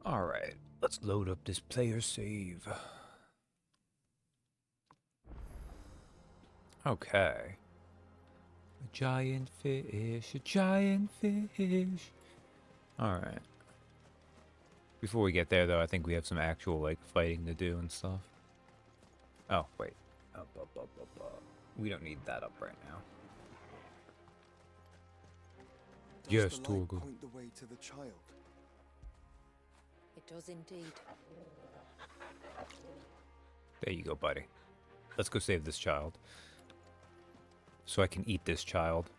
Alright, let's load up this player save. Okay. A giant fish, a giant fish. Alright. Before we get there, though, I think we have some actual, like, fighting to do and stuff. Oh, wait. Up. We don't need that up right now. Yes, the light Torgo. point the way to the child? It does indeed. There you go, buddy. Let's go save this child. So I can eat this child.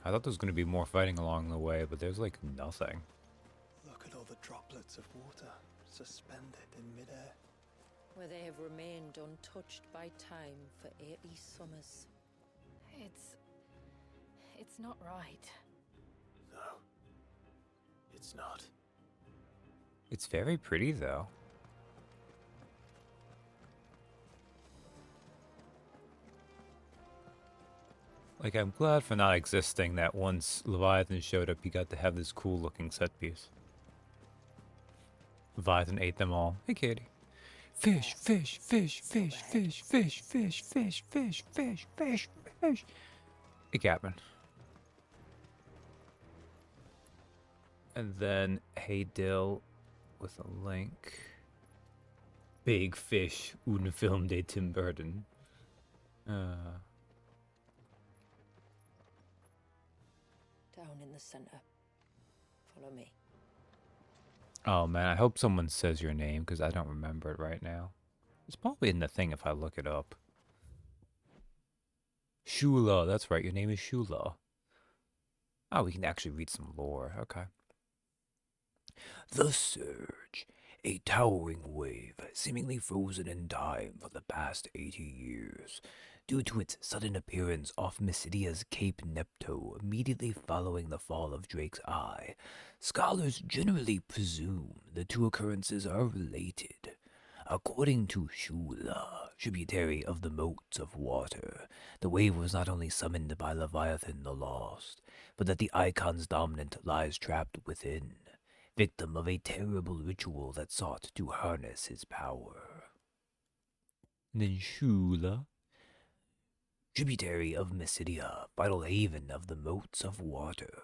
I thought there was going to be more fighting along the way, but there's like nothing. Look at all the droplets of water suspended in midair. Where they have remained untouched by time for 80 summers. It's not right. No, it's not. It's very pretty, though. Like, I'm glad for not existing that once Leviathan showed up, he got to have this cool-looking set piece. Leviathan ate them all. Hey, Katie. Fish, fish, fish, fish, fish, fish, fish, fish, fish, fish, fish, fish. Hey, Captain. And then, hey, Dill, with a link. Big Fish, un film de Tim Burton. Down in the center. Follow me. Oh man, I hope someone says your name because I don't remember it right now. It's probably in the thing if I look it up. Shula, that's right, your name is Shula. Oh, we can actually read some lore, okay. The Surge, a towering wave, seemingly frozen in time for the past 80 years, due to its sudden appearance off Mysidia's Cape Nepto immediately following the fall of Drake's Eye. Scholars generally presume the two occurrences are related. According to Shula, tributary of the moats of water, the wave was not only summoned by Leviathan the Lost, but that the icon's dominant lies trapped within, victim of a terrible ritual that sought to harness his power. And then Shula, tributary of Mysidia, vital haven of the moats of water,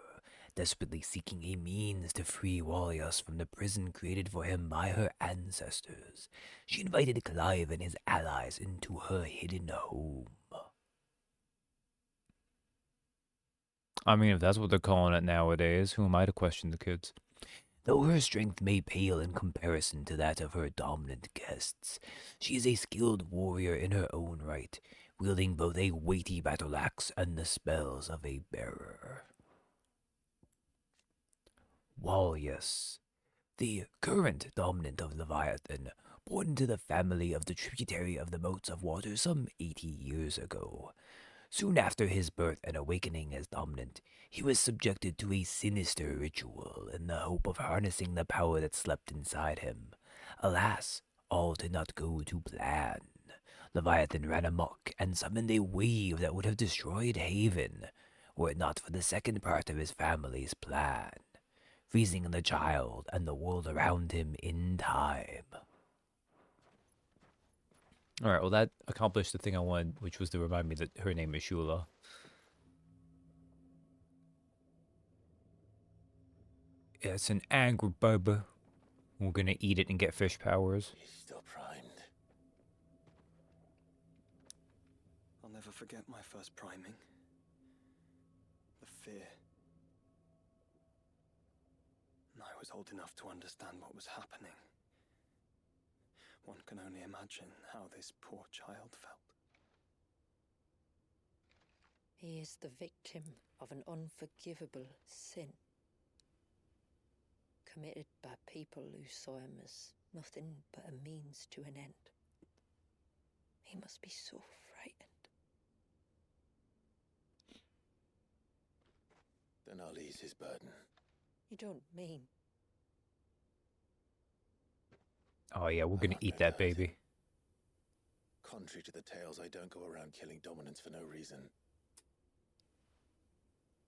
desperately seeking a means to free Warriors from the prison created for him by her ancestors, she invited Clive and his allies into her hidden home. I mean, if that's what they're calling it nowadays, who am I to question the kids? Though her strength may pale in comparison to that of her dominant guests, she is a skilled warrior in her own right, wielding both a weighty battle axe and the spells of a bearer. Walrus, the current dominant of Leviathan, born into the family of the tributary of the moats of water some 80 years ago. Soon after his birth and awakening as dominant, he was subjected to a sinister ritual in the hope of harnessing the power that slept inside him. Alas, all did not go to plan. Leviathan ran amok and summoned a wave that would have destroyed Haven, were it not for the second part of his family's plan, freezing the child and the world around him in time. Alright, well that accomplished the thing I wanted, which was to remind me that her name is Shula. Yeah, it's an angry bubba. We're gonna eat it and get fish powers. He's still primed. I'll never forget my first priming. The fear. I was old enough to understand what was happening. One can only imagine how this poor child felt. He is the victim of an unforgivable sin. Committed by people who saw him as nothing but a means to an end. He must be so frightened. Then I'll ease his burden. You don't mean? Oh yeah, we're gonna eat that baby. Contrary to the tales, I don't go around killing dominants for no reason.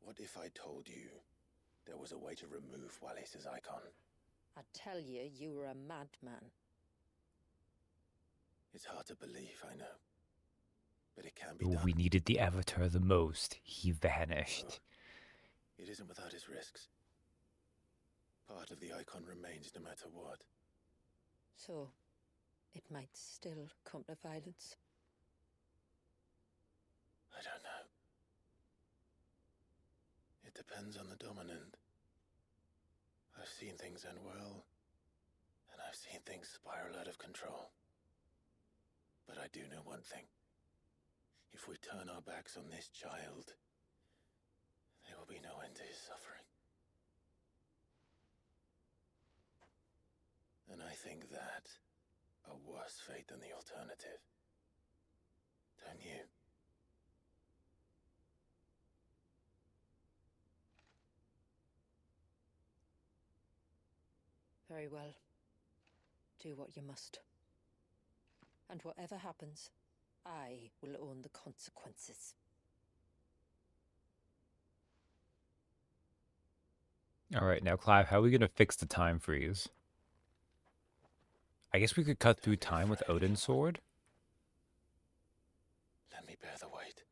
What if I told you there was a way to remove Wallace's icon? I tell you, you were a madman. It's hard to believe, I know. But it can be Oh, done. we needed the Avatar the most. He vanished. It isn't without its risks. Part of the icon remains no matter what. So, it might still come to violence. I don't know. It depends on the dominant. I've seen things end well, and I've seen things spiral out of control. But I do know one thing. If we turn our backs on this child, there will be no end to his suffering. And I think that a worse fate than the alternative. Don't you? Very well. Do what you must. And whatever happens, I will own the consequences. All right, now, Clive, how are we going to fix the time freeze? I guess we could cut through time with Odin's sword. Let me bear the weight.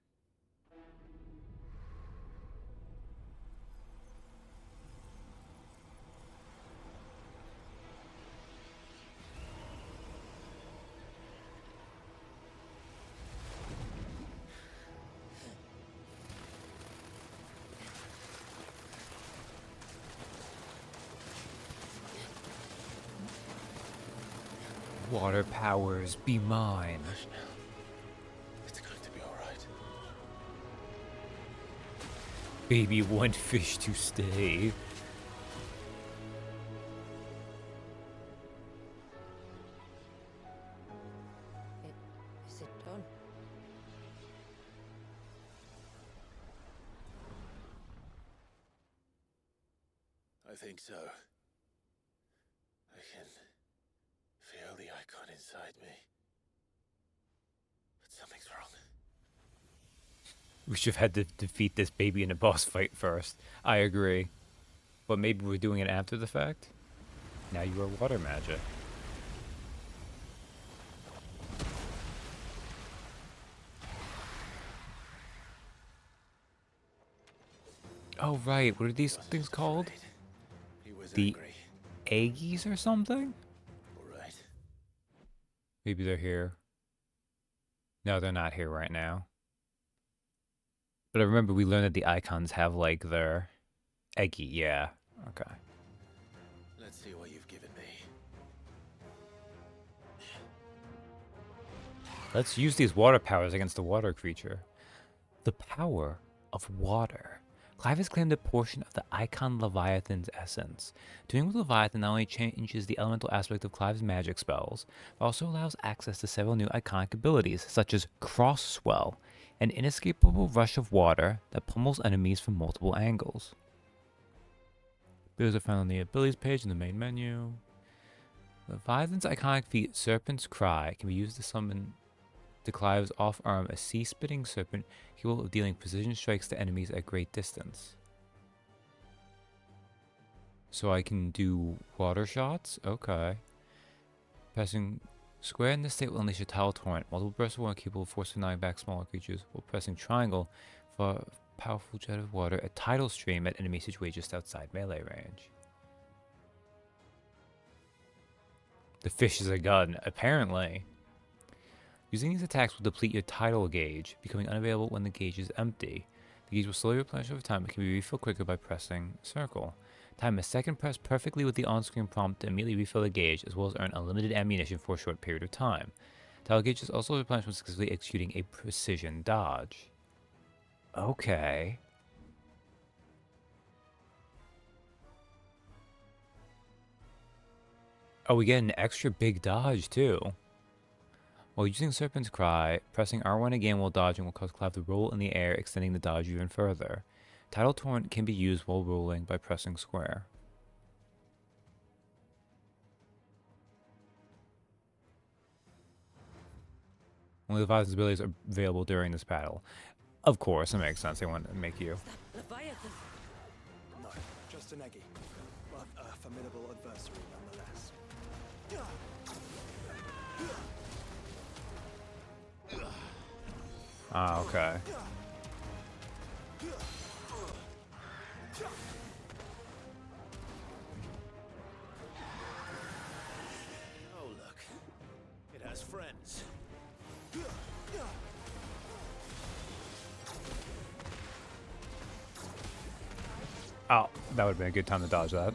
Water powers, be mine. Hush now. It's going to be all right. Baby, one fish to stay. Is it done? I think so. I can feel the icon inside me. But something's wrong. We should have had to defeat this baby in a boss fight first. I agree. But maybe we're doing it after the fact? Now you are water magic. Oh, right. What are these things called? He was The angry. Aggies or something? All right. Maybe they're here. No, they're not here right now. But I remember we learned that the icons have, like, their... Eggy, yeah. Okay. Let's see what you've given me. Let's use these water powers against the water creature. The power of water. Clive has claimed a portion of the Icon Leviathan's essence. Doing with Leviathan not only changes the elemental aspect of Clive's magic spells, but also allows access to several new iconic abilities, such as Cross Swell, an inescapable rush of water that pummels enemies from multiple angles. Abilities are found on the abilities page in the main menu. Leviathan's iconic feat, Serpent's Cry, can be used to summon to Clive's off-arm a sea-spitting serpent capable of dealing precision strikes to enemies at great distance. So I can do water shots? Okay. Pressing square in this state will unleash a tidal torrent. Multiple bursts of water capable of forcefully knocking back smaller creatures, while pressing triangle for a powerful jet of water, a tidal stream at enemy situated just outside melee range. The fish is a gun, apparently. Using these attacks will deplete your tidal gauge, becoming unavailable when the gauge is empty. The gauge will slowly replenish over time, but can be refilled quicker by pressing circle. Time a second press perfectly with the on-screen prompt to immediately refill the gauge, as well as earn unlimited ammunition for a short period of time. Tidal gauge is also replenished when successfully executing a precision dodge. Okay. Oh, we get an extra big dodge, too. While using Serpent's Cry, pressing R1 again while dodging will cause Clive to roll in the air, extending the dodge even further. Tidal Torrent can be used while rolling by pressing square. Only Leviathan's abilities are available during this battle. Of course, it makes sense. They want to make you. Leviathan! No, just an eggy, but a formidable adversary nonetheless. Ah, okay. Oh, look. It has friends. Oh, that would have been a good time to dodge that.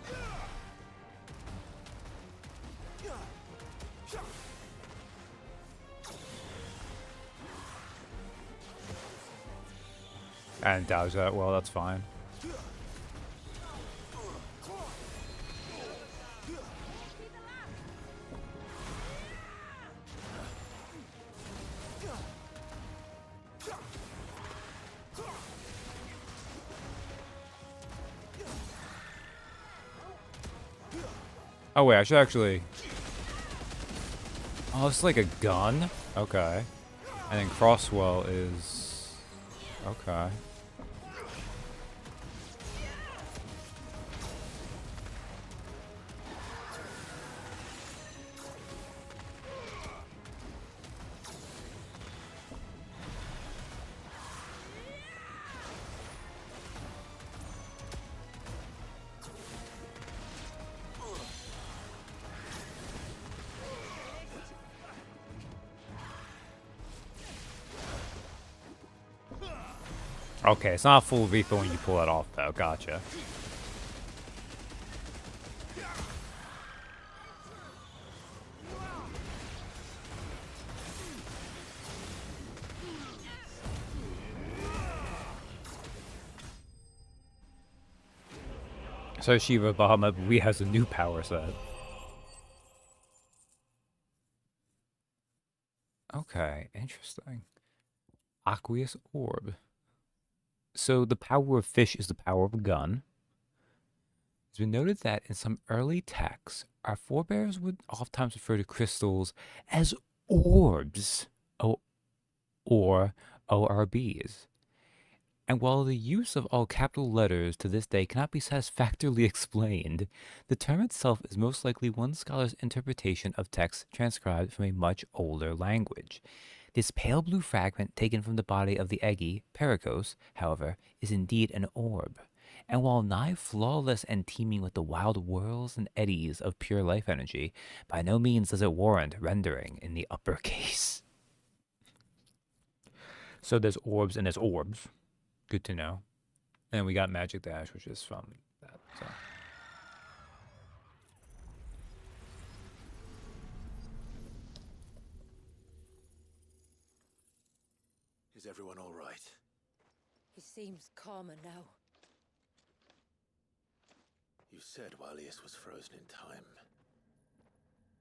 And dodge that. Well, that's fine. Oh wait, I should actually... Oh, it's like a gun? Okay. And then Crosswell is... Okay. Okay, it's not a full refill when you pull that off, though. Gotcha. So Shiva Bahamut we has a new power set. Okay, interesting. Aqueous Orb. So the power of fish is the power of a gun. It's been noted that in some early texts, our forebears would oftentimes refer to crystals as orbs, or ORBs. And while the use of all capital letters to this day cannot be satisfactorily explained, the term itself is most likely one scholar's interpretation of text transcribed from a much older language. This pale blue fragment taken from the body of the Eggy, Pericos, however, is indeed an orb. And while nigh flawless and teeming with the wild whirls and eddies of pure life energy, by no means does it warrant rendering in the uppercase. So there's orbs and there's orbs. Good to know. And we got Magic Dash, which is from that. So. Is everyone all right? He seems calmer now. You said Walius was frozen in time.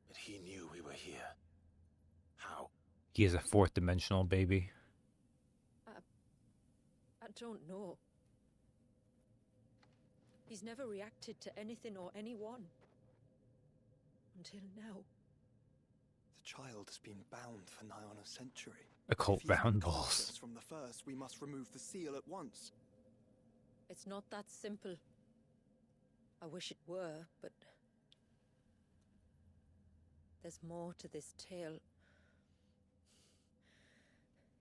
But he knew we were here. How? He is a fourth dimensional baby. I don't know. He's never reacted to anything or anyone. Until now. The child has been bound for nigh on a century. Occult If he's been round conscious balls. from the first, we must remove the seal at once. It's not that simple. I wish it were, but... there's more to this tale.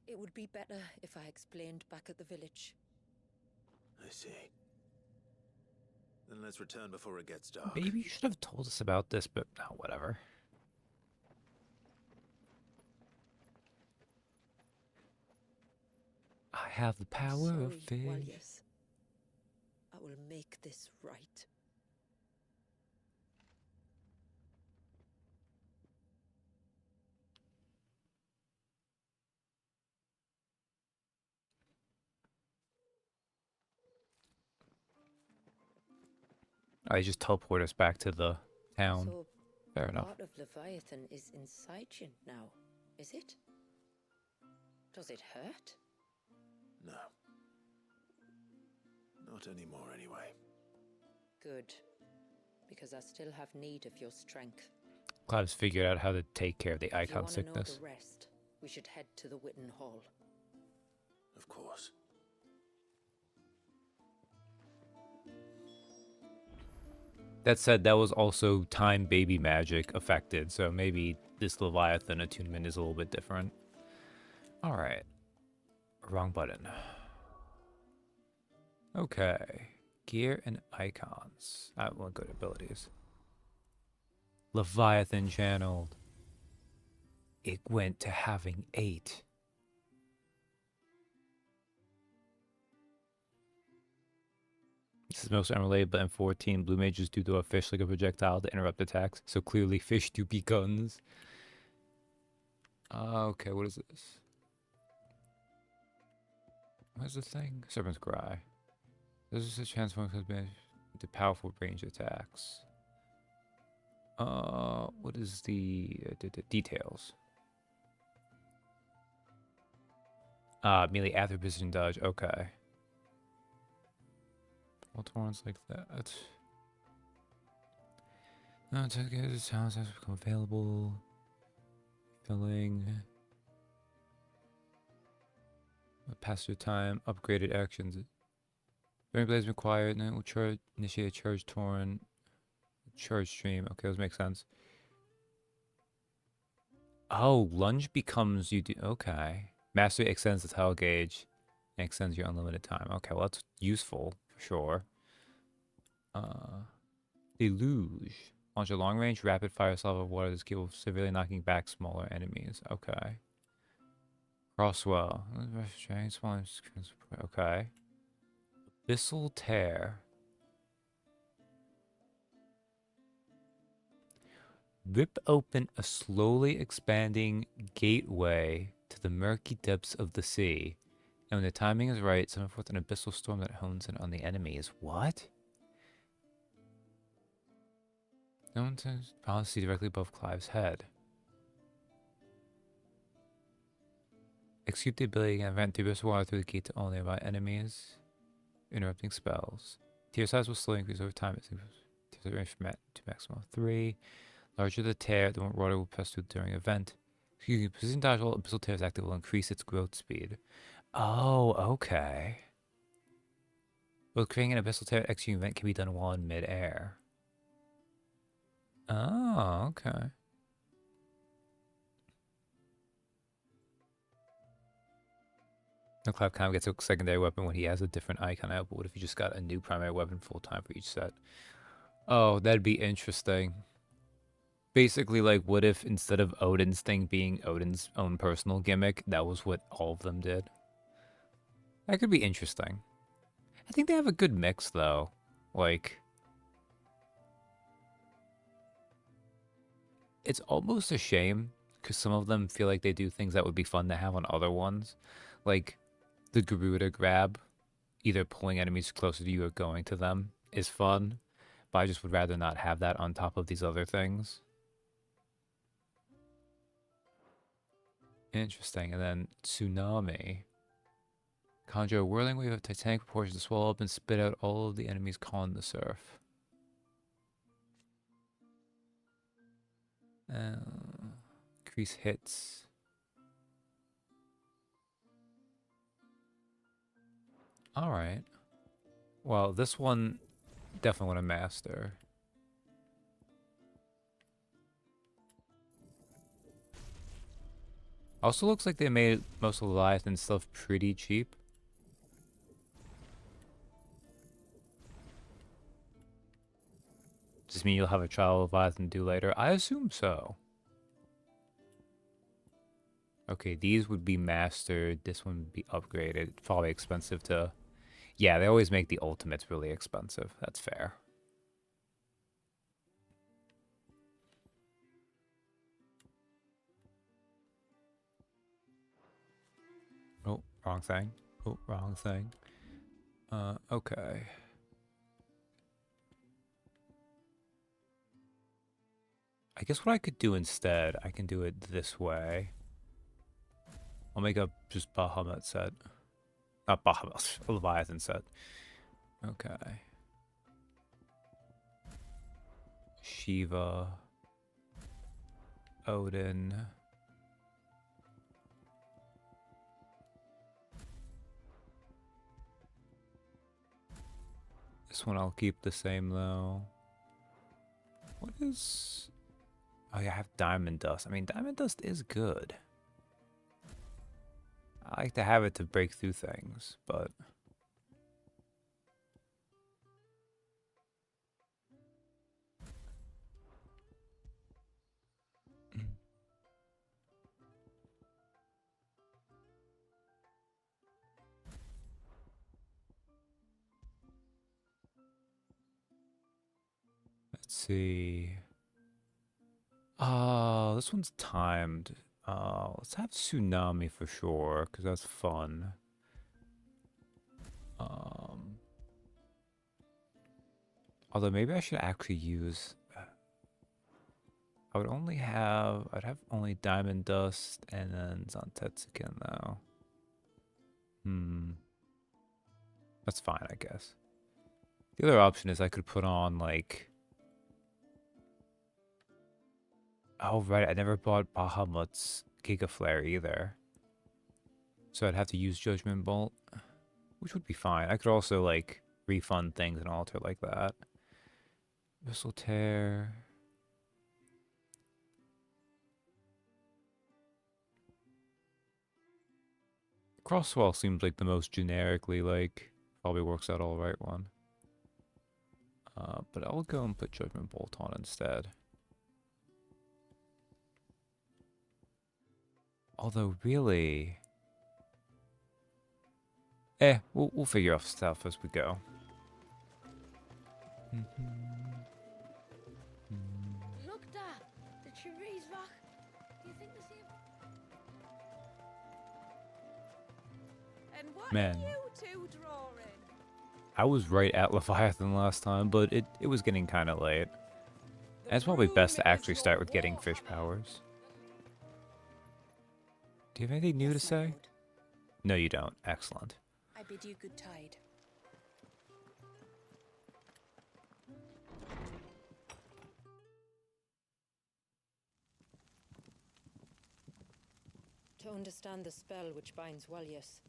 It would be better if I explained back at the village. I see. Then let's return before it gets dark. Maybe you should have told us about this, but oh, whatever. I have the power of Sorry, fish. Walius. I will make this right. I just teleport us back to the town. So, Fair enough. part of Leviathan is inside you now, is it? Does it hurt? No. Not anymore, anyway. Good. Because I still have need of your strength. Clive's figured out how to take care of the If you icon want to know sickness. the rest, we should head to the Witten Hall. Of course. That said, that was also time baby magic affected, so maybe this Leviathan attunement is a little bit different. Alright. Wrong button. Okay. Gear and icons. I want good abilities. Leviathan channeled. It went to having 8. This is most unrelated, but in 14, blue mages do throw a fish like a projectile to interrupt attacks. So clearly fish do be guns. Okay, what is this? What is the thing? Serpent's Cry. This is a transform into powerful range attacks. What is the details? Melee after position dodge. Okay. Multiple ones like that. No, to get the sounds has become available. Filling. Pass through time. Upgraded actions. Burning Blaze required. And it will initiate a charge torn. Charge stream. Okay, those make sense. Oh, lunge becomes you do. Okay. Mastery extends the tile gauge and extends your unlimited time. Okay, well, that's useful for sure. Deluge. Launch a long range rapid fire salvo of water that's capable of severely knocking back smaller enemies. Okay. Crosswell. Okay. Abyssal Tear. Rip open a slowly expanding gateway to the murky depths of the sea. And when the timing is right, summon forth an abyssal storm that hones in on the enemies. What? No one turns policy directly above Clive's head. Execute the ability and vent through abyssal water through the gate to all nearby enemies. Interrupting spells. Tear size will slowly increase over time. Tear range from to maximum of 3. Larger the tear, the more water will pass through during an event. Excuse me, position dodge while abyssal tear is active will increase its growth speed. Oh, okay. Both creating an abyssal tear executing event can be done while in mid-air. Oh, okay. No, Clive kind of gets a secondary weapon when he has a different icon out, but what if you just got a new primary weapon full time for each set? Oh, that'd be interesting. Basically, like, what if instead of Odin's thing being Odin's own personal gimmick, that was what all of them did? That could be interesting. I think they have a good mix, though. Like, it's almost a shame, because some of them feel like they do things that would be fun to have on other ones. Like, the Garuda grab, either pulling enemies closer to you or going to them, is fun. But I just would rather not have that on top of these other things. Interesting. And then Tsunami. Conjure a whirling wave of titanic proportions to swallow up and spit out all of the enemies caught in the surf. Increase hits. Alright. Well, this one definitely want to master. Also looks like they made most of the Leviathan stuff pretty cheap. Does this mean you'll have a trial Leviathan do later? I assume so. Okay, these would be mastered. This one would be upgraded. Probably expensive to... Yeah, they always make the ultimates really expensive. That's fair. Oh, wrong thing. Oh, wrong thing. Okay. I guess what I could do instead, I can do it this way. I'll make a just Bahamut set. Not Bahamut, a Leviathan set. Okay. Shiva. Odin. This one I'll keep the same though. What is... Oh yeah, I have diamond dust. I mean, diamond dust is good. I like to have it to break through things, but... Let's see. Oh, this one's timed. Let's have tsunami for sure, because that's fun. Although maybe I should actually use... I'd have only diamond dust and then Zantetsuken though. That's fine, I guess. The other option is I could put on like... Oh right, I never bought Bahamut's Giga Flare either. So I'd have to use Judgment Bolt, which would be fine. I could also like refund things and alter like that. Missile Tear... Crosswell seems like the most generically, like, probably works out all right one. But I'll go and put Judgment Bolt on instead. Although, really... we'll figure out stuff as we go. Look, Dad, the tree's back. Do you think the same? And what Man. are you two drawing? I was right at Leviathan last time, but it was getting kind of late. And it's probably best to actually start with getting fish powers. Do you have anything new to Yes, my say? lord. No, you don't. Excellent. I bid you good tide. To understand the spell which binds Walyas,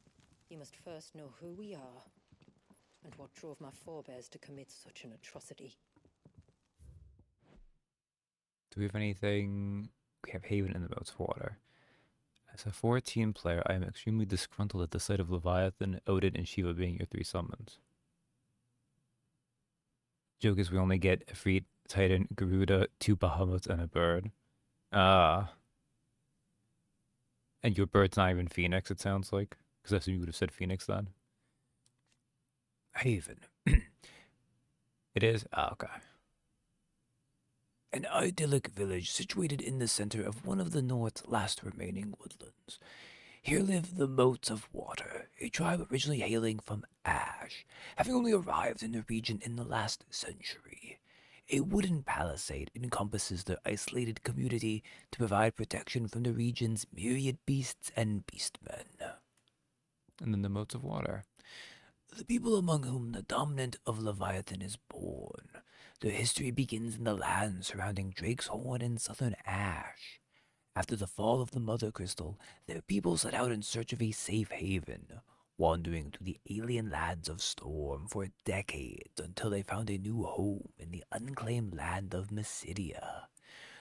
you must first know who we are, and what drove my forebears to commit such an atrocity. Do we have anything? We have Haven in the Moats of Water. As a 14 player, I am extremely disgruntled at the sight of Leviathan, Odin, and Shiva being your 3 summons. Joke is we only get a Efreet, Titan, Garuda, 2 Bahamuts, and a bird. And your bird's not even Phoenix, it sounds like. Because I assume you would have said Phoenix then. Haven. It is? Ah, okay. An idyllic village situated in the center of one of the North's last remaining woodlands. Here live the Moats of Water, a tribe originally hailing from Ash, having only arrived in the region in the last century. A wooden palisade encompasses their isolated community to provide protection from the region's myriad beasts and beastmen. And then the Moats of Water. The people among whom the dominant of Leviathan is born. Their history begins in the lands surrounding Drake's Horn and southern Ash. After the fall of the Mother Crystal, their people set out in search of a safe haven, wandering through the alien lands of Storm for decades until they found a new home in the unclaimed land of Mysidia.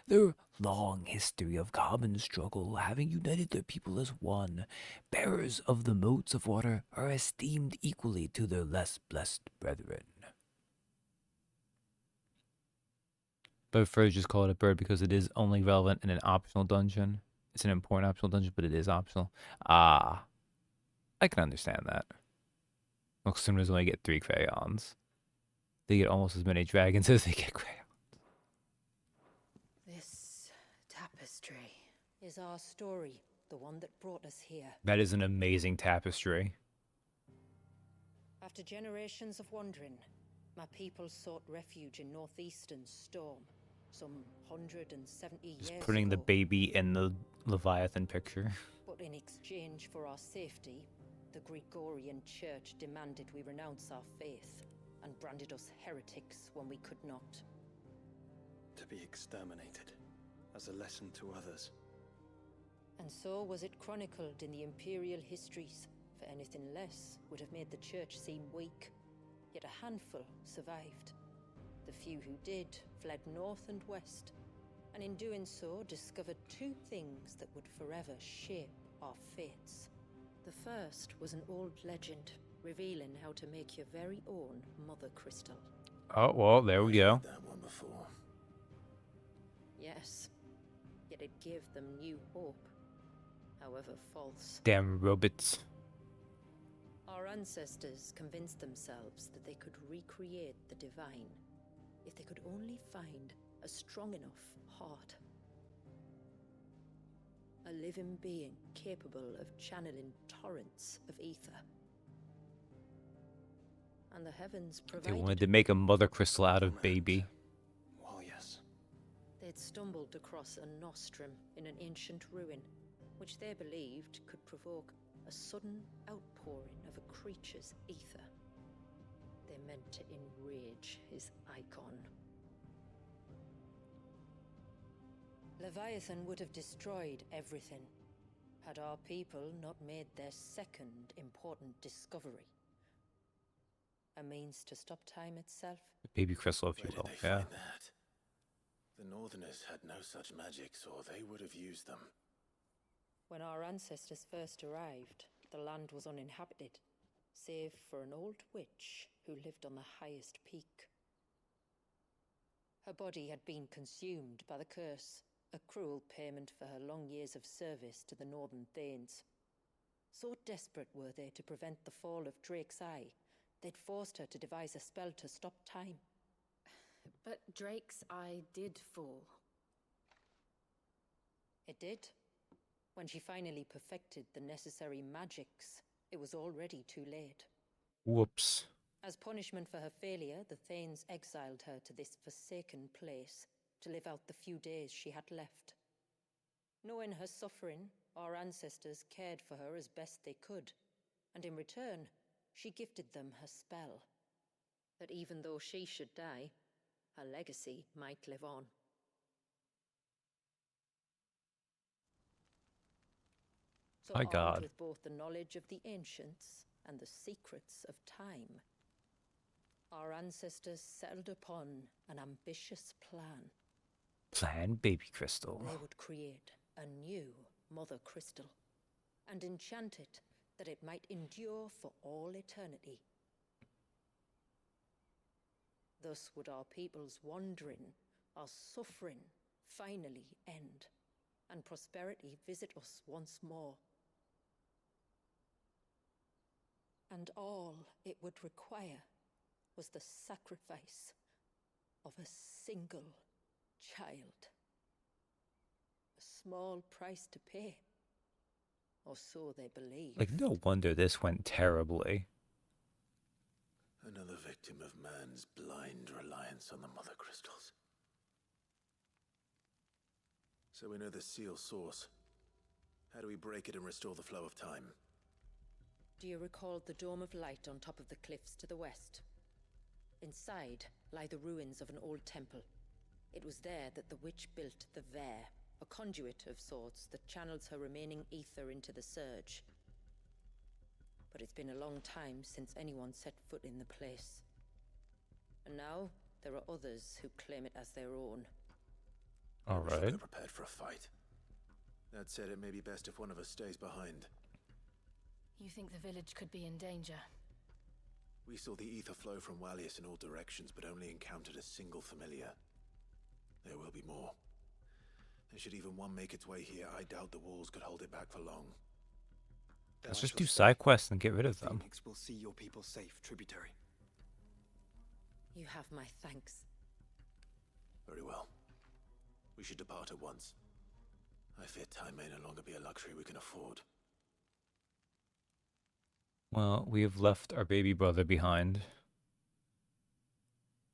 Their long history of common struggle having united their people as one, bearers of the Moats of Water are esteemed equally to their less blessed brethren. But I prefer to just call it a bird because it is only relevant in an optional dungeon. It's an important optional dungeon, but it is optional. Ah, I can understand that. Most swimmers only get 3 crayons. They get almost as many dragons as they get crayons. This tapestry is our story, the one that brought us here. That is an amazing tapestry. After generations of wandering, my people sought refuge in northeastern Storm, some 170 years Just putting the ago. baby in the Leviathan picture. But in exchange for our safety, the Gregorian Church demanded we renounce our faith and branded us heretics when we could not. To be exterminated, as a lesson to others. And so was it chronicled in the imperial histories, for anything less would have made the Church seem weak. yet a handful survived. The few who did fled north and west, and in doing so discovered two things that would forever shape our fates. The first was an old legend revealing how to make your very own mother crystal. Oh, well, there we go. I've heard that one before. Yes, yet it gave them new hope, however false. Damn robots. Our ancestors convinced themselves that they could recreate the divine if they could only find a strong enough heart. A living being capable of channeling torrents of ether. And the heavens They provided. wanted to make a mother crystal out of baby. Well, yes. They'd stumbled across a nostrum in an ancient ruin, which they believed could provoke a sudden outpouring of a creature's ether. They meant to enrage his icon. Leviathan would have destroyed everything, had our people not made their second important discovery. A means to stop time itself. Baby crystal, if Where you did will. they Yeah. find that? The Northerners had no such magics, or they would have used them. When our ancestors first arrived, the land was uninhabited, save for an old witch who lived on the highest peak. Her body had been consumed by the curse, a cruel payment for her long years of service to the Northern Thanes. So desperate were they to prevent the fall of Drake's Eye, they'd forced her to devise a spell to stop time. But Drake's Eye did fall. It did. When she finally perfected the necessary magics, it was already too late. Whoops. As punishment for her failure, the Thanes exiled her to this forsaken place to live out the few days she had left. Knowing her suffering, our ancestors cared for her as best they could, and in return, she gifted them her spell. That even though she should die, her legacy might live on. So My God. armed with both the knowledge of the ancients and the secrets of time, our ancestors settled upon an ambitious plan. Plan baby crystal. They would create a new mother crystal and enchant it that it might endure for all eternity. Thus would our people's wandering, our suffering, finally end, and prosperity visit us once more. And all it would require was the sacrifice of a single child. A small price to pay, or so they believed. Like, no wonder this went terribly. Another victim of man's blind reliance on the mother crystals. So we know the seal source. How do we break it and restore the flow of time? Do you recall the dome of light on top of the cliffs to the west? Inside lie the ruins of an old temple. It was there that the witch built the Ver, a conduit of sorts that channels her remaining ether into the surge. But it's been a long time since anyone set foot in the place. And now there are others who claim it as their own. All We should right. go prepared for a fight. That said, it may be best if one of us stays behind. You think the village could be in danger? We saw the ether flow from Wallius in all directions, but only encountered a single familiar. There will be more. And should even one make its way here, I doubt the walls could hold it back for long. Then Let's I just shall do stay. side quests and get rid of them. Phoenix will see your people safe, tributary. You have my thanks. Very well. We should depart at once. I fear time may no longer be a luxury we can afford. Well, we have left our baby brother behind.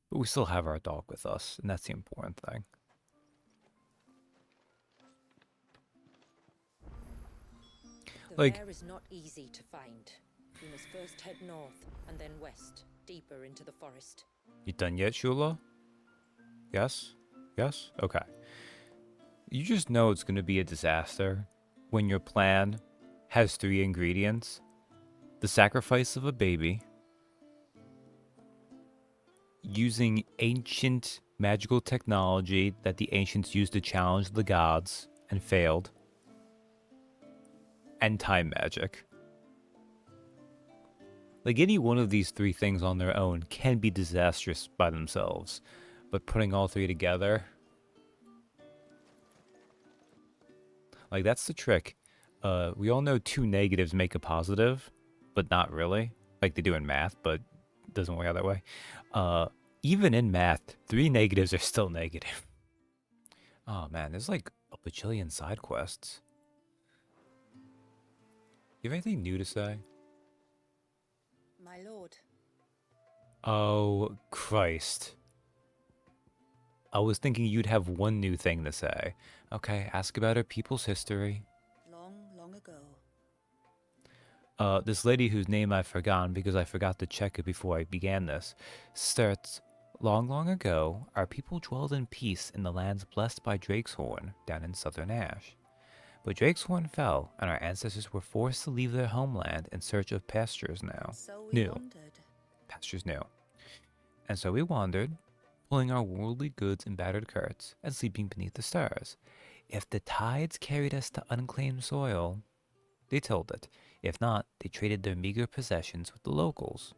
But we still have our dog with us, and that's the important thing. The Like- Ver is not easy to find. We must first head north and then west, deeper into the forest. You done yet, Shula? Yes? Yes? Okay. You just know it's going to be a disaster when your plan has 3 ingredients. The sacrifice of a baby, using ancient magical technology that the ancients used to challenge the gods and failed, and time magic. Like, any one of these three things on their own can be disastrous by themselves, but putting all three together, like, that's the trick. We all know two negatives make a positive, but not really. Like they do in math, but it doesn't work out that way. Even in math, three negatives are still negative. Oh man, there's like a bajillion side quests. You have anything new to say? My lord. Oh, Christ. I was thinking you'd have one new thing to say. Okay, ask about her people's history. Long, long ago. This lady whose name I've forgotten because I forgot to check it before I began this, starts, long, long ago, our people dwelled in peace in the lands blessed by Drakeshorn down in southern Ash. But Drakeshorn fell, and our ancestors were forced to leave their homeland in search of pastures So we new. wandered. Pastures new. And so we wandered, pulling our worldly goods in battered carts and sleeping beneath the stars. If the tides carried us to unclaimed soil, they tilled it. If not, they traded their meager possessions with the locals.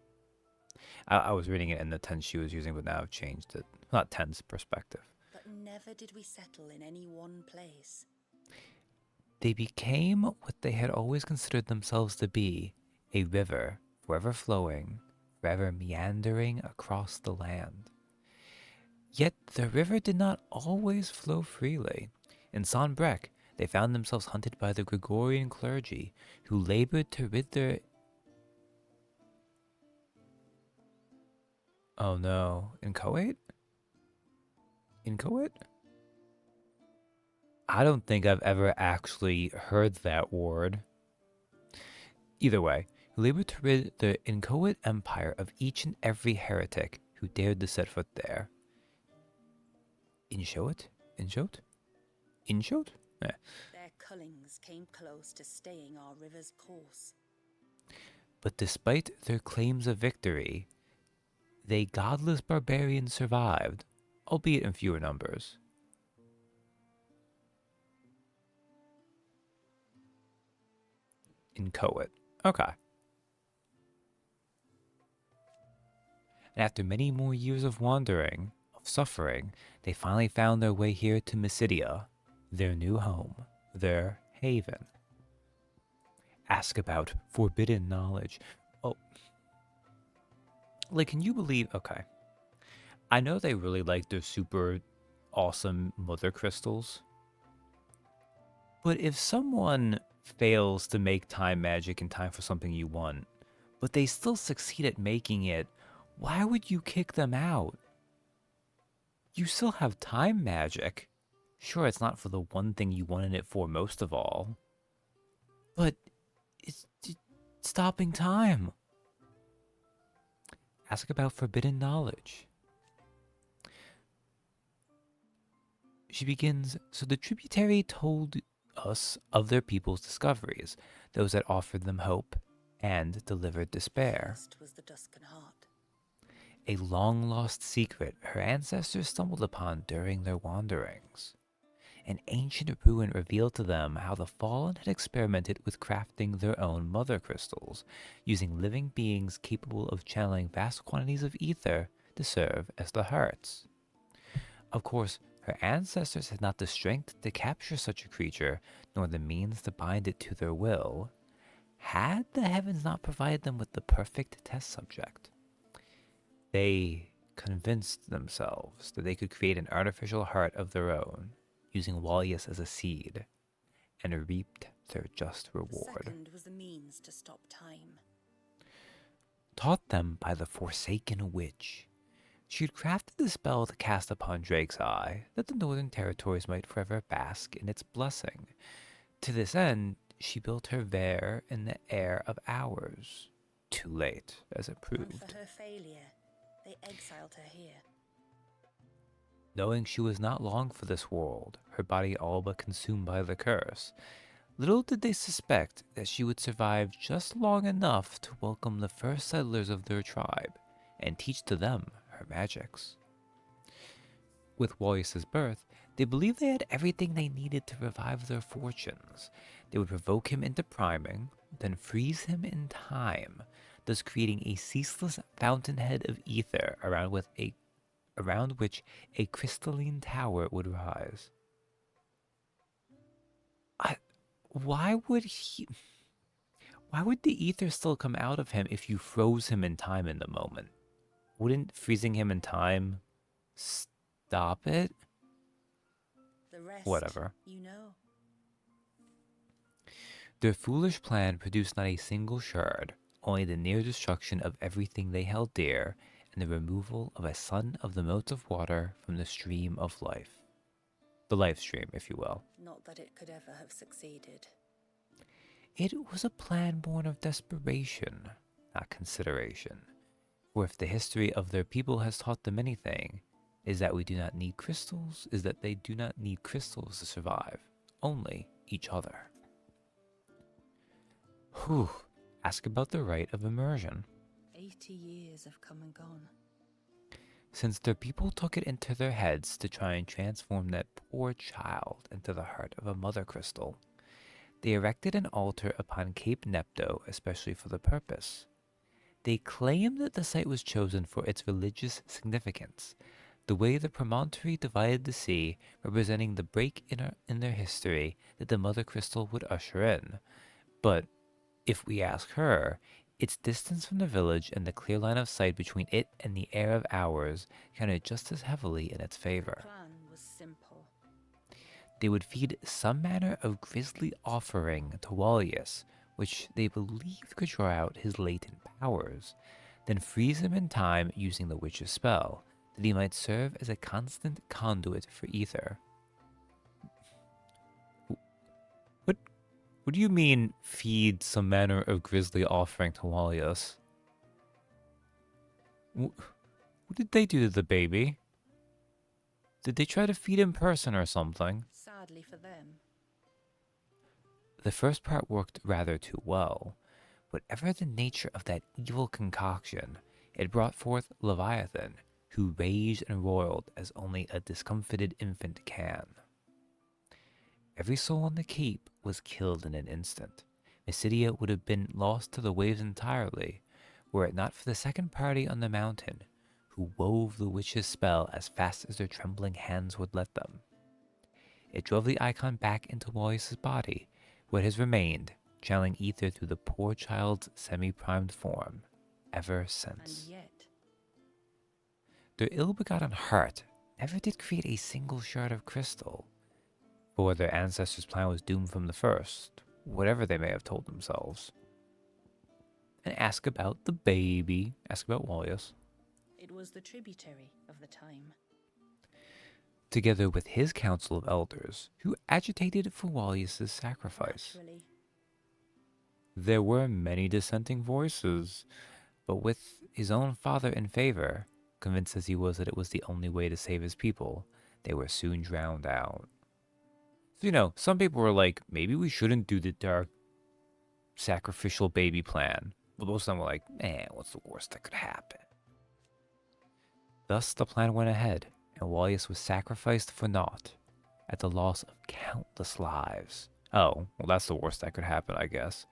I was reading it in the tense she was using, but now I've changed it. Not tense, perspective. But never did we settle in any one place. They became what they had always considered themselves to be, a river, forever flowing, forever meandering across the land. Yet the river did not always flow freely. In Sonbrec, they found themselves hunted by the Gregorian clergy, who labored to rid their... Oh no, Inchoate? Inchoate? I don't think I've ever actually heard that word. Either way, who labored to rid the Inchoate Empire of each and every heretic who dared to set foot there. Inchoate? Inchoate? Inchoate? Their cullings came close to staying our river's course. But despite their claims of victory, they godless barbarians survived, albeit in fewer numbers. Inchoate. Okay. And after many more years of wandering, of suffering, they finally found their way here to Mysidia, their new home, their haven. Ask about forbidden knowledge. Oh. Like, can you believe... Okay. I know they really like their super awesome mother crystals. But if someone fails to make time magic in time for something you want, but they still succeed at making it, why would you kick them out? You still have time magic. Sure, it's not for the one thing you wanted it for most of all. But it's stopping time. Ask about forbidden knowledge. She begins, so the tributary told us of their people's discoveries, those that offered them hope and delivered despair. First was the Dusken Heart. A long-lost secret her ancestors stumbled upon during their wanderings. An ancient ruin revealed to them how the Fallen had experimented with crafting their own mother crystals, using living beings capable of channeling vast quantities of ether to serve as the hearts. Of course, her ancestors had not the strength to capture such a creature, nor the means to bind it to their will, had the heavens not provided them with the perfect test subject. They convinced themselves that they could create an artificial heart of their own, using Wallius as a seed, and reaped their just The reward. second was the means to stop time. Taught them by the Forsaken Witch, she had crafted the spell to cast upon Drake's Eye, that the Northern Territories might forever bask in its blessing. To this end, she built her Vare in the air of hours. Too late, as it And proved. for her failure, they exiled her here. Knowing she was not long for this world, her body all but consumed by the curse, little did they suspect that she would survive just long enough to welcome the first settlers of their tribe and teach to them her magics. With Warrius's birth, they believed they had everything they needed to revive their fortunes. They would provoke him into priming, then freeze him in time, thus creating a ceaseless fountainhead of ether around which a crystalline tower would rise. Why would the ether still come out of him if you froze him in time in the moment? Wouldn't freezing him in time stop it? The rest, Whatever. you know. Their foolish plan produced not a single shard, only the near destruction of everything they held dear, and the removal of a son of the motes of water from the stream of life. The life stream, if you will. Not that it could ever have succeeded. It was a plan born of desperation, not consideration. For if the history of their people has taught them anything, is that they do not need crystals to survive, only each other. Whew, ask about the rite of immersion. 80 years have come and gone. Since their people took it into their heads to try and transform that poor child into the heart of a mother crystal, they erected an altar upon Cape Nepto especially for the purpose. They claimed that the site was chosen for its religious significance, the way the promontory divided the sea, representing the break in their history that the mother crystal would usher in. But if we ask her, its distance from the village and the clear line of sight between it and the air of hours counted just as heavily in its favor. The plan was simple. They would feed some manner of grisly offering to Wallius, which they believed could draw out his latent powers, then freeze him in time using the witch's spell, that he might serve as a constant conduit for ether. What do you mean, feed some manner of grisly offering to Wallius? What did they do to the baby? Did they try to feed him person or something? Sadly for them. The first part worked rather too well. Whatever the nature of that evil concoction, it brought forth Leviathan, who raged and roiled as only a discomfited infant can. Every soul on the cape was killed in an instant. Mysidia would have been lost to the waves entirely, were it not for the second party on the mountain, who wove the witch's spell as fast as their trembling hands would let them. It drove the icon back into Wallius's body, where it has remained, channeling ether through the poor child's semi-primed form, ever since. And yet, Their ill-begotten heart never did create a single shard of crystal, for their ancestors' plan was doomed from the first, whatever they may have told themselves. And ask about the baby. Ask about Wallius. it was the tributary of the time. Together with his council of elders, who agitated for Wallius's sacrifice. Naturally, There were many dissenting voices, but with his own father in favor, convinced as he was that it was the only way to save his people, they were soon drowned out. So, some people were like, maybe we shouldn't do the dark sacrificial baby plan. But most of them were like, what's the worst that could happen? Thus the plan went ahead, and Wallius was sacrificed for naught, at the loss of countless lives. Oh, well, that's the worst that could happen, I guess.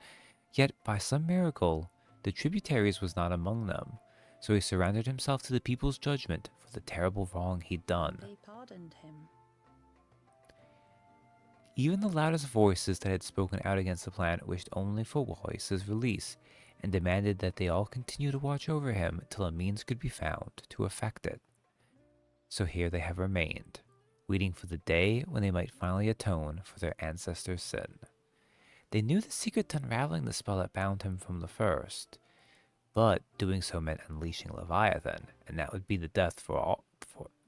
Yet, by some miracle, the tributaries was not among them, so he surrendered himself to the people's judgment for the terrible wrong he'd done. they pardoned him. Even the loudest voices that had spoken out against the plan wished only for Wallius's release, and demanded that they all continue to watch over him till a means could be found to effect it. So here they have remained, waiting for the day when they might finally atone for their ancestors' sin. They knew the secret to unraveling the spell that bound him from the first, but doing so meant unleashing Leviathan, and that would be the death for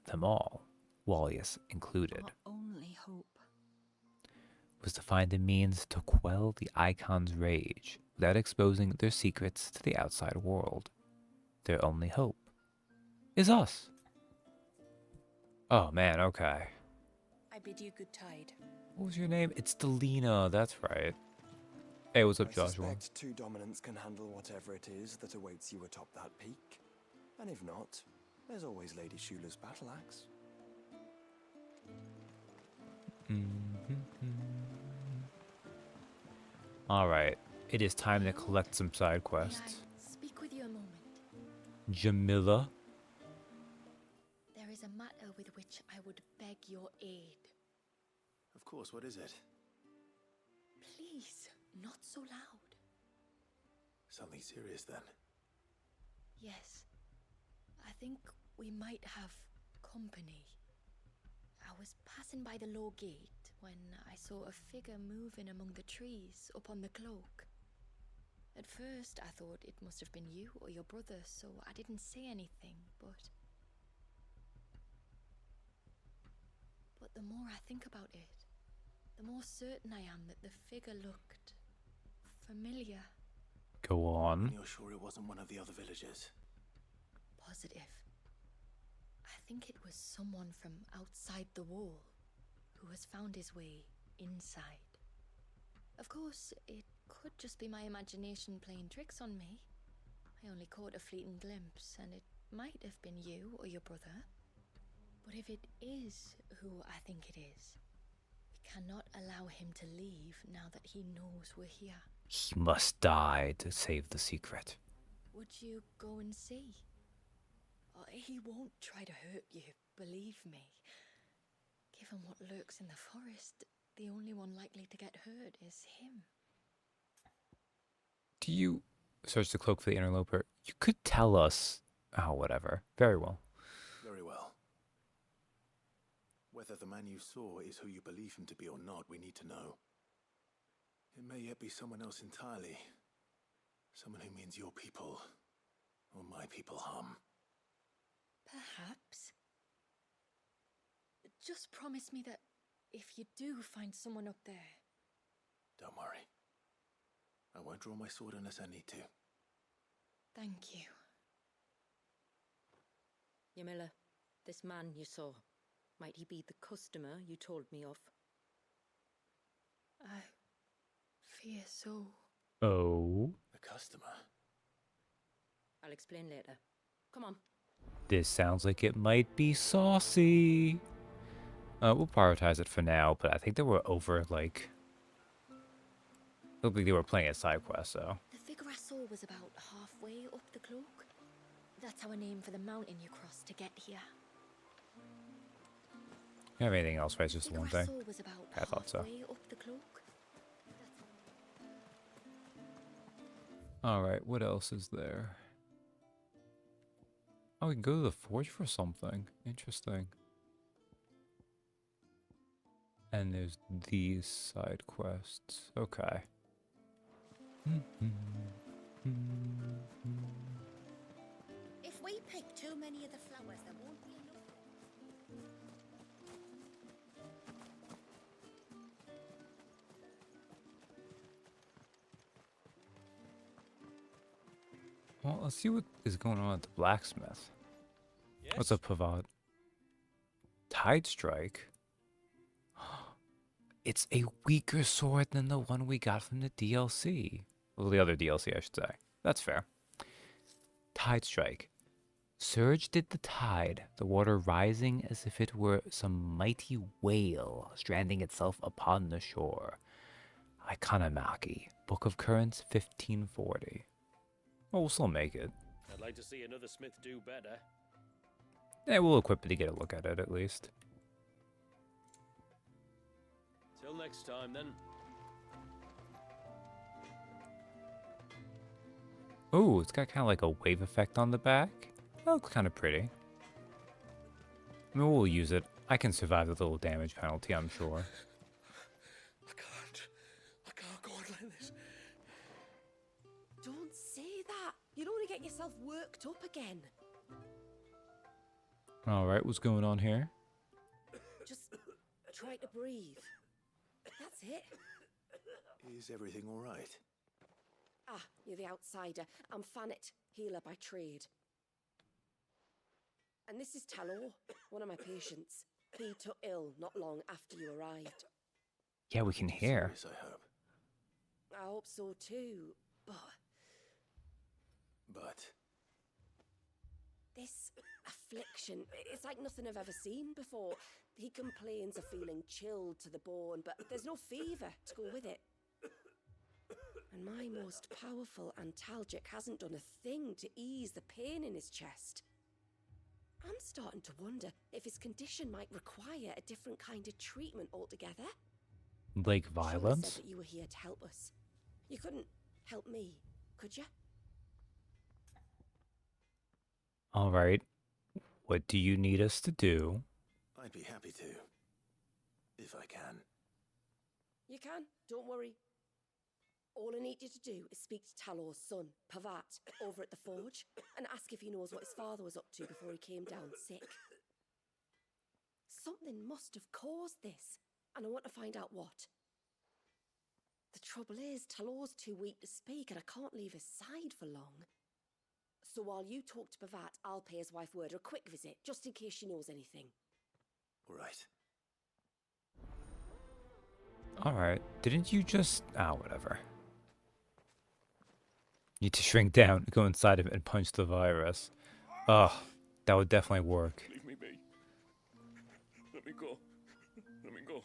them all, Wallius included. Our only hope. Was to find a means to quell the Icon's rage without exposing their secrets to the outside world. Their only hope is us. Oh man, okay. I bid you good tide. What was your name? It's Delina, that's right. Hey, what's up, I Joshua? suspect two dominants can handle whatever it is that awaits you atop that peak. And if not, There's always Lady Shula's battle axe. Alright, it is time to collect some side May I quests. speak with you a moment? Jamila? There is a matter with which I would beg your aid. Of course, what is it? Please, not so loud. Something serious then. Yes, I think we might have company. I was passing by the low gate when I saw a figure moving among the trees up on the cloak. At first, I thought it must have been you or your brother, so I didn't say anything, but the more I think about it, the more certain I am that the figure looked familiar. Go on. You're sure it wasn't one of the other villagers? Positive. I think it was someone from outside the wall who has found his way inside. Of course, it could just be my imagination playing tricks on me. I only caught a fleeting glimpse, and it might have been you or your brother. But if it is who I think it is, we cannot allow him to leave now that he knows we're here. He must die to save the secret. Would you go and see? Oh, he won't try to hurt you, believe me. Given what lurks in the forest, the only one likely to get hurt is him. Do you search the cloak for the interloper? You could tell us. Oh, whatever. Very well. Very well. Whether the man you saw is who you believe him to be or not, we need to know. It may yet be someone else entirely. Someone who means your people, or my people, harm. Perhaps. Just promise me that if you do find someone up there... Don't worry. I won't draw my sword unless I need to. Thank you. Yamila, this man you saw, might he be the customer you told me of? I fear so. Oh. The customer? I'll explain later. Come on. This sounds like it might be saucy. We'll prioritize it for now, but I think they were over, like... Looked like they were playing a side quest, so... The figure I saw was about halfway up the cloak. That's our name for the mountain you crossed to get here. You have anything else, right? Just The one figure I thing? saw was about I thought so. halfway up the cloak. Alright, what else is there? Oh, we can go to the forge for something. Interesting. And there's these side quests. Okay. If we pick too many of the flowers, there won't be enough. Well, let's see what is going on at the blacksmith. Yes? What's up, Pavad? Tide Strike? It's a weaker sword than the one we got from the DLC. Well, the other DLC, I should say. That's fair. Tide Strike. Surge did the tide, the water rising as if it were some mighty whale stranding itself upon the shore. Iconomachy, Book of Currents, 1540. Well, we'll still make it. I'd like to see another smith do better. Yeah, we'll equip it to get a look at it, at least. Till next time, then. Ooh, it's got kind of like a wave effect on the back. That looks kind of pretty. I mean, we'll use it. I can survive the little damage penalty, I'm sure. I can't go on like this. Don't say that. You don't want to get yourself worked up again. Alright, what's going on here? Just try to breathe. That's it. Is everything all right? Ah, you're the outsider. I'm Fannet, healer by trade. And this is Talor, one of my patients. He took ill not long after you arrived. Yeah, we can hear. Serious, I hope. I hope so too, but But this affliction. It's like nothing I've ever seen before. He complains of feeling chilled to the bone, but there's no fever to go with it. And my most powerful antalgic hasn't done a thing to ease the pain in his chest. I'm starting to wonder if his condition might require a different kind of treatment altogether. Like Sean violence? said that you were here to help us. You couldn't help me, could you? All right. What do you need us to do? I'd be happy to. If I can. You can, don't worry. All I need you to do is speak to Talor's son, Pavat, over at the forge, and ask if he knows what his father was up to before he came down sick. Something must have caused this, and I want to find out what. The trouble is, Talor's too weak to speak, and I can't leave his side for long. So while you talk to Pavat, I'll pay his wife word a quick visit, just in case she knows anything. All right. Alright. Didn't you just... whatever. Need to shrink down, go inside him, and punch the virus. Ugh. That would definitely work. Leave me be. Let me go. Let me go.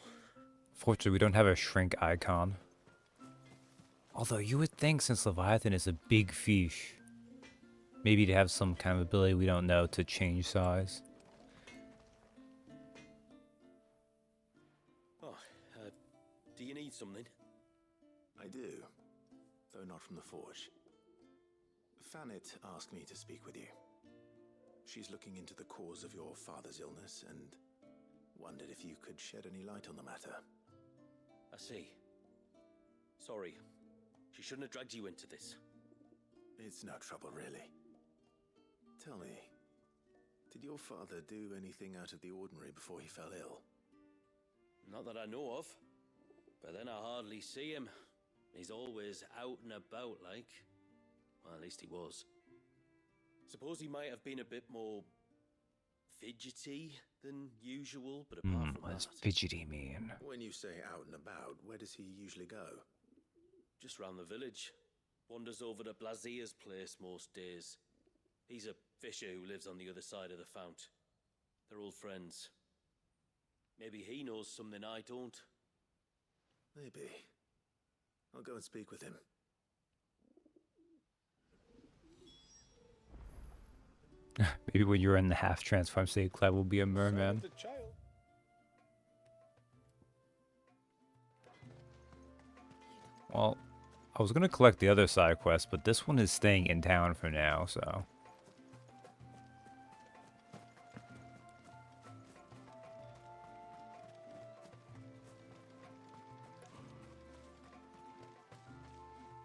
Fortunately, we don't have a shrink icon. Although you would think since Leviathan is a big fish, maybe to have some kind of ability we don't know to change size. Oh, do you need something? I do, though not from the forge. Fanit asked me to speak with you. She's looking into the cause of your father's illness and wondered if you could shed any light on the matter. I see. Sorry. She shouldn't have dragged you into this. It's no trouble, really. Tell me, did your father do anything out of the ordinary before he fell ill? Not that I know of. But then I hardly see him. He's always out and about, like. Well, at least he was. Suppose he might have been a bit more fidgety than usual, but apart from What does that, fidgety mean? When you say out and about, where does he usually go? just round the village. Wanders over to Blazier's place most days. He's a fisher who lives on the other side of the fount. They're old friends. Maybe he knows something I don't. Maybe. I'll go and speak with him. Maybe when you're in the half transform state, Clem will be a merman. Well, I was gonna collect the other side quest, but this one is staying in town for now, so.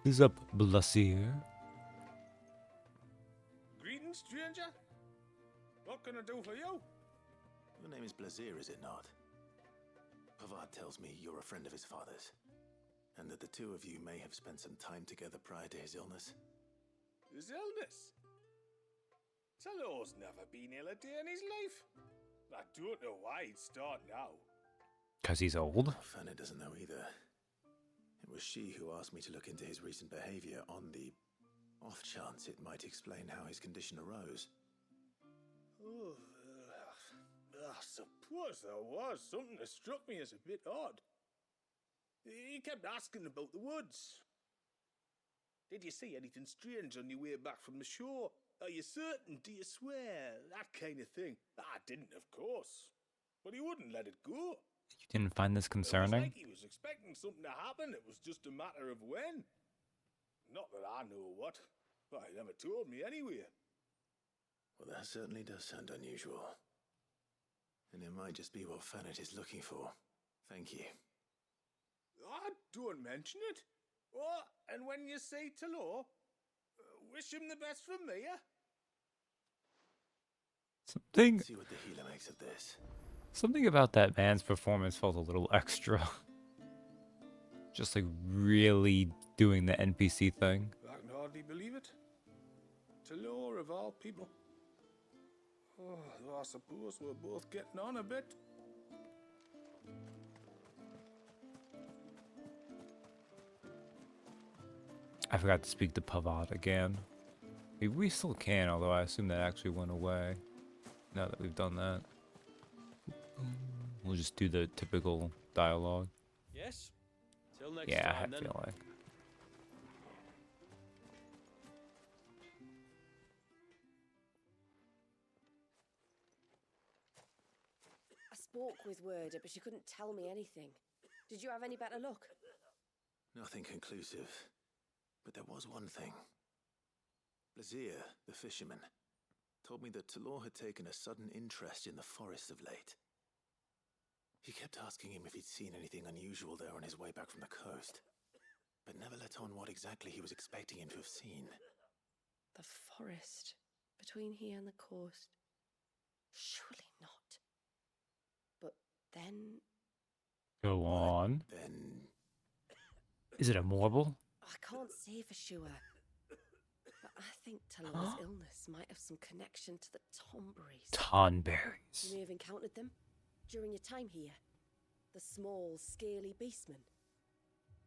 Who's up, Blazier? Greetings, stranger. What can I do for you? Your name is Blazier, is it not? Pavad tells me you're a friend of his father's, and that the two of you may have spent some time together prior to his illness. His illness? Talor's never been ill a day in his life. I don't know why he'd start now. 'Cause he's old? Fanny doesn't know either. It was she who asked me to look into his recent behavior on the off chance it might explain how his condition arose. Oh, I suppose there was something that struck me as a bit odd. He kept asking about the woods. Did you see anything strange on your way back from the shore? Are you certain? Do you swear? That kind of thing. I didn't, of course. But he wouldn't let it go. You didn't find this It was concerning? like he was expecting something to happen. It was just a matter of when. Not that I know what. But he never told me anyway. Well, that certainly does sound unusual. And it might just be what Fanit is looking for. Thank you. Don't mention it. Oh, and when you say Talor, wish him the best from me, eh? See what the healer makes of this. Something about that man's performance felt a little extra. Just like really doing the NPC thing. I can hardly believe it. Talor of all people. Oh, though I suppose we're both getting on a bit. I forgot to speak to Pavad again. Maybe we still can, although I assume that actually went away. Now that we've done that, we'll just do the typical dialogue. Yes? Till next Yeah, time, I then. feel like. I spoke with Werder, but she couldn't tell me anything. Did you have any better luck? Nothing conclusive. But there was one thing. Blazir, the fisherman, told me that Talor had taken a sudden interest in the forest of late. He kept asking him if he'd seen anything unusual there on his way back from the coast, but never let on what exactly he was expecting him to have seen. The forest between here and the coast? Surely not. But then... Go on. Then... Is it a marble? I can't say for sure. But I think Talor's illness might have some connection to the Tomberries. Tonberries. You may have encountered them during your time here. The small, scaly beastmen.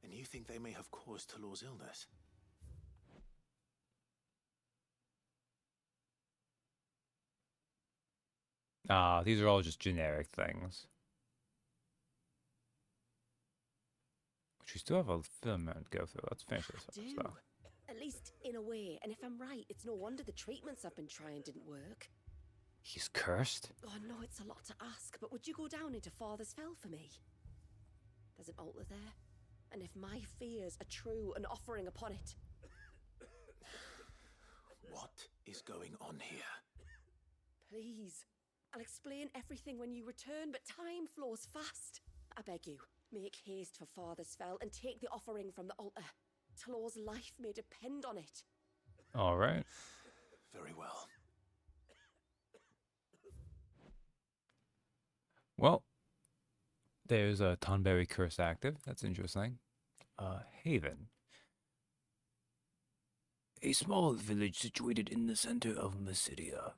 And you think they may have caused Talor's illness? Ah, these are all just generic things. Which we still have a film to go through. Let's finish this I do. stuff. At least in a way. And if I'm right, it's no wonder the treatments I've been trying didn't work. He's cursed? Oh, I know it's a lot to ask, but would you go down into Father's Fell for me? There's an altar there, and if my fears are true, an offering upon it. What is going on here? Please. I'll explain everything when you return, but time flows fast. I beg you, make haste for Father's Fell and take the offering from the altar. Talor's life may depend on it. All right. Very well. Well, there's a Tonberry curse active. That's interesting. Haven. A small village situated in the center of Mysidia.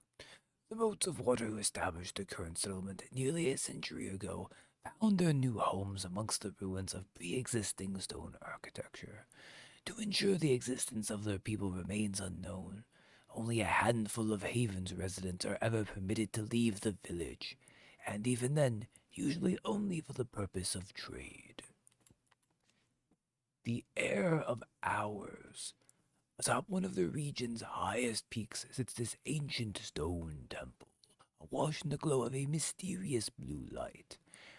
The moats of water who established the current settlement nearly a century ago found their new homes amongst the ruins of pre-existing stone architecture. To ensure the existence of their people remains unknown, only a handful of Haven's residents are ever permitted to leave the village, and even then, usually only for the purpose of trade. The Heir of Hours. Atop one of the region's highest peaks sits this ancient stone temple, awash in the glow of a mysterious blue light.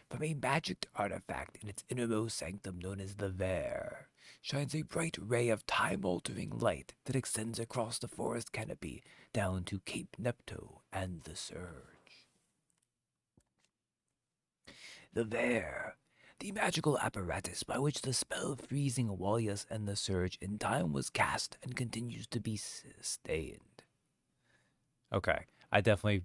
From a magic artifact in its innermost sanctum known as the Ver, shines a bright ray of time-altering light that extends across the forest canopy down to Cape Nepto and the Surge. The Ver, the magical apparatus by which the spell freezing Walius and the Surge in time was cast and continues to be sustained. Okay, I definitely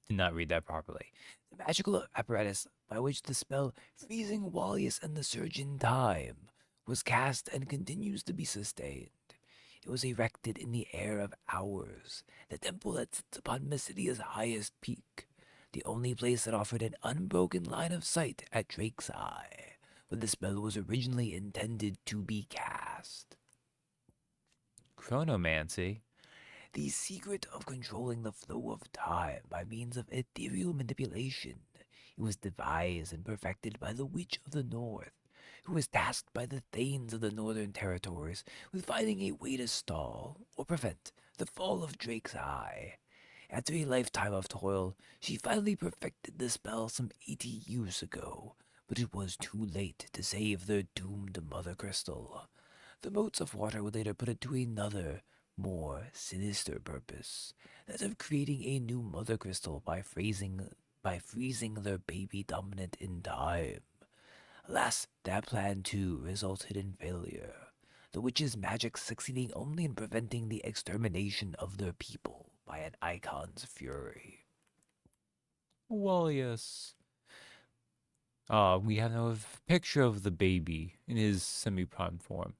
did not read that properly. The magical apparatus by which the spell freezing Walius and the Surge in time was cast and continues to be sustained. It was erected in the Heir of Hours, the temple that sits upon Mysidia's highest peak, the only place that offered an unbroken line of sight at Drake's Eye, where the spell was originally intended to be cast. Chronomancy, the secret of controlling the flow of time by means of ethereal manipulation. It was devised and perfected by the Witch of the North, who was tasked by the Thanes of the Northern Territories with finding a way to stall or prevent the fall of Drake's Eye. After a lifetime of toil, she finally perfected the spell some 80 years ago, but it was too late to save their doomed Mother Crystal. The moats of water would later put it to another, more sinister purpose, that of creating a new Mother Crystal by freezing their baby dominant in time. Alas, that plan too resulted in failure, the witch's magic succeeding only in preventing the extermination of their people by an icon's fury. Walius. We have a picture of the baby in his semi-prime form.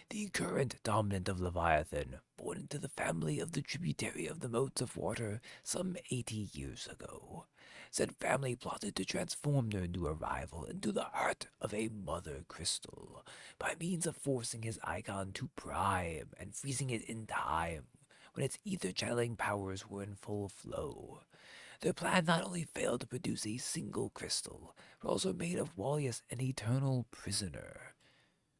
The current dominant of Leviathan, born into the family of the tributary of the moats of water some 80 years ago. Said family plotted to transform their new arrival into the heart of a mother crystal by means of forcing his icon to prime and freezing it in time, when its ether channeling powers were in full flow. Their plan not only failed to produce a single crystal, but also made of Wallius an eternal prisoner,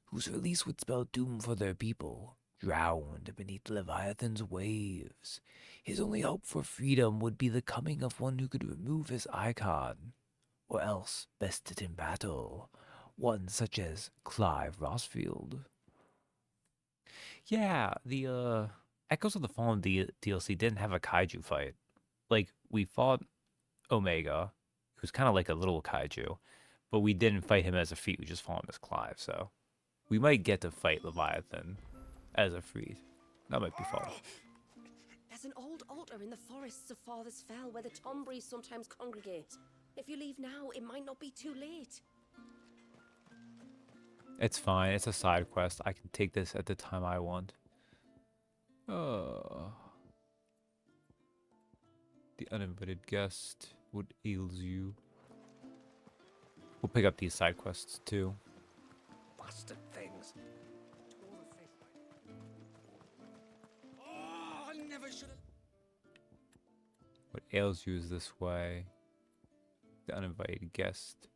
whose release would spell doom for their people, drowned beneath Leviathan's waves. His only hope for freedom would be the coming of one who could remove his icon, or else best it in battle, one such as Clive Rossfield. Yeah, the Echoes of the Fallen DLC didn't have a kaiju fight. Like, we fought Omega, who's kind of like a little kaiju, but we didn't fight him as a feat, we just fought him as Clive, so we might get to fight Leviathan as a feat. That might be fun. There's an old altar in the forests of Father's Fell where the Tombries sometimes congregate. If you leave now, it might not be too late. It's fine, it's a side quest. I can take this at the time I want. The uninvited guest. What ails you? We'll pick up these side quests too. Bastard things. Oh, I never should have. What ails you is this way. The uninvited guest.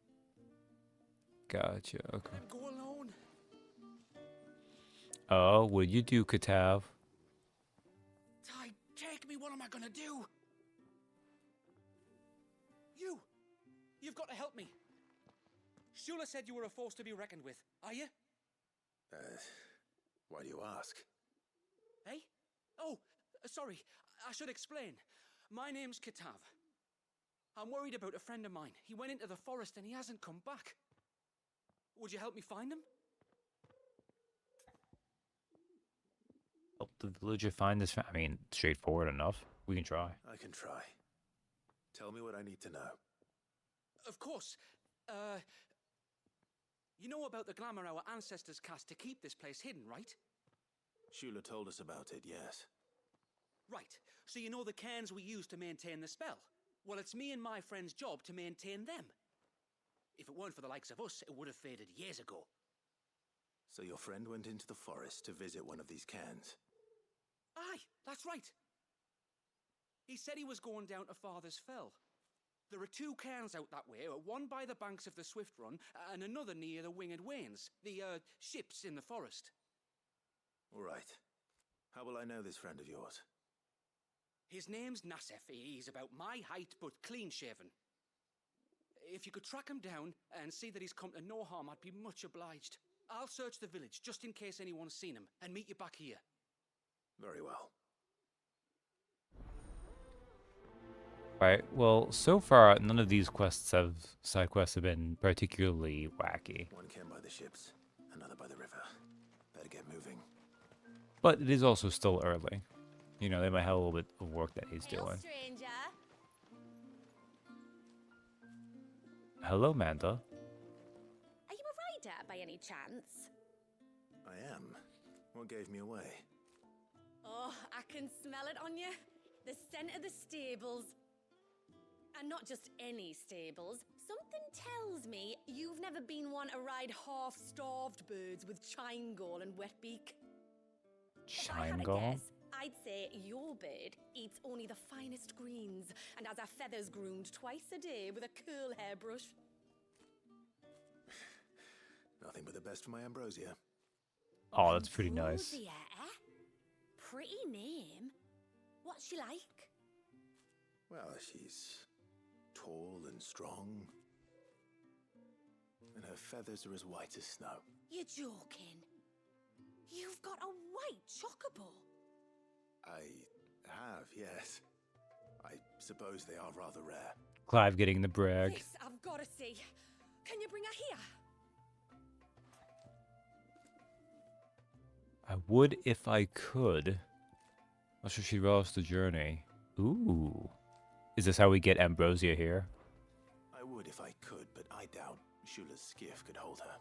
Gotcha, okay. Go alone. Oh, what did you do, Katav? Ty, take me. What am I gonna do? You've got to help me. Shula said you were a force to be reckoned with. Are you? Why do you ask? Hey? Oh, sorry. I should explain. My name's Katav. I'm worried about a friend of mine. He went into the forest and he hasn't come back. Would you help me find him? Help the villager find this. I mean, straightforward enough. We can try. I can try. Tell me what I need to know. Of course. You know about the glamour our ancestors cast to keep this place hidden, right? Shula told us about it, yes. Right. So you know the cairns we use to maintain the spell? Well, it's me and my friend's job to maintain them. If it weren't for the likes of us, it would have faded years ago. So your friend went into the forest to visit one of these cairns? Aye, that's right. He said he was going down to Father's Fell. There are two cairns out that way, one by the banks of the Swift Run, and another near the Winged Wains, the, ships in the forest. All right. How will I know this friend of yours? His name's Nassef. He's about my height, but clean-shaven. If you could track him down and see that he's come to no harm, I'd be much obliged. I'll search the village, just in case anyone's seen him, and meet you back here. Very well. Right, well, so far, none of these side quests have been particularly wacky. One cairn by the ships, another by the river. Better get moving. But it is also still early. You know, they might have a little bit of work that he's doing. Stranger. Hello, Manda. Are you a rider by any chance? I am. What gave me away? Oh, I can smell it on you. The scent of the stables. And not just any stables. Something tells me you've never been one to ride half-starved birds with chine-gall and wet beak. If I had a Chine-gall? guess, I'd say your bird eats only the finest greens and has her feathers groomed twice a day with a curl hairbrush. Nothing but the best for my ambrosia. Oh, that's pretty nice. Ambrosia, eh? Pretty name. What's she like? Well, she's tall and strong. And her feathers are as white as snow. You're joking. You've got a white chocobo. I have, yes. I suppose they are rather rare. Clive getting the brag. This I've got to see. Can you bring her here? I would if I could. Not sure she relish the journey. Ooh. Is this how we get Ambrosia here? I would if I could, but I doubt Shula's skiff could hold her.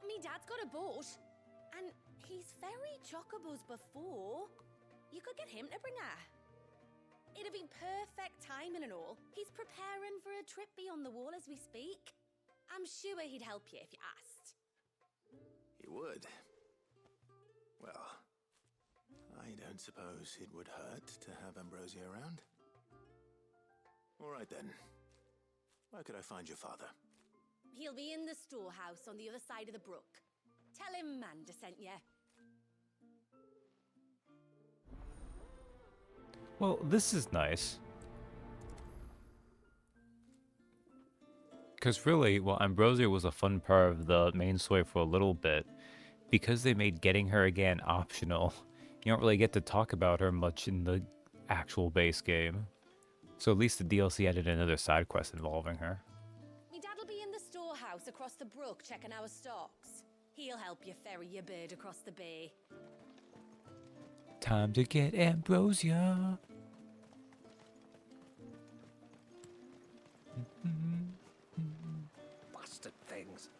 Me dad's got a boat. And he's ferried chocobos before. You could get him to bring her. It'd be perfect timing and all. He's preparing for a trip beyond the wall as we speak. I'm sure he'd help you if you asked. He would. Well, I don't suppose it would hurt to have Ambrosia around. All right then. Where could I find your father? He'll be in the storehouse on the other side of the brook. Tell him Manda sent you. Well, this is nice. Because really, well, Ambrosia was a fun part of the main story for a little bit. Because they made getting her again optional, you don't really get to talk about her much in the actual base game. So at least the DLC added another side quest involving her. Me dad'll be in the storehouse across the brook checking our stocks. He'll help you ferry your bird across the bay. Time to get Ambrosia. Bastard things.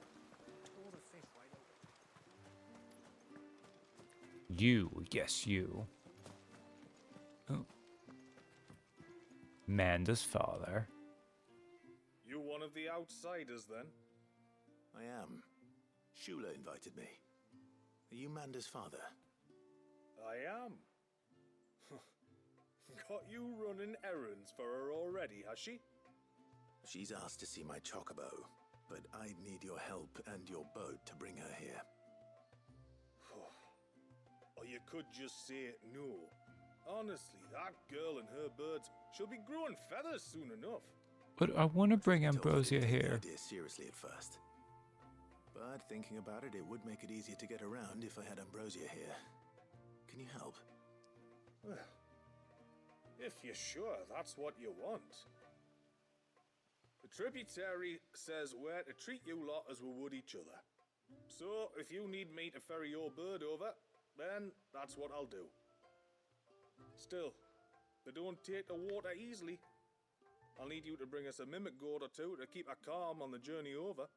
You, yes, you. Oh. Manda's father. You one of the outsiders, then? I am. Shula invited me. Are you Manda's father? I am. Got you running errands for her already, has she? She's asked to see my chocobo, but I'd need your help and your boat to bring her here. Or you could just say no. Honestly, that girl and her birds, she'll be growing feathers soon enough. But I want to bring I told her Ambrosia to take the here. idea seriously at first. But thinking about it, it would make it easier to get around if I had Ambrosia here. Can you help? Well, if you're sure that's what you want. The tributary says we're to treat you lot as we would each other. So, if you need me to ferry your bird over, then that's what I'll do. Still, they don't take the water easily. I'll need you to bring us a mimic gourd or two to keep her calm on the journey over.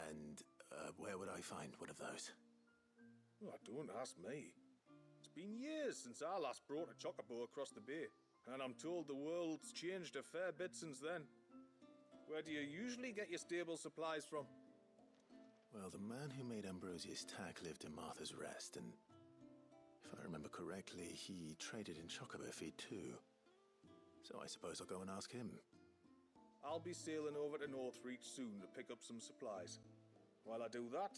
And where would I find one of those? Oh, don't ask me. It's been years since I last brought a chocobo across the bay, and I'm told the world's changed a fair bit since then. Where do you usually get your stable supplies from? Well, the man who made Ambrosia's tack lived in Martha's Rest, and if I remember correctly, he traded in chocobo feed too. So I suppose I'll go and ask him. I'll be sailing over to Northreach soon to pick up some supplies. While I do that,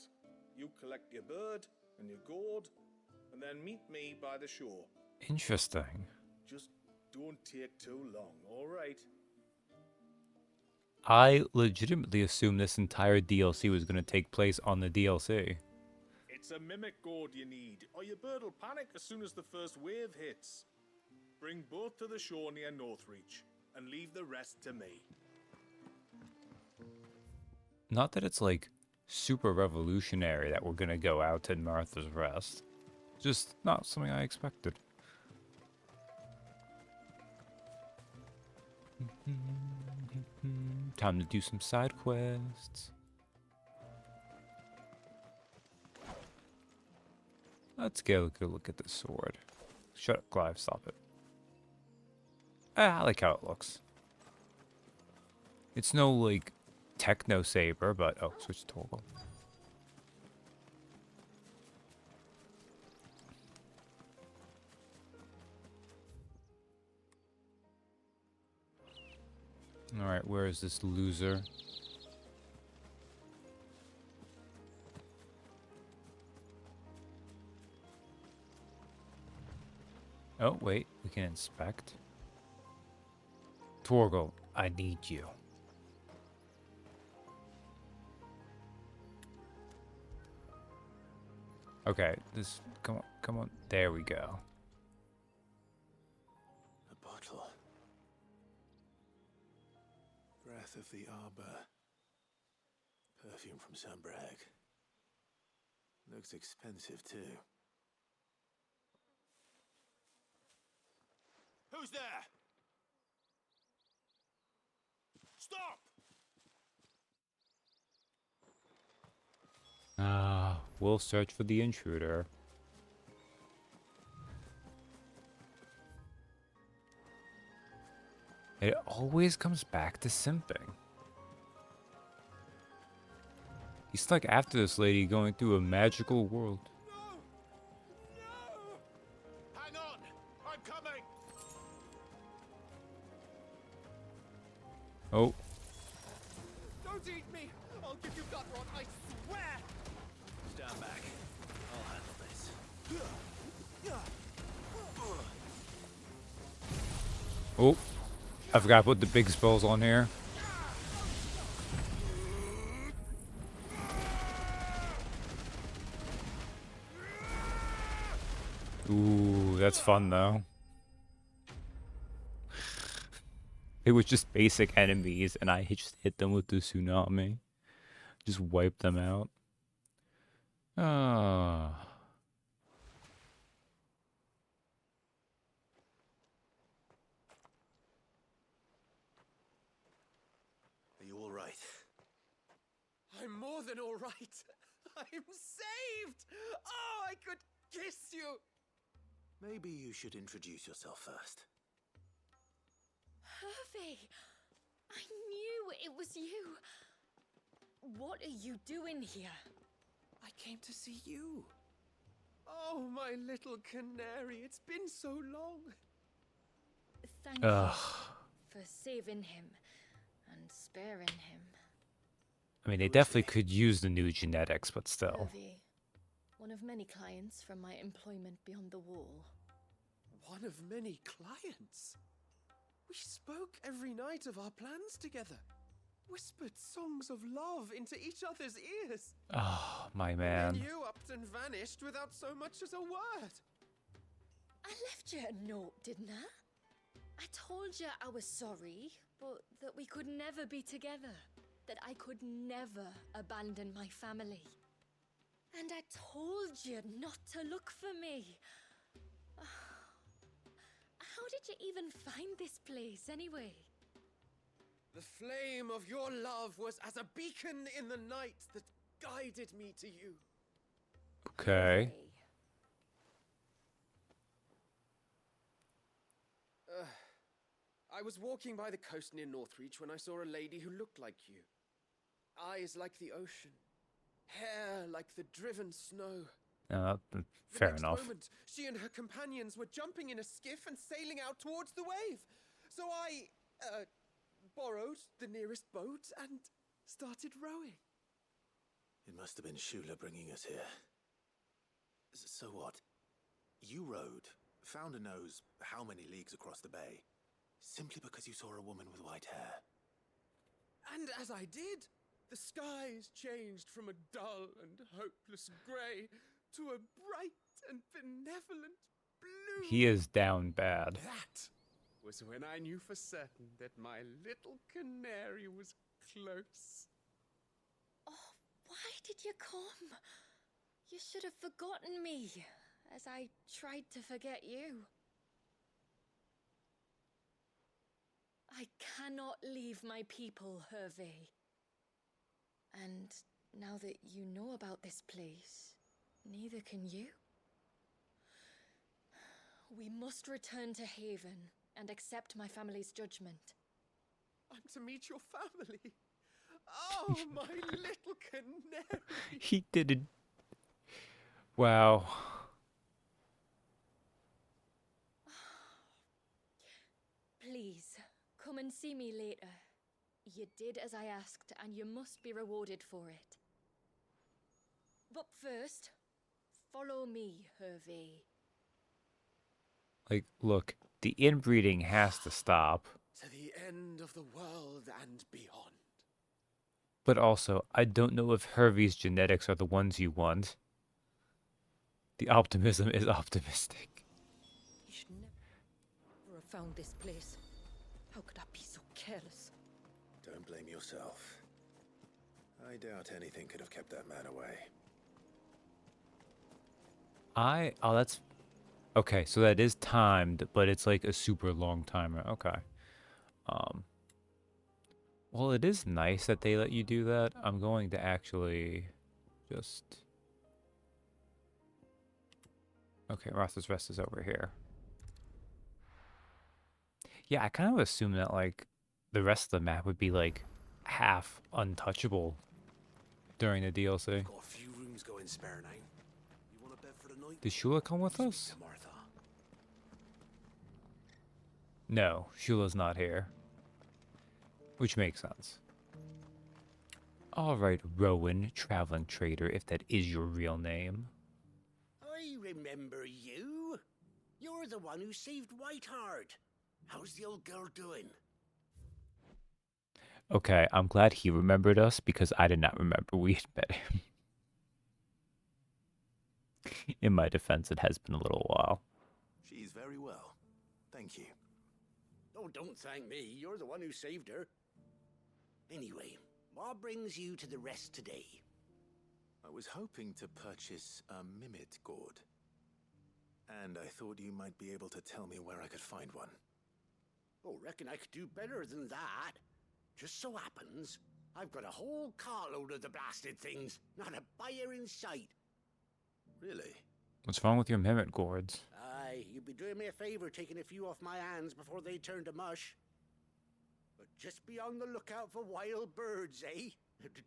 you collect your bird and your gourd, and then meet me by the shore. Interesting. Just don't take too long, all right? I legitimately assumed this entire DLC was going to take place on the DLC. It's a mimic gourd you need, or your bird will panic as soon as the first wave hits. Bring both to the shore near Northreach, and leave the rest to me. Not that it's like super revolutionary that we're going to go out to Martha's Rest. Just not something I expected. Time to do some side quests. Let's get a good look at this sword. Shut up, Clive, stop it. I like how it looks. It's no, like, techno saber, but... Oh, switch toggle. Alright, where is this loser? Oh, wait, we can inspect. Torgal, I need you. Okay, this, come on, there we go. A bottle. Breath of the Arbor. Perfume from Sunbrag. Looks expensive too. Who's there? Stop! We'll search for the intruder. It always comes back to simping. He's stuck after this lady going through a magical world. No! No! Hang on! I'm coming! Oh. Don't eat me! I'll give you gut rot, I swear! Stand back. I'll handle this. Oh. I forgot to put the big spells on here. Ooh, that's fun though. It was just basic enemies and I just hit them with the tsunami. Just wipe them out. Ah. Are you all right? I'm more than all right. I'm saved! Oh, I could kiss you! Maybe you should introduce yourself first. Hervey! I knew it was you. What are you doing here? I came to see you. Oh, my little canary, it's been so long. Thank you for saving him and sparing him. I mean, they definitely could use the new genetics, but still. Hervey, one of many clients from my employment beyond the wall. One of many clients? We spoke every night of our plans together. Whispered songs of love into each other's ears. Oh, my man. And you upped and vanished without so much as a word. I left you a note, didn't I? I told you I was sorry, but that we could never be together. That I could never abandon my family. And I told you not to look for me. How did you even find this place, anyway? The flame of your love was as a beacon in the night that guided me to you. Okay. I was walking by the coast near Northreach when I saw a lady who looked like you. Eyes like the ocean. Hair like the driven snow. Fair enough. The next moment, she and her companions were jumping in a skiff and sailing out towards the wave. So I, borrowed the nearest boat and started rowing. It must have been Shula bringing us here. So what? You rowed, found a nose how many leagues across the bay, simply because you saw a woman with white hair. And as I did, the skies changed from a dull and hopeless grey to a bright and benevolent blue. He is down bad. That was when I knew for certain that my little canary was close. Oh, why did you come? You should have forgotten me, as I tried to forget you. I cannot leave my people, Hervey. And now that you know about this place, neither can you. We must return to Haven and accept my family's judgment. I'm to meet your family. Oh, my little canary. He didn't. Wow. Please, come and see me later. You did as I asked, and you must be rewarded for it. But first, follow me, Hervey. Like, look, the inbreeding has to stop. To the end of the world and beyond. But also, I don't know if Hervey's genetics are the ones you want. The optimism is optimistic. He should never have found this place. How could I be so careless? Don't blame yourself. I doubt anything could have kept that man away. Oh, that's... Okay, so that is timed, but it's like a super long timer. Okay. Well, it is nice that they let you do that. I'm going to actually just... Okay, Rotha's Rest is over here. Yeah, I kind of assume that, like, the rest of the map would be, like, half untouchable during the DLC. Got a few rooms going spare now. You want a bed for the night? Did Shula come with us? Martha. No, Shula's not here. Which makes sense. Alright, Rowan, traveling trader, if that is your real name. I remember you. You're the one who saved Whiteheart. How's the old girl doing? Okay, I'm glad he remembered us because I did not remember we had met him. In my defense, it has been a little while. She's very well. Thank you. Oh, don't thank me. You're the one who saved her. Anyway, what brings you to the rest today? I was hoping to purchase a mimit gourd. And I thought you might be able to tell me where I could find one. Oh, reckon I could do better than that. Just so happens, I've got a whole carload of the blasted things. Not a buyer in sight. Really? What's wrong with your mimic gourds? Aye, you'd be doing me a favor taking a few off my hands before they turn to mush. But just be on the lookout for wild birds, eh?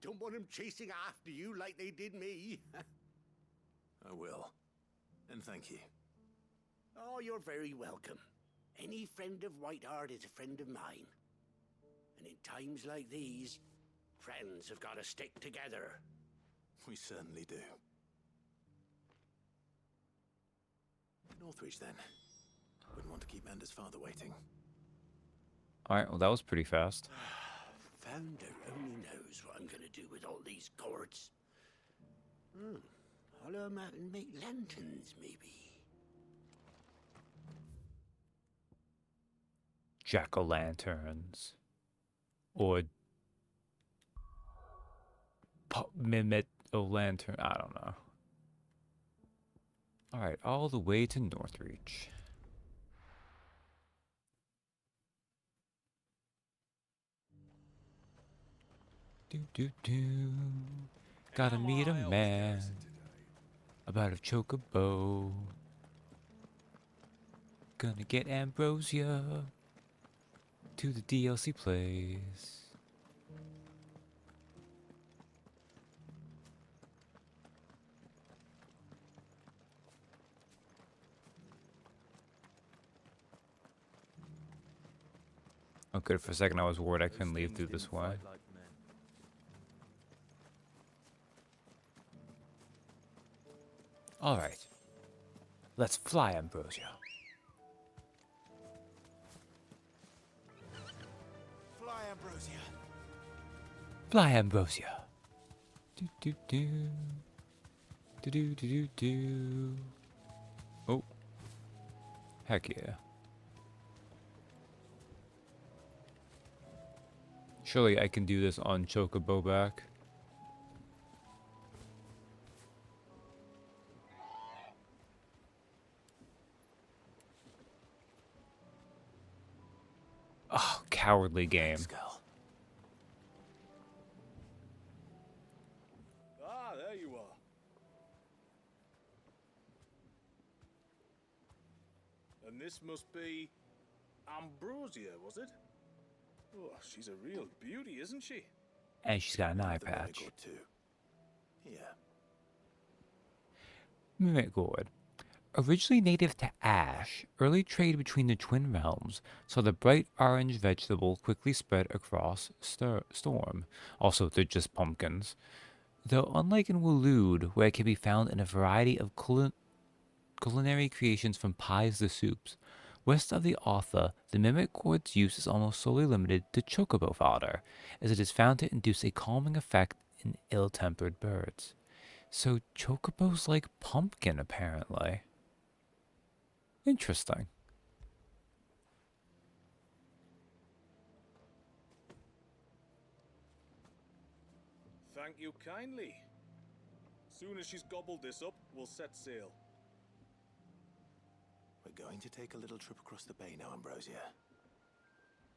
Don't want them chasing after you like they did me. I will. And thank you. Oh, you're very welcome. Any friend of Whiteheart is a friend of mine. And in times like these, friends have got to stick together. We certainly do. Northreach, then. Wouldn't want to keep Anders' father waiting. Alright, well that was pretty fast. Founder only knows what I'm gonna do with all these gourds. Hollow them out and make lanterns, maybe. Jack-o'-lanterns. Or... Mimit-o'-lantern, I don't know. Alright, all the way to Northreach. Gotta meet a man about a chocobo. Gonna get Ambrosia to the DLC place. Okay, for a second I was worried I couldn't leave through this way. Alright. Let's fly, Ambrosia. Fly, Ambrosia. Fly, Ambrosia. Do do do. Do do do do do. Oh. Heck yeah. Surely I can do this on Chocobo back. Oh, cowardly game. Ah, there you are. And this must be Ambrosia, was it? Oh, she's a real beauty, isn't she? And she's got an eye patch. Too. Yeah. Mimic gourd. Originally native to Ash, early trade between the twin realms saw the bright orange vegetable quickly spread across Storm. Also, they're just pumpkins. Though unlike in Waloed, where it can be found in a variety of culinary creations from pies to soups, west of the Artha, the mimic gourd's use is almost solely limited to chocobo fodder, as it is found to induce a calming effect in ill-tempered birds. So chocobos like pumpkin, apparently. Interesting. Thank you kindly. Soon as she's gobbled this up, we'll set sail. We're going to take a little trip across the bay now, Ambrosia.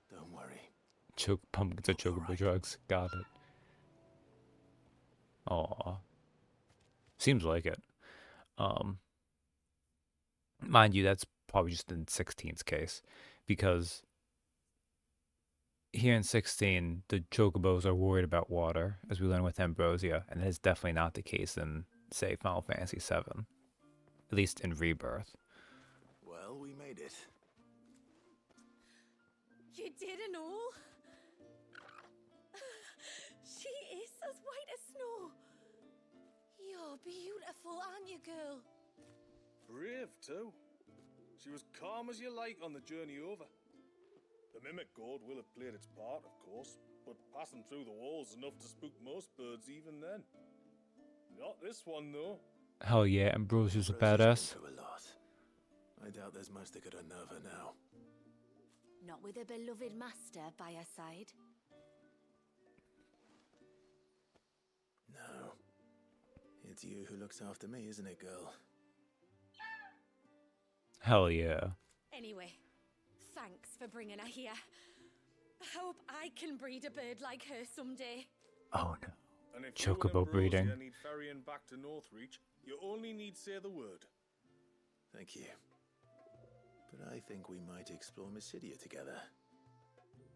Don't worry. Pumpkins are chocobo drugs. Got it. Aw. Seems like it. Mind you, that's probably just in 16's case, because here in 16, the chocobos are worried about water, as we learn with Ambrosia, and that is definitely not the case in, say, Final Fantasy VII. At least in Rebirth. Well, we made it. You didn't know? She is as white as snow. You're beautiful, aren't you, girl? Brave, too. She was calm as you like on the journey over. The mimic gourd will have played its part, of course, but passing through the walls enough to spook most birds even then. Not this one, though. Hell yeah, Ambrosia's a Ambrosia's badass. been through a lot. I doubt there's much that could unnerve her now. Not with a beloved master by her side. No. It's you who looks after me, isn't it, girl? Hell yeah. Anyway, thanks for bringing her here. I hope I can breed a bird like her someday. Oh no. And if Chocobo you and breeding. Ambrosia need ferrying back to Northreach, you only need say the word. Thank you. But I think we might explore Mysidia together.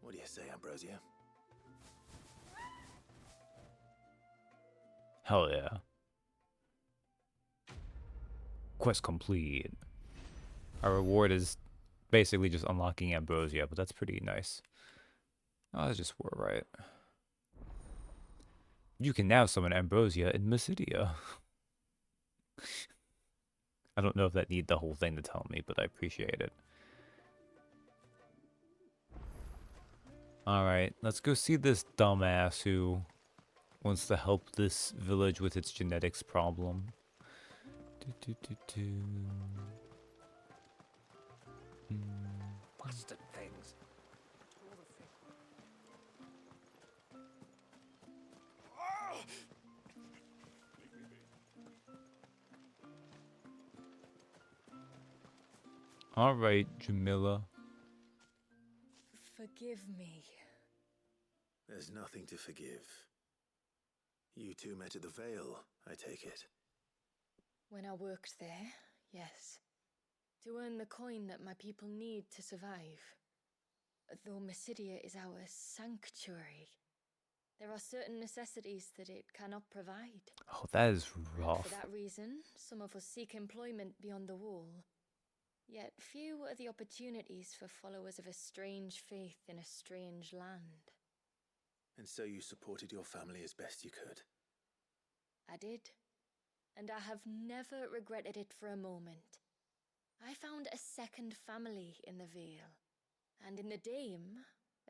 What do you say, Ambrosia? Hell yeah. Quest complete. Our reward is basically just unlocking Ambrosia, but that's pretty nice. Oh, that's just were right. You can now summon Ambrosia in Mysidia. I don't know if that need the whole thing to tell me, but I appreciate it. Alright, let's go see this dumbass who wants to help this village with its genetics problem. Bastard things. Alright, Jamila. Forgive me. There's nothing to forgive. You two met at the Vale, I take it. When I worked there, yes. To earn the coin that my people need to survive. Though Mysidia is our sanctuary, there are certain necessities that it cannot provide. Oh, that is rough. For that reason, some of us seek employment beyond the wall. Yet few are the opportunities for followers of a strange faith in a strange land. And so you supported your family as best you could. I did. And I have never regretted it for a moment. I found a second family in the Vale. And in the Dame,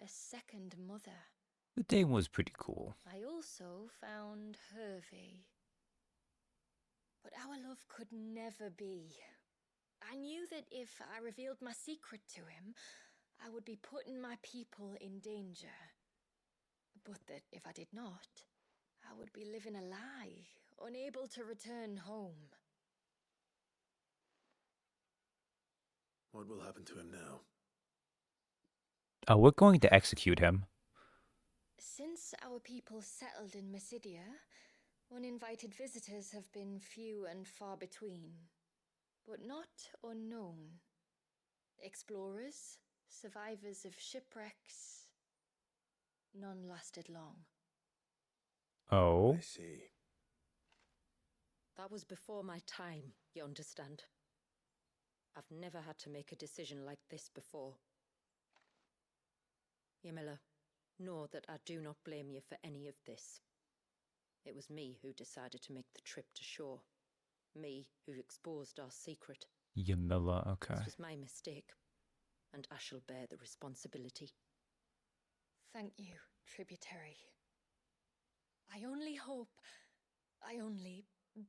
a second mother. The Dame was pretty cool. I also found Hervey. But our love could never be. I knew that if I revealed my secret to him, I would be putting my people in danger. But that if I did not, I would be living a lie, unable to return home. What will happen to him now? Oh, we're going to execute him. Since our people settled in Mysidia, uninvited visitors have been few and far between, but not unknown. Explorers, survivors of shipwrecks, none lasted long. Oh. I see. That was before my time, you understand? I've never had to make a decision like this before. Yamila, know that I do not blame you for any of this. It was me who decided to make the trip to shore. Me who exposed our secret. Yamila, okay. This was my mistake, and I shall bear the responsibility. Thank you, tributary. I only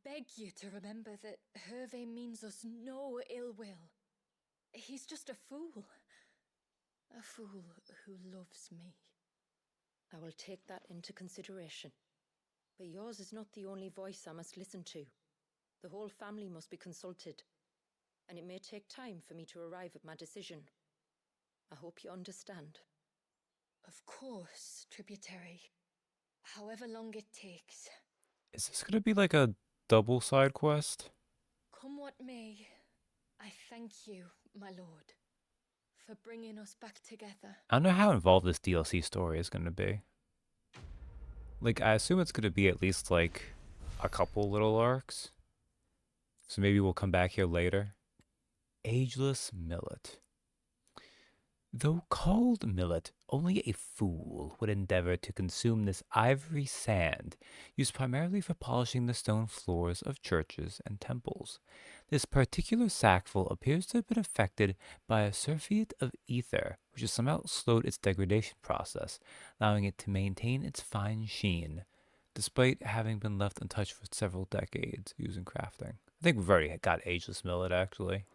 beg you to remember that Hervé means us no ill will. He's just a fool. A fool who loves me. I will take that into consideration. But yours is not the only voice I must listen to. The whole family must be consulted, and it may take time for me to arrive at my decision. I hope you understand. Of course, tributary. However long it takes. Is this gonna be like a double side quest? Come what may, I thank you, my lord, for bringing us back together. I don't know how involved this DLC story is gonna be. Like, I assume it's gonna be at least like a couple little arcs. So maybe we'll come back here later. Ageless Millet. Though called millet, only a fool would endeavor to consume this ivory sand, used primarily for polishing the stone floors of churches and temples. This particular sackful appears to have been affected by a sulfate of ether, which has somehow slowed its degradation process, allowing it to maintain its fine sheen, despite having been left untouched for several decades used in crafting. I think we've already got ageless millet, actually.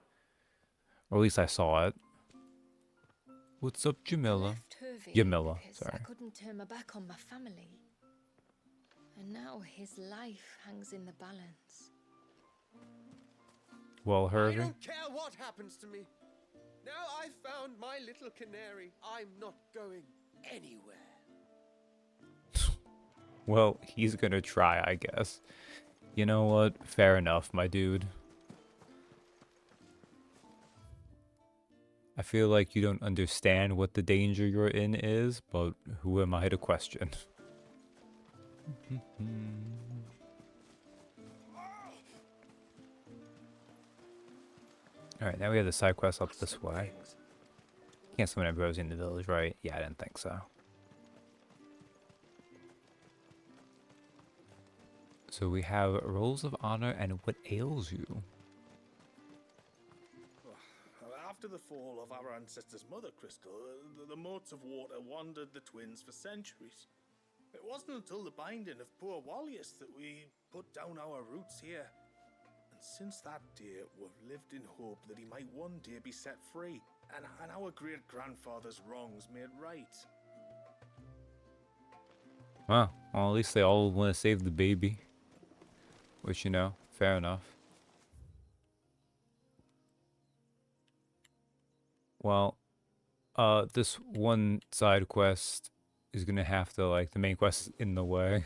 Or at least I saw it. What's up, Jamila? Left Hervey Jamila, because sorry. I couldn't turn my back on my family. And now his life hangs in the balance. Well, I Hervey? don't care what happens to me. Now I've found my little canary, I'm not going anywhere. Well, he's gonna try, I guess. You know what? Fair enough, my dude. I feel like you don't understand what the danger you're in is, but who am I to question? Alright, now we have the side quest up this way. Can't summon Ambrosia in the village, right? Yeah, I didn't think so. So we have Rolls of Honor and What Ails You? After the fall of our ancestor's mother, Crystal, the moats of water wandered the twins for centuries. It wasn't until the binding of poor Wallius that we put down our roots here. And since that day, we've lived in hope that he might one day be set free, and our great-grandfather's wrongs made right. Well, at least they all want to save the baby. Which, you know, fair enough. Well, this one side quest is gonna have to, like, the main quest is in the way.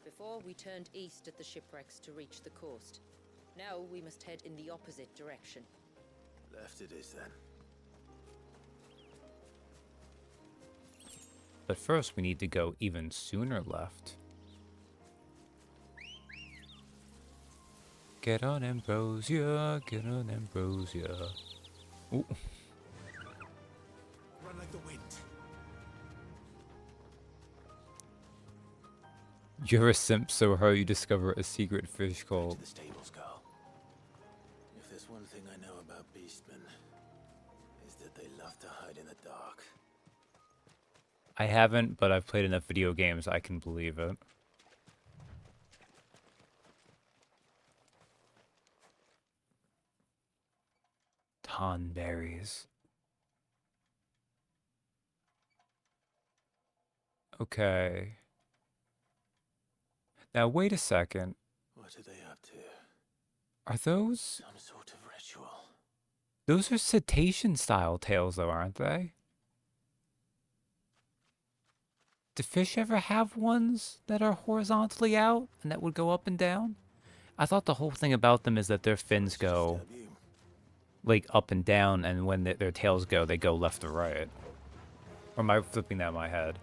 Before we turned east at the shipwrecks to reach the coast. Now we must head in the opposite direction. Left it is then. But first we need to go even sooner left. Get on Ambrosia, get on Ambrosia. Ooh. Run like the wind. You're a simp so hard you discover a secret fish To called... the stables, Carl. If there's one thing I know about beastmen, is that they love to hide in the dark. I haven't, but I've played enough video games I can believe it. Tonberries. Okay. Now wait a second. What are they up to? Are those... Some sort of ritual. Those are cetacean style tails though, aren't they? Do fish ever have ones that are horizontally out and that would go up and down? I thought the whole thing about them is that their fins go like up and down, and when their tails go, they go left or right. Or am I flipping that in my head?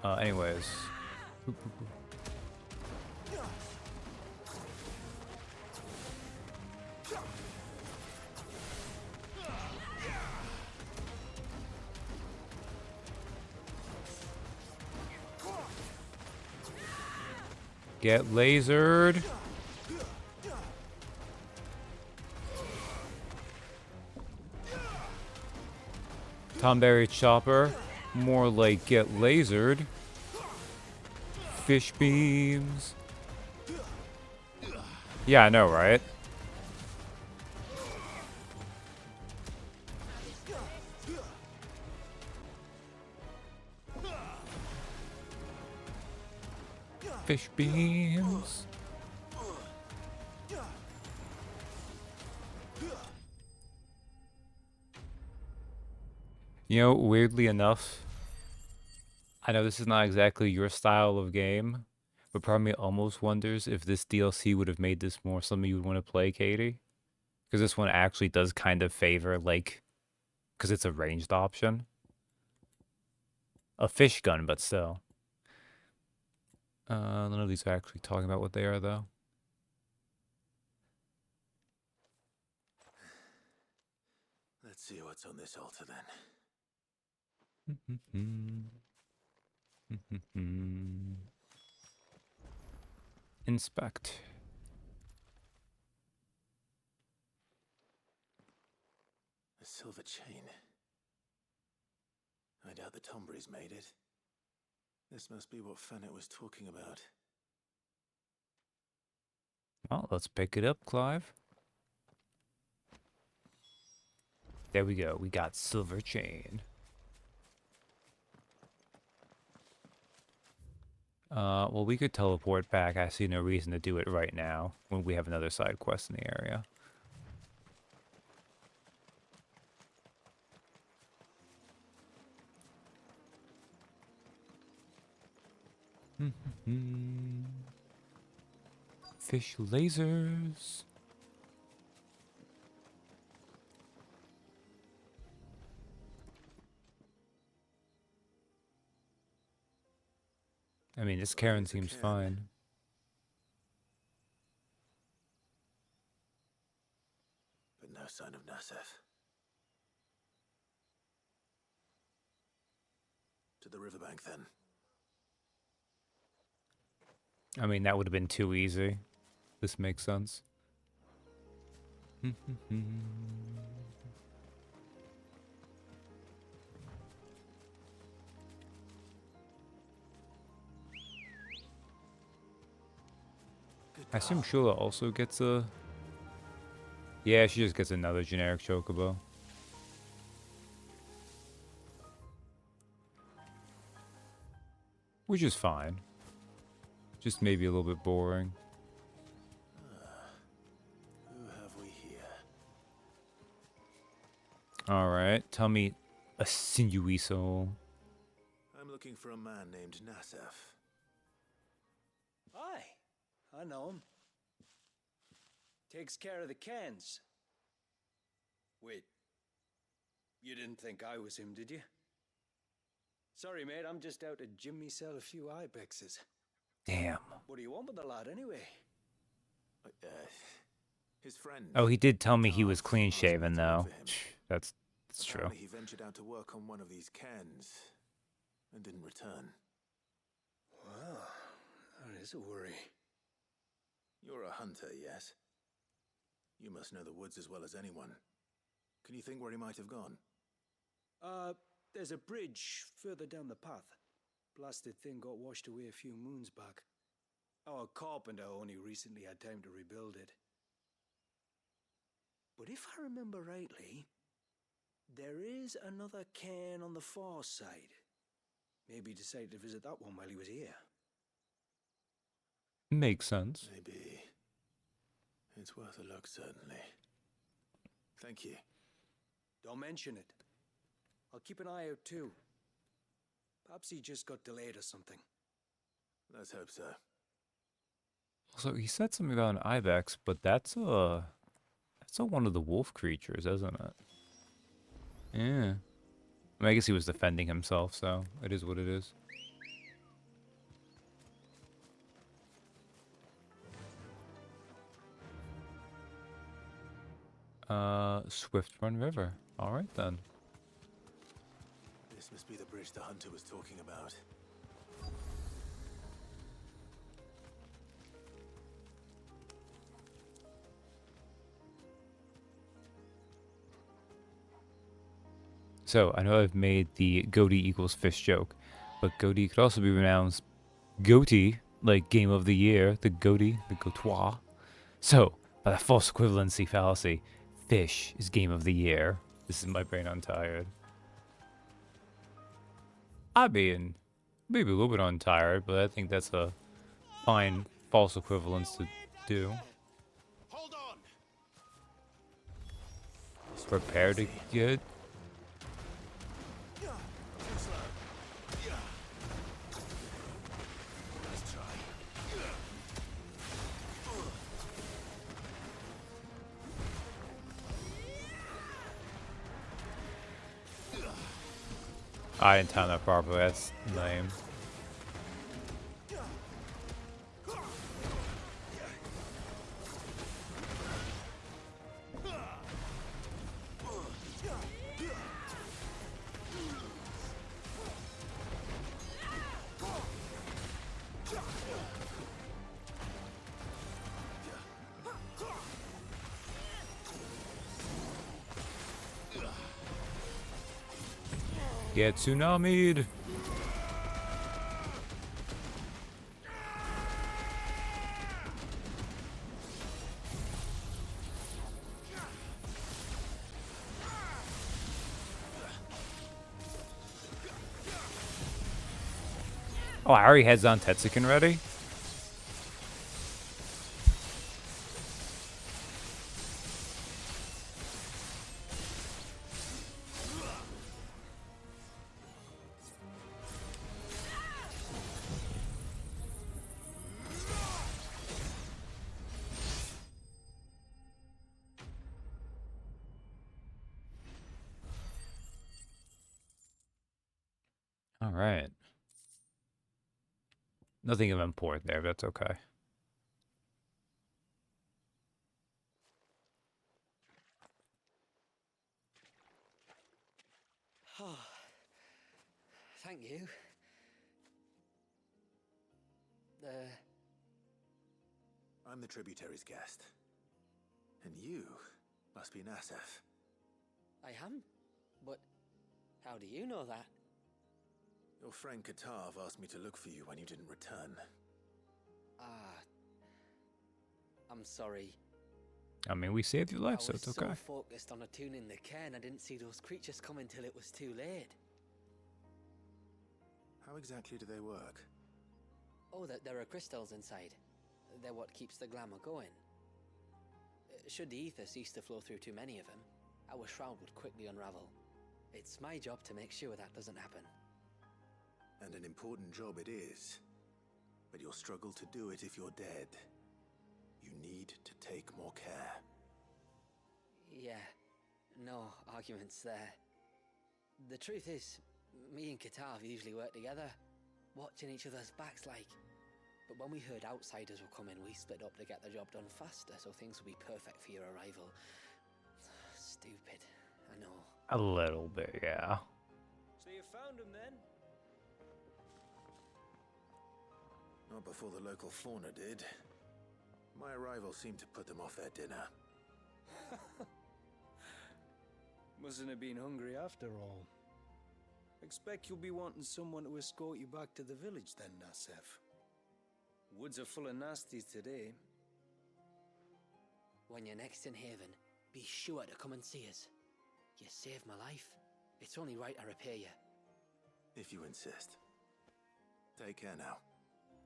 Anyways. Get lasered. Tomberry chopper. More like get lasered. Fish beams. Yeah, I know, right? Fish beams. You know, weirdly enough, I know this is not exactly your style of game, but part of me almost wonders if this DLC would have made this more something you would want to play, Katie. Because this one actually does kind of favor, like, because it's a ranged option. A fish gun, but still. None of these are actually talking about what they are, though. Let's see what's on this altar then. Inspect. A silver chain. I doubt the Tombries made it. This must be what Fennec was talking about. Well, let's pick it up, Clive. There we go. We got silver chain. Well, we could teleport back. I see no reason to do it right now when we have another side quest in the area. Fish lasers. I mean, this Karen seems fine. But no sign of Nasef. To the riverbank then. I mean, that would have been too easy. This makes sense. I assume Shula also gets a... Yeah, she just gets another generic chocobo. Which is fine. Just maybe a little bit boring. Who have we here? Alright, tell me a sinewy soul. I'm looking for a man named Nasef. Aye, I know him. Takes care of the cans. Wait, you didn't think I was him, did you? Sorry, mate, I'm just out to gym myself a few ibexes. Damn. What do you want with the lad, anyway? His friend. Oh, he did tell me he was clean shaven, though. That's true. Apparently he ventured out to work on one of these cans and didn't return. Well, that is a worry. You're a hunter, yes? You must know the woods as well as anyone. Can you think where he might have gone? There's a bridge further down the path. Blasted thing got washed away a few moons back. Our carpenter only recently had time to rebuild it. But if I remember rightly, there is another cairn on the far side. Maybe he decided to visit that one while he was here. Makes sense. Maybe. It's worth a look, certainly. Thank you. Don't mention it. I'll keep an eye out too. Perhaps he just got delayed or something. Let's hope so. Also, he said something about an ibex, but that's a one of the wolf creatures, isn't it? Yeah. I mean, I guess he was defending himself, so it is what it is. Swift Run River. All right then. This must be the bridge the hunter was talking about. So, I know I've made the goatee equals fish joke, but goatee could also be pronounced goatee, like game of the year, the goatee, the gotois. So, by the false equivalency fallacy, fish is game of the year. This is my brain untired. I mean, maybe a little bit untired, but I think that's a fine false equivalence to do. Hold on. Prepare to get... I didn't time that properly, that's lame. Get tsunami'd. Oh, Ari heads on Tetsukin ready? All right. Nothing of import there, but that's okay. Oh, thank you. I'm the tributary's guest. And you must be Nasef. I am? But how do you know that? Your friend Katav asked me to look for you when you didn't return. I'm sorry. I mean, we saved your life, so it's okay. I was so focused on attuning the cairn, I didn't see those creatures coming till it was too late. How exactly do they work? Oh, there are crystals inside. They're what keeps the glamour going. Should the ether cease to flow through too many of them, our shroud would quickly unravel. It's my job to make sure that doesn't happen. And an important job it is. But you'll struggle to do it if you're dead. You need to take more care. Yeah, no arguments there. The truth is, me and Katav usually work together, watching each other's backs like. But when we heard outsiders were coming, we split up to get the job done faster, so things would be perfect for your arrival. Stupid, I know. A little bit, yeah. So you found him then? Not before the local fauna did. My arrival seemed to put them off their dinner. Mustn't have been hungry after all. Expect you'll be wanting someone to escort you back to the village then, Nasef. Woods are full of nasties today. When you're next in Haven, be sure to come and see us. You saved my life. It's only right I repay you. If you insist. Take care now.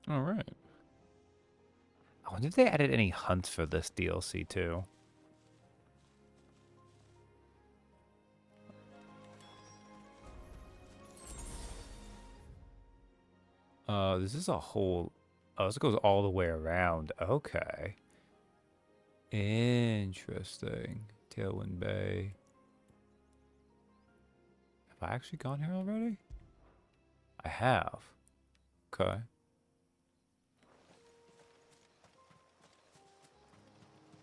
All right. I wonder if they added any hunts for this DLC too. This is a whole... Oh, this goes all the way around. Okay. Interesting. Tailwind Bay. Have I actually gone here already? I have. Okay.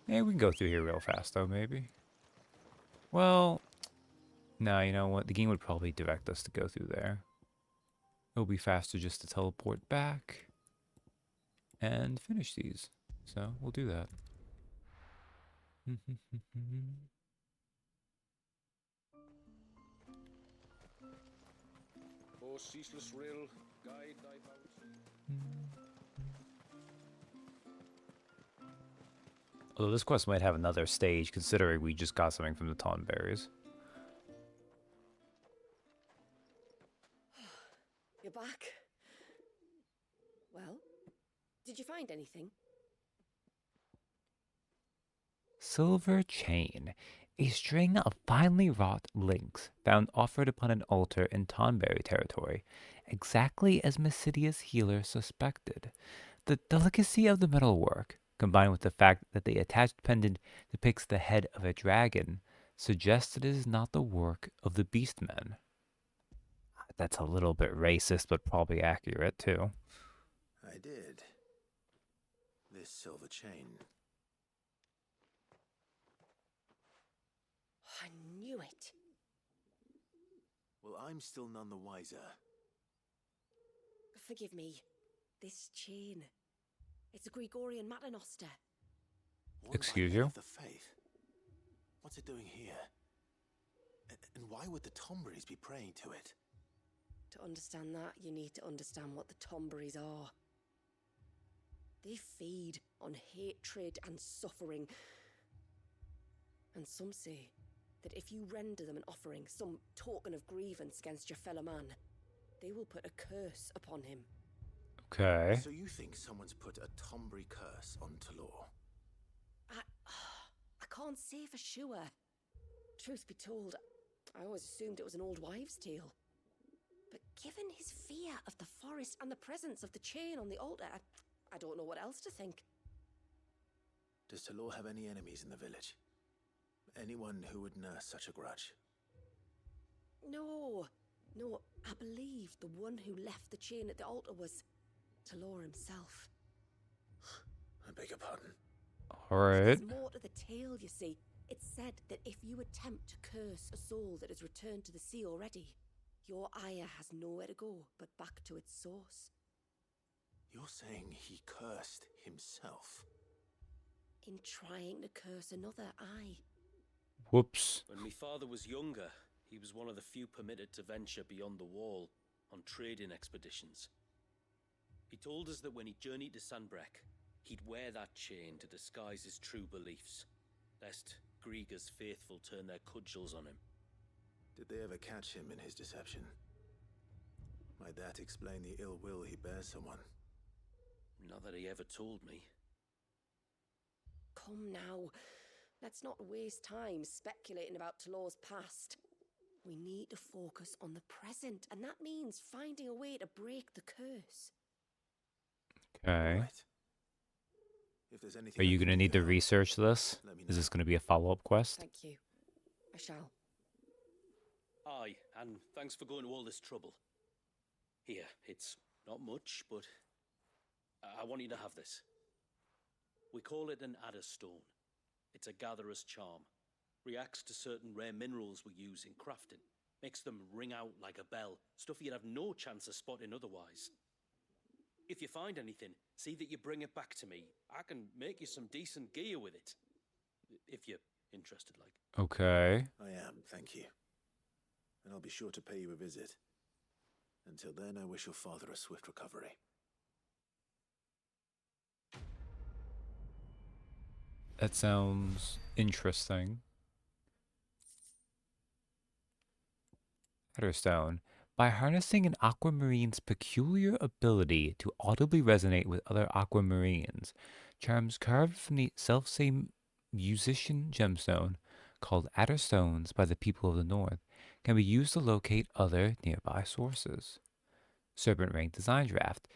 Yeah, we can go through here real fast, though, maybe. Well, no, you know what? The game would probably direct us to go through there. It'll be faster just to teleport back and finish these. So, we'll do that. Oh, ceaseless rill, guide thy bounty. Although this quest might have another stage, considering we just got something from the Tonberries. You're back. Well, did you find anything? Silver chain. A string of finely wrought links found offered upon an altar in Tonberry territory, exactly as Mesidia's healer suspected. The delicacy of the metalwork, combined with the fact that the attached pendant depicts the head of a dragon, suggests that it is not the work of the Beastmen. That's a little bit racist, but probably accurate, too. I did. This silver chain. I knew it. Well, I'm still none the wiser. Forgive me. This chain. It's a Gregorian Maternoster. Excuse you? The faith. What's it doing here? And why would the Tomberries be praying to it? To understand that, you need to understand what the Tomberries are. They feed on hatred and suffering. And some say that if you render them an offering, some token of grievance against your fellow man, they will put a curse upon him. Okay. So you think someone's put a Tombury curse on Talor? I can't say for sure. Truth be told, I always assumed it was an old wives' tale. But given his fear of the forest and the presence of the chain on the altar, I don't know what else to think. Does Talor have any enemies in the village? Anyone who would nurse such a grudge? No, I believe the one who left the chain at the altar was Talor himself. I beg your pardon. Alright. There's more to the tale, you see. It's said that if you attempt to curse a soul that has returned to the sea already, your ire has nowhere to go but back to its source. You're saying he cursed himself? In trying to curse another, aye. Whoops. When my father was younger, he was one of the few permitted to venture beyond the wall on trading expeditions. He told us that when he journeyed to Sanbreque, he'd wear that chain to disguise his true beliefs, lest Grieger's faithful turn their cudgels on him. Did they ever catch him in his deception? Might that explain the ill will he bears someone? Not that he ever told me. Come now, let's not waste time speculating about Talor's past. We need to focus on the present, and that means finding a way to break the curse. Okay. Right. If there's anything Are you going to need to research this? Is this going to be a follow-up quest? Thank you. I shall. Aye, and thanks for going to all this trouble. Here, it's not much, but I want you to have this. We call it an adder stone. It's a gatherer's charm. Reacts to certain rare minerals we use in crafting. Makes them ring out like a bell. Stuff you'd have no chance of spotting otherwise. If you find anything, see that you bring it back to me. I can make you some decent gear with it. If you're interested, like. Okay. I am, thank you. And I'll be sure to pay you a visit. Until then, I wish your father a swift recovery. That sounds interesting. Heatherstone. By harnessing an aquamarine's peculiar ability to audibly resonate with other aquamarines, charms carved from the selfsame musician gemstone, called adder stones by the people of the north, can be used to locate other nearby sources. Serpent Ring Design Draft.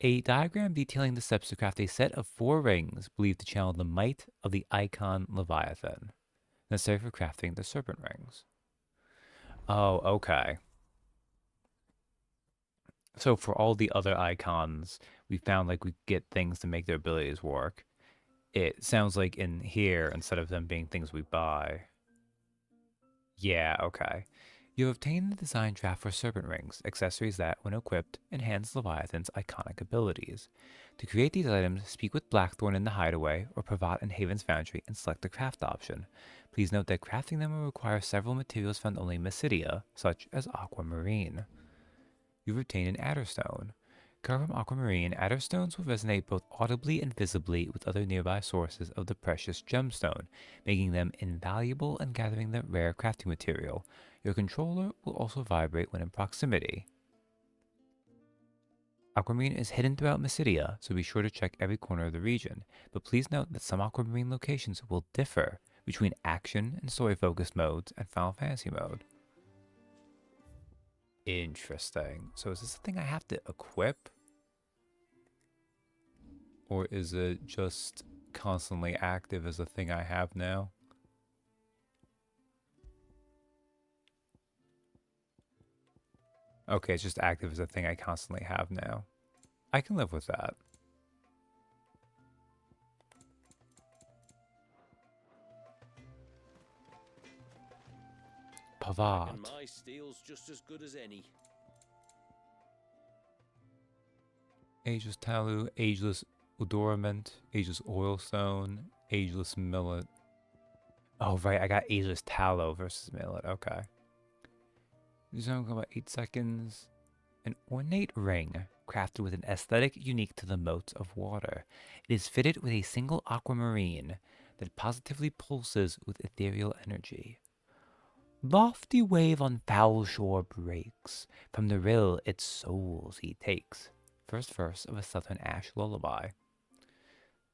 A diagram detailing the steps to craft a set of 4 rings believed to channel the might of the icon Leviathan, necessary for crafting the serpent rings. Oh, okay. So for all the other icons, we found like we get things to make their abilities work. It sounds like in here, instead of them being things we buy. Yeah, okay. You have obtained the design draft for serpent rings, accessories that, when equipped, enhance Leviathan's iconic abilities. To create these items, speak with Blackthorn in the Hideaway or Pravat in Haven's Foundry and select the craft option. Please note that crafting them will require several materials found only in Mysidia, such as aquamarine. You've obtained an adderstone. Carved from aquamarine, adderstones will resonate both audibly and visibly with other nearby sources of the precious gemstone, making them invaluable in gathering the rare crafting material. Your controller will also vibrate when in proximity. Aquamarine is hidden throughout Mysidia, so be sure to check every corner of the region, but please note that some aquamarine locations will differ between action and story-focused modes and Final Fantasy mode. Interesting. So is this a thing I have to equip? Or is it just constantly active as a thing I have now? Okay, it's just active as a thing I constantly have now. I can live with that. Pavat. And my steel's just as good as any. Ageless Talu, Ageless Odorament, Ageless Oilstone, Ageless Millet. Oh, right, I got Ageless Tallow versus Millet. Okay. Zone go about 8 seconds. An ornate ring, crafted with an aesthetic unique to the motes of water. It is fitted with a single aquamarine that positively pulses with ethereal energy. Lofty wave on foul shore breaks, from the rill its souls he takes. First verse of a Southern Ash lullaby.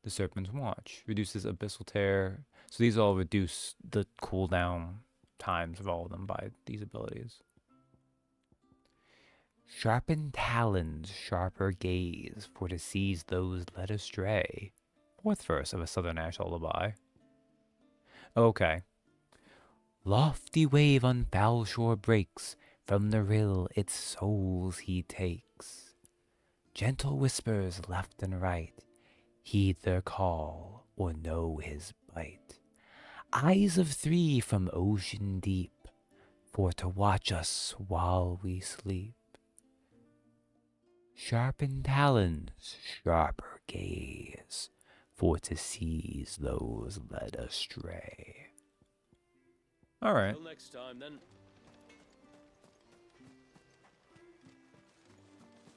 The Serpent's Watch reduces abyssal tear. So these all reduce the cooldown times of all of them by these abilities. Sharpened talons, sharper gaze, for to seize those led astray. Fourth verse of a Southern Ash lullaby. Okay. Lofty wave on foul shore breaks, from the rill its souls he takes. Gentle whispers left and right, heed their call or know his bite. Eyes of three from ocean deep, for to watch us while we sleep. Sharpened talons, sharper gaze, for to seize those led astray. All right. Till next time, then.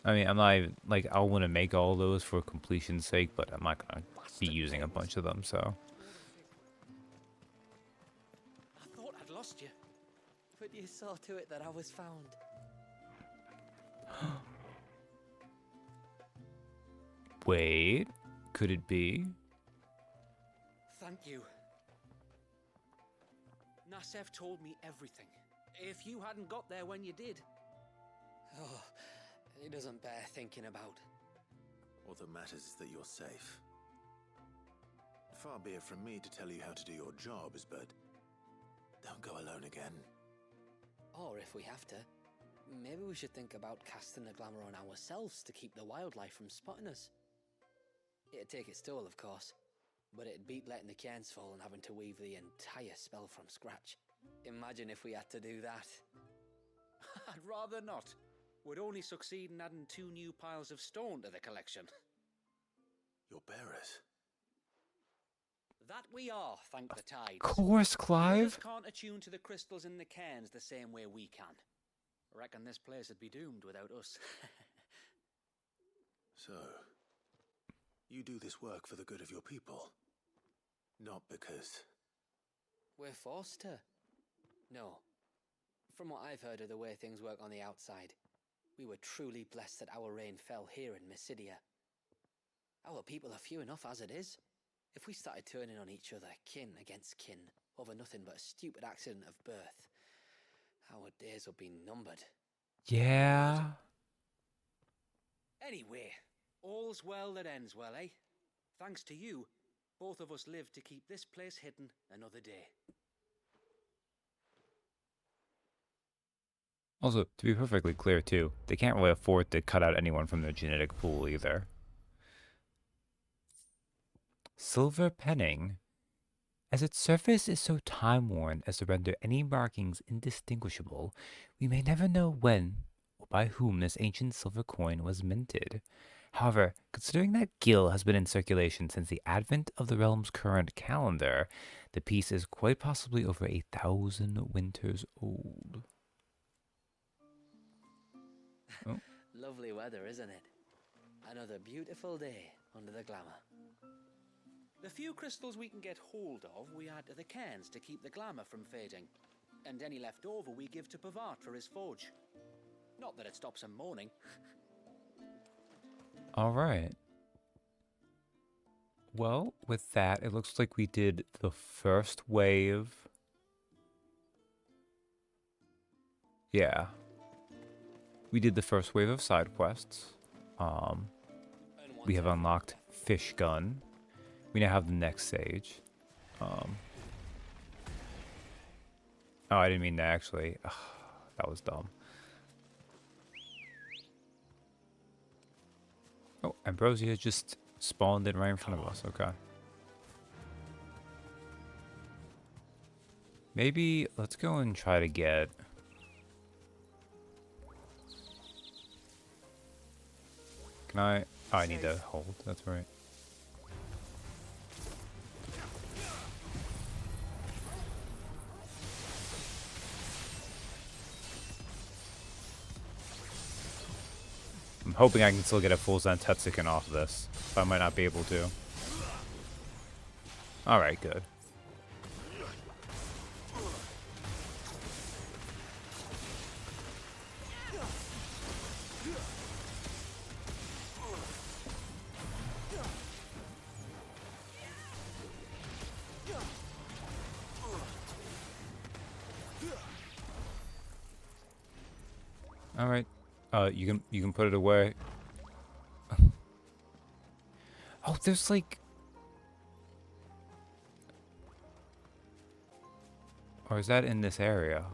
I mean, I'm not even, like, I want to make all those for completion's sake, but I'm not going to be using a bunch of them, so. I thought I'd lost you, but you saw to it that I was found. Wait, could it be? Thank you. Nasev told me everything. If you hadn't got there when you did. Oh, it doesn't bear thinking about. All that matters is that you're safe. Far be it from me to tell you how to do your jobs, but don't go alone again. Or if we have to, maybe we should think about casting the glamour on ourselves to keep the wildlife from spotting us. It'd take its toll, of course, but it'd beat letting the cairns fall and having to weave the entire spell from scratch. Imagine if we had to do that. I'd rather not. Would only succeed in adding 2 new piles of stone to the collection. Your bearers. That we are, thank the tides. Of course, Clive. Others can't attune to the crystals in the cairns the same way we can. Reckon this place would be doomed without us. So, you do this work for the good of your people? Not because... We're forced to. No. From what I've heard of the way things work on the outside, we were truly blessed that our reign fell here in Mysidia. Our people are few enough as it is. If we started turning on each other, kin against kin, over nothing but a stupid accident of birth, our days would be numbered. Yeah. Anyway, all's well that ends well, eh? Thanks to you, both of us live to keep this place hidden another day. Also, to be perfectly clear too, they can't really afford to cut out anyone from their genetic pool either. Silver penning. As its surface is so time-worn as to render any markings indistinguishable, we may never know when or by whom this ancient silver coin was minted. However, considering that Gil has been in circulation since the advent of the realm's current calendar, the piece is quite possibly over 1,000 winters old. Oh. Lovely weather, isn't it? Another beautiful day under the glamour. The few crystals we can get hold of, we add to the cairns to keep the glamour from fading. And any left over we give to Pavard for his forge. Not that it stops him mourning. Alright. Well, with that, it looks like we did the first wave. Yeah. We did the first wave of side quests. We have unlocked Fish Gun. We now have the next stage. Oh, I didn't mean to actually. Ugh, that was dumb. Oh, Ambrosia just spawned in right in front of us. Okay. Maybe let's go and try to get... Can I... Oh, I need to hold. That's right. hoping I can still get a full Zantetsuken off of this, but I might not be able to. Alright, good. Alright. You can put it away. Oh, there's like... Or is that in this area?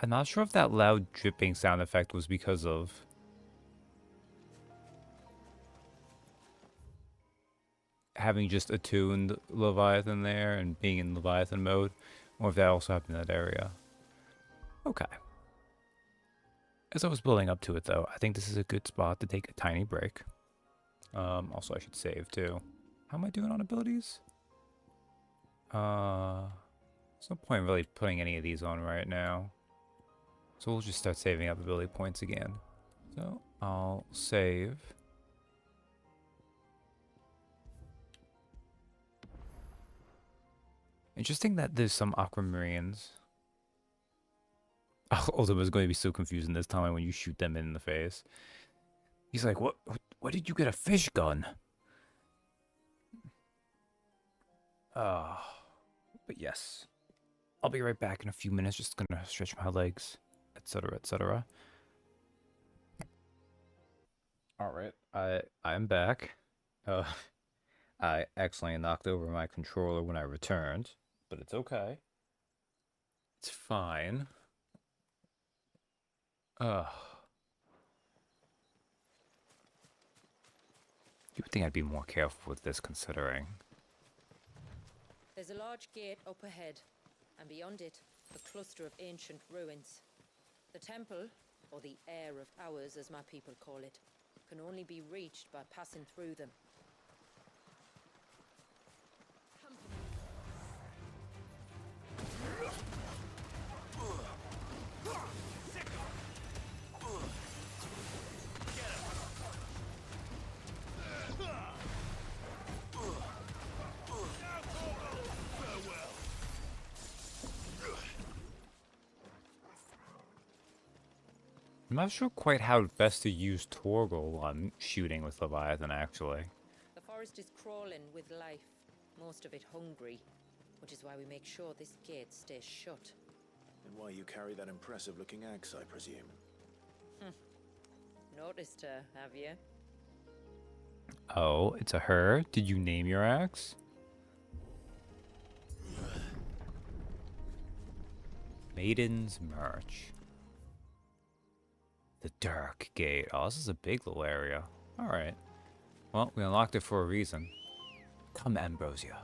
I'm not sure if that loud dripping sound effect was because of... having just attuned Leviathan there and being in Leviathan mode, or if that also happened in that area. Okay. As I was building up to it though, I think this is a good spot to take a tiny break. Also I should save too. How am I doing on abilities? There's no point really putting any of these on right now. So we'll just start saving up ability points again. So I'll save. Interesting that there's some aquamarines. Oh, Ultima's going to be so confusing this time when you shoot them in the face. He's like, what did you get a fish gun? But yes. I'll be right back in a few minutes, just gonna stretch my legs, etc., etc. Alright, I am back. I accidentally knocked over my controller when I returned, but it's okay. It's fine. You would think I'd be more careful with this, considering. There's a large gate up ahead, and beyond it, a cluster of ancient ruins. The temple, or the Heir of Hours as my people call it, can only be reached by passing through them. I'm not sure quite how best to use Torgal on shooting with Leviathan, actually. The forest is crawling with life, most of it hungry, which is why we make sure this gate stays shut. And why you carry that impressive-looking axe, I presume. Noticed her, have you? Oh, it's a her? Did you name your axe? Maiden's March. The Dark Gate. Oh, this is a big little area. Alright. Well, we unlocked it for a reason. Come, Ambrosia.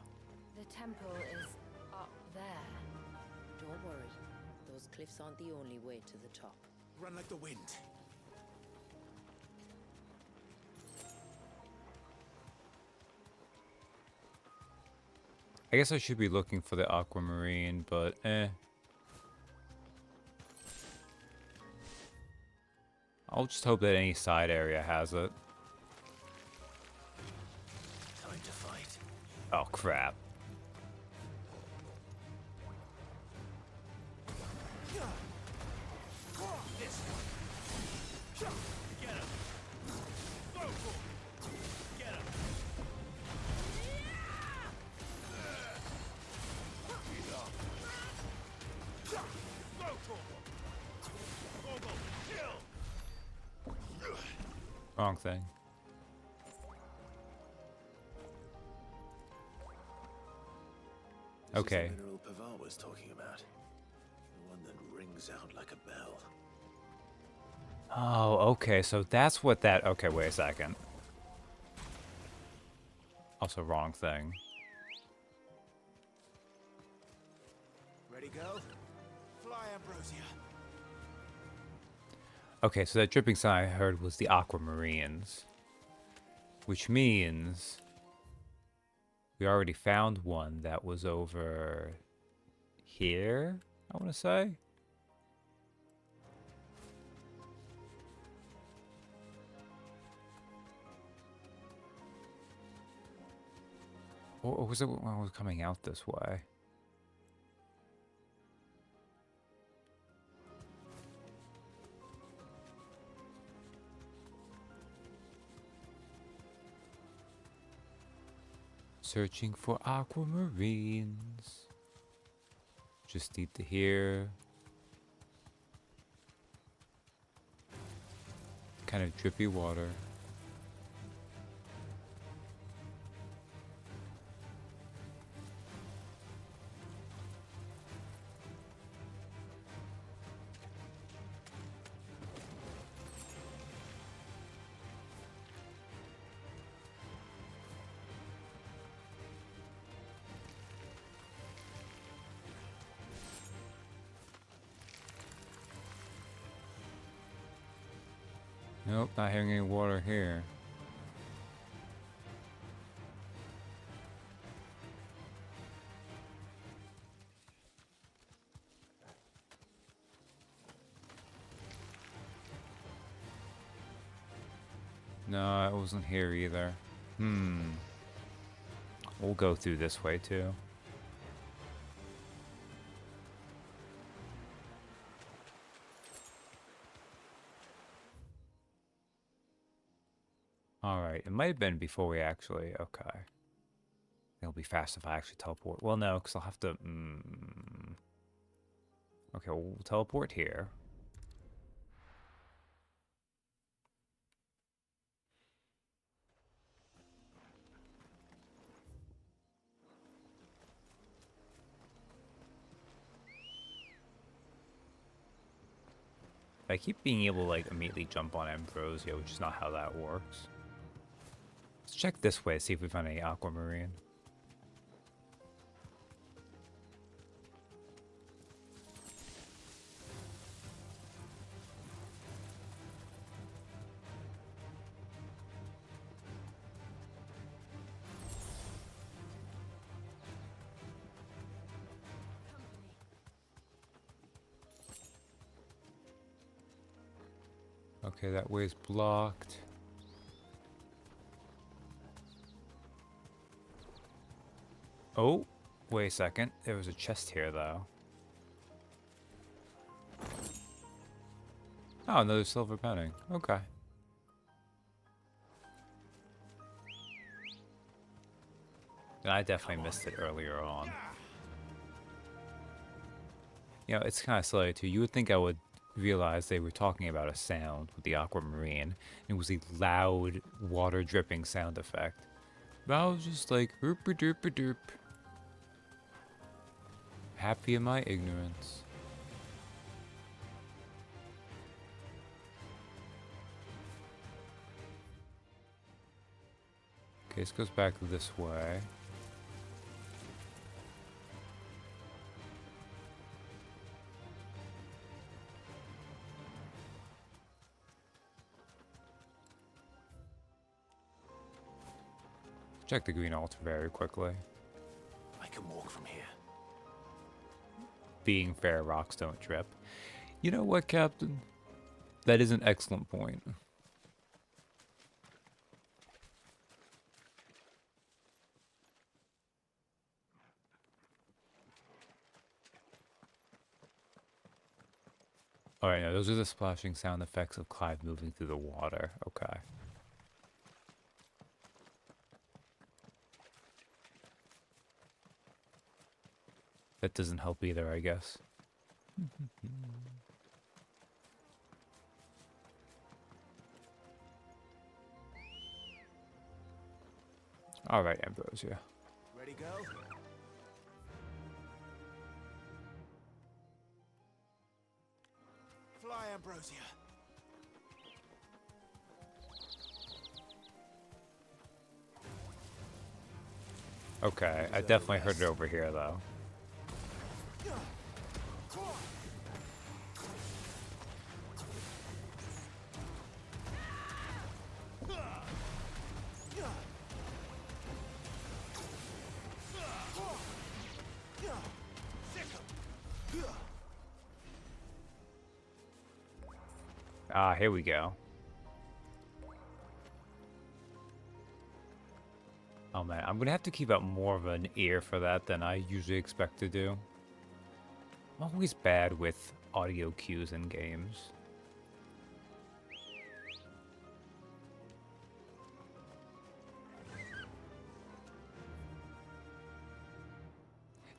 The temple is up there. Don't worry. Those cliffs aren't the only way to the top. Run like the wind. I guess I should be looking for the aquamarine, but I'll just hope that any side area has it. Time to fight. Oh, crap. Wrong thing. Okay. This is the mineral Pavar was talking about. The one that rings out like a bell. Oh, okay, so that's what that... Okay, wait a second. Also, wrong thing. Ready, go? Fly, Ambrosia. Okay, so that dripping sound I heard was the aquamarines. Which means... we already found one that was over... here, I want to say? Or was it when I was coming out this way? Searching for aquamarines. Just need to hear kind of drippy water. Nope, not hearing any water here. No, it wasn't here either. We'll go through this way too. Alright, it might have been before we actually... Okay. It'll be fast if I actually teleport. Well, no, because I'll have to... Okay, we'll teleport here. I keep being able to, like, immediately jump on Ambrosia, which is not how that works. Let's check this way, see if we find any aquamarine. Okay, that way's blocked. Oh, wait a second. There was a chest here, though. Oh, another silver penny. Okay. I definitely missed it earlier on. You know, it's kind of silly, too. You would think I would realize they were talking about a sound with the aquamarine. It was a loud water dripping sound effect. But I was just like, "Oop-a-doop-a-doop." Happy in my ignorance. Okay, this goes back this way. Check the green altar very quickly. I can walk from here. Being fair, rocks don't drip. You know what, Captain? That is an excellent point. Alright, now those are the splashing sound effects of Clive moving through the water. Okay. That doesn't help either, I guess. Alright, Ambrosia. Ready, go? Fly, Ambrosia. Okay, I definitely heard it over here, though. Ah, here we go. Oh man, I'm gonna have to keep out more of an ear for that than I usually expect to do. I'm always bad with audio cues in games.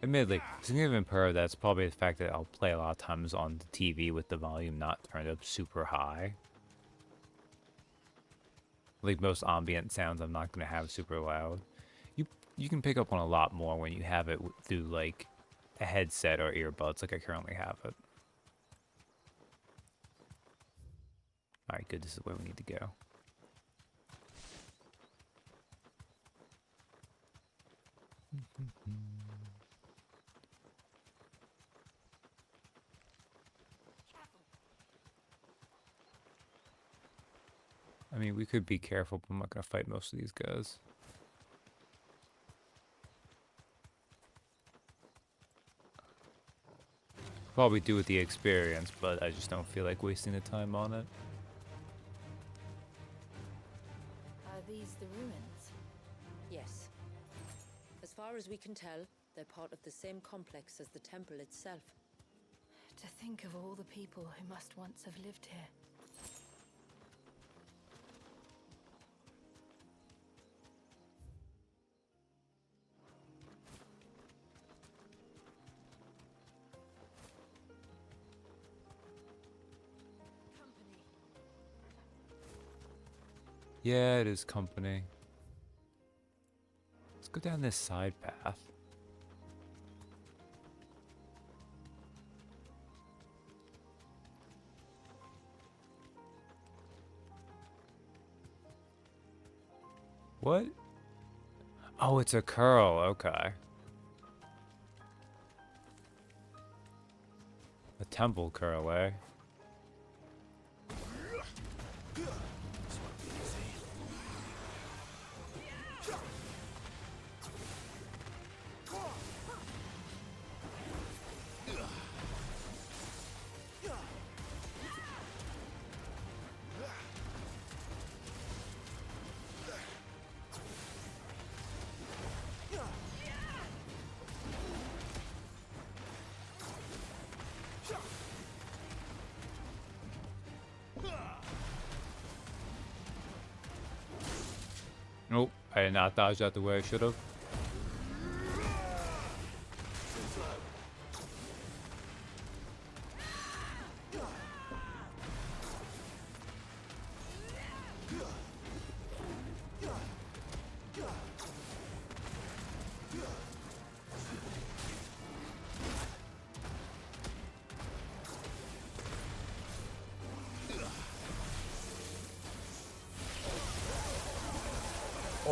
Admittedly, a significant part of that's probably the fact that I'll play a lot of times on the TV with the volume not turned up super high. Like most ambient sounds I'm not going to have super loud. You can pick up on a lot more when you have it through like a headset or earbuds like I currently have it. Alright, good, this is where we need to go. I mean, we could be careful, but I'm not going to fight most of these guys. Probably do with the experience, but I just don't feel like wasting the time on it. Are these the ruins? Yes. As far as we can tell, they're part of the same complex as the temple itself. To think of all the people who must once have lived here. Yeah, it is company. Let's go down this side path. What? Oh, it's a curl. Okay. A temple curl, eh? Nope, I did not dodge that the way I should have.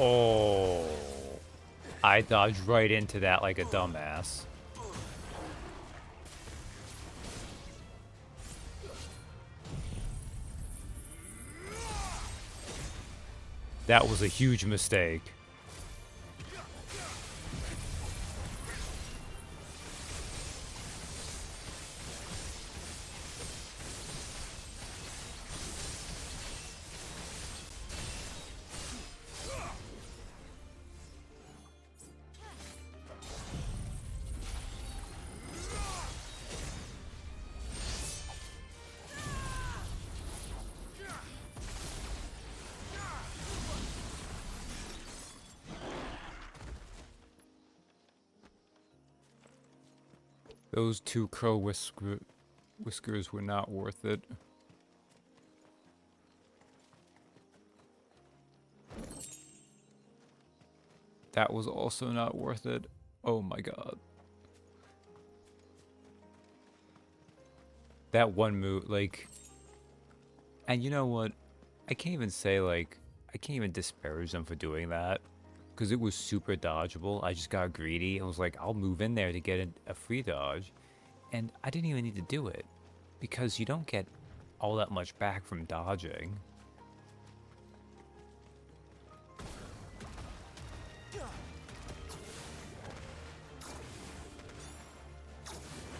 Oh, I dodged right into that like a dumbass. That was a huge mistake. Those two crow whiskers were not worth it. That was also not worth it. Oh my god. That one move, like... And you know what? I can't even say, like... I can't even disparage them for doing that. Because it was super dodgeable. I just got greedy. I was like, I'll move in there to get a free dodge. And I didn't even need to do it. Because you don't get all that much back from dodging.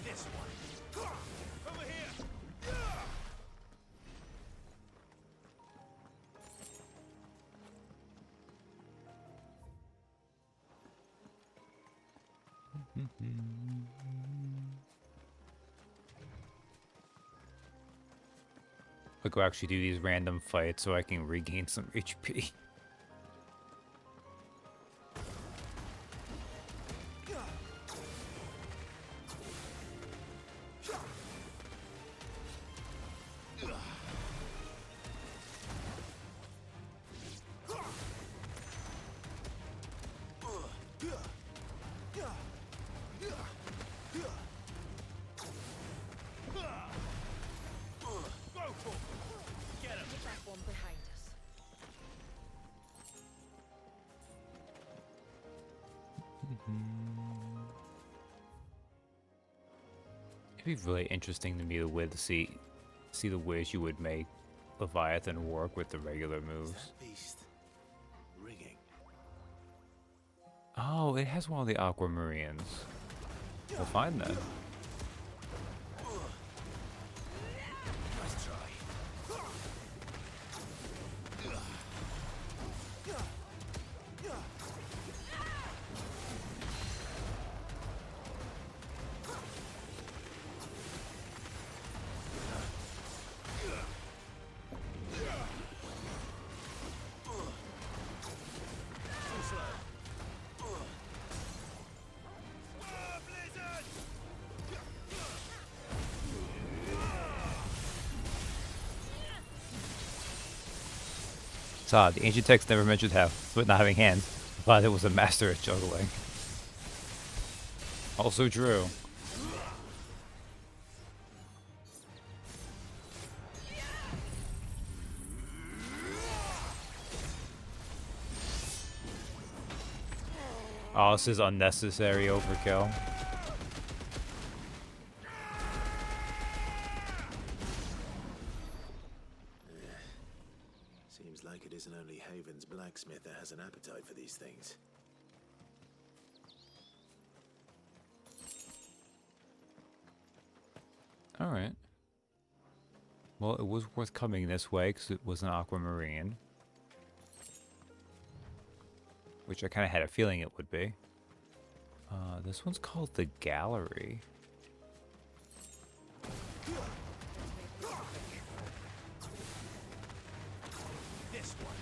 This one. Over here. I'll go actually do these random fights so I can regain some HP. It'd be really interesting to me the way to see the ways you would make Leviathan work with the regular moves. Beast. Rigging. Oh, it has one of the aquamarines. We'll find that. Nice try. It's odd. The ancient text never mentioned how foot not having hands, but it was a master at juggling. Also true. Oh, this is unnecessary overkill. Seems like it isn't only Haven's blacksmith that has an appetite for these things. Alright. Well, it was worth coming this way because it was an aquamarine. Which I kind of had a feeling it would be. This one's called the Gallery. This one.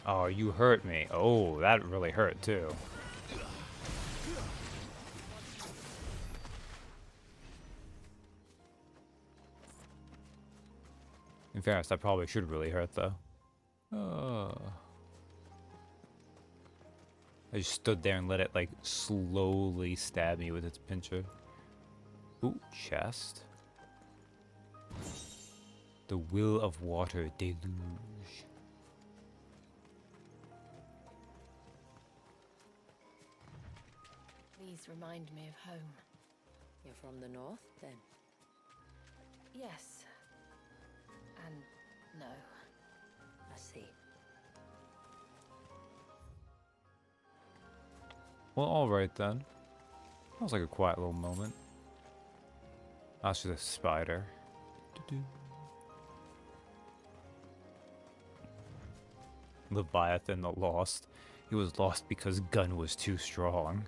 Oh, you hurt me. Oh, that really hurt too. In fairness, that probably should really hurt though. I just stood there and let it like slowly stab me with its pincher. Ooh, chest. The Will of Water Deluge. These remind me of home. You're from the north, then? Yes. And no. I see. Well, alright then. That was like a quiet little moment. That's just a spider. Leviathan the Lost. He was lost because Gun was too strong.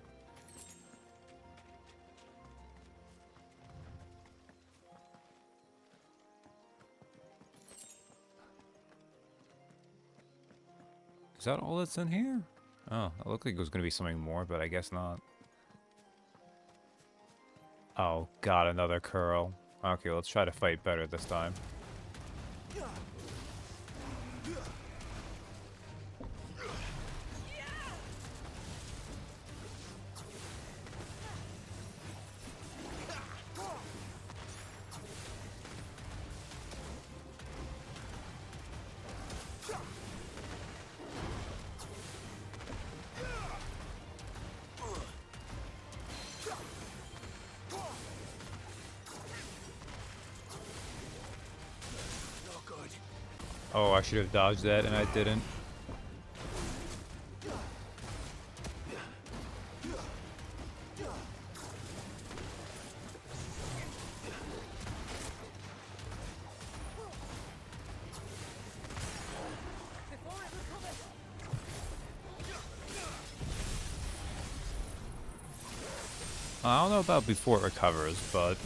Is that all that's in here? Oh, it looked like it was going to be something more, but I guess not. Oh, God, another curl. Okay, let's try to fight better this time. Oh, I should have dodged that, and I didn't. I don't know about before it recovers, but...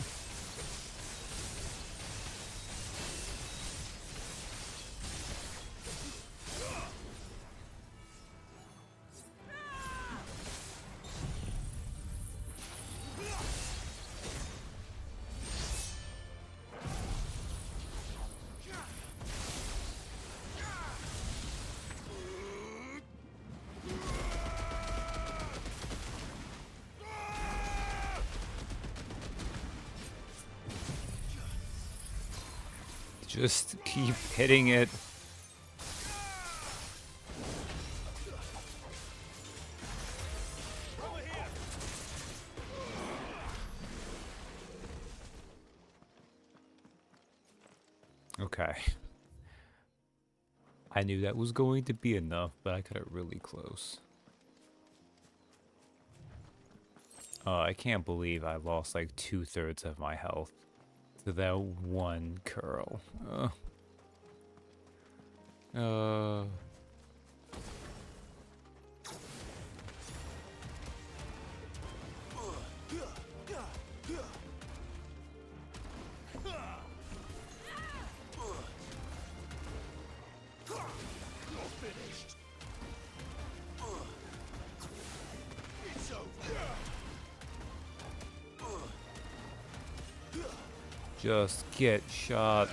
Just keep hitting it. Okay. I knew that was going to be enough, but I got it really close. Oh, I can't believe I lost like 2/3 of my health to that one curl. Just get shot.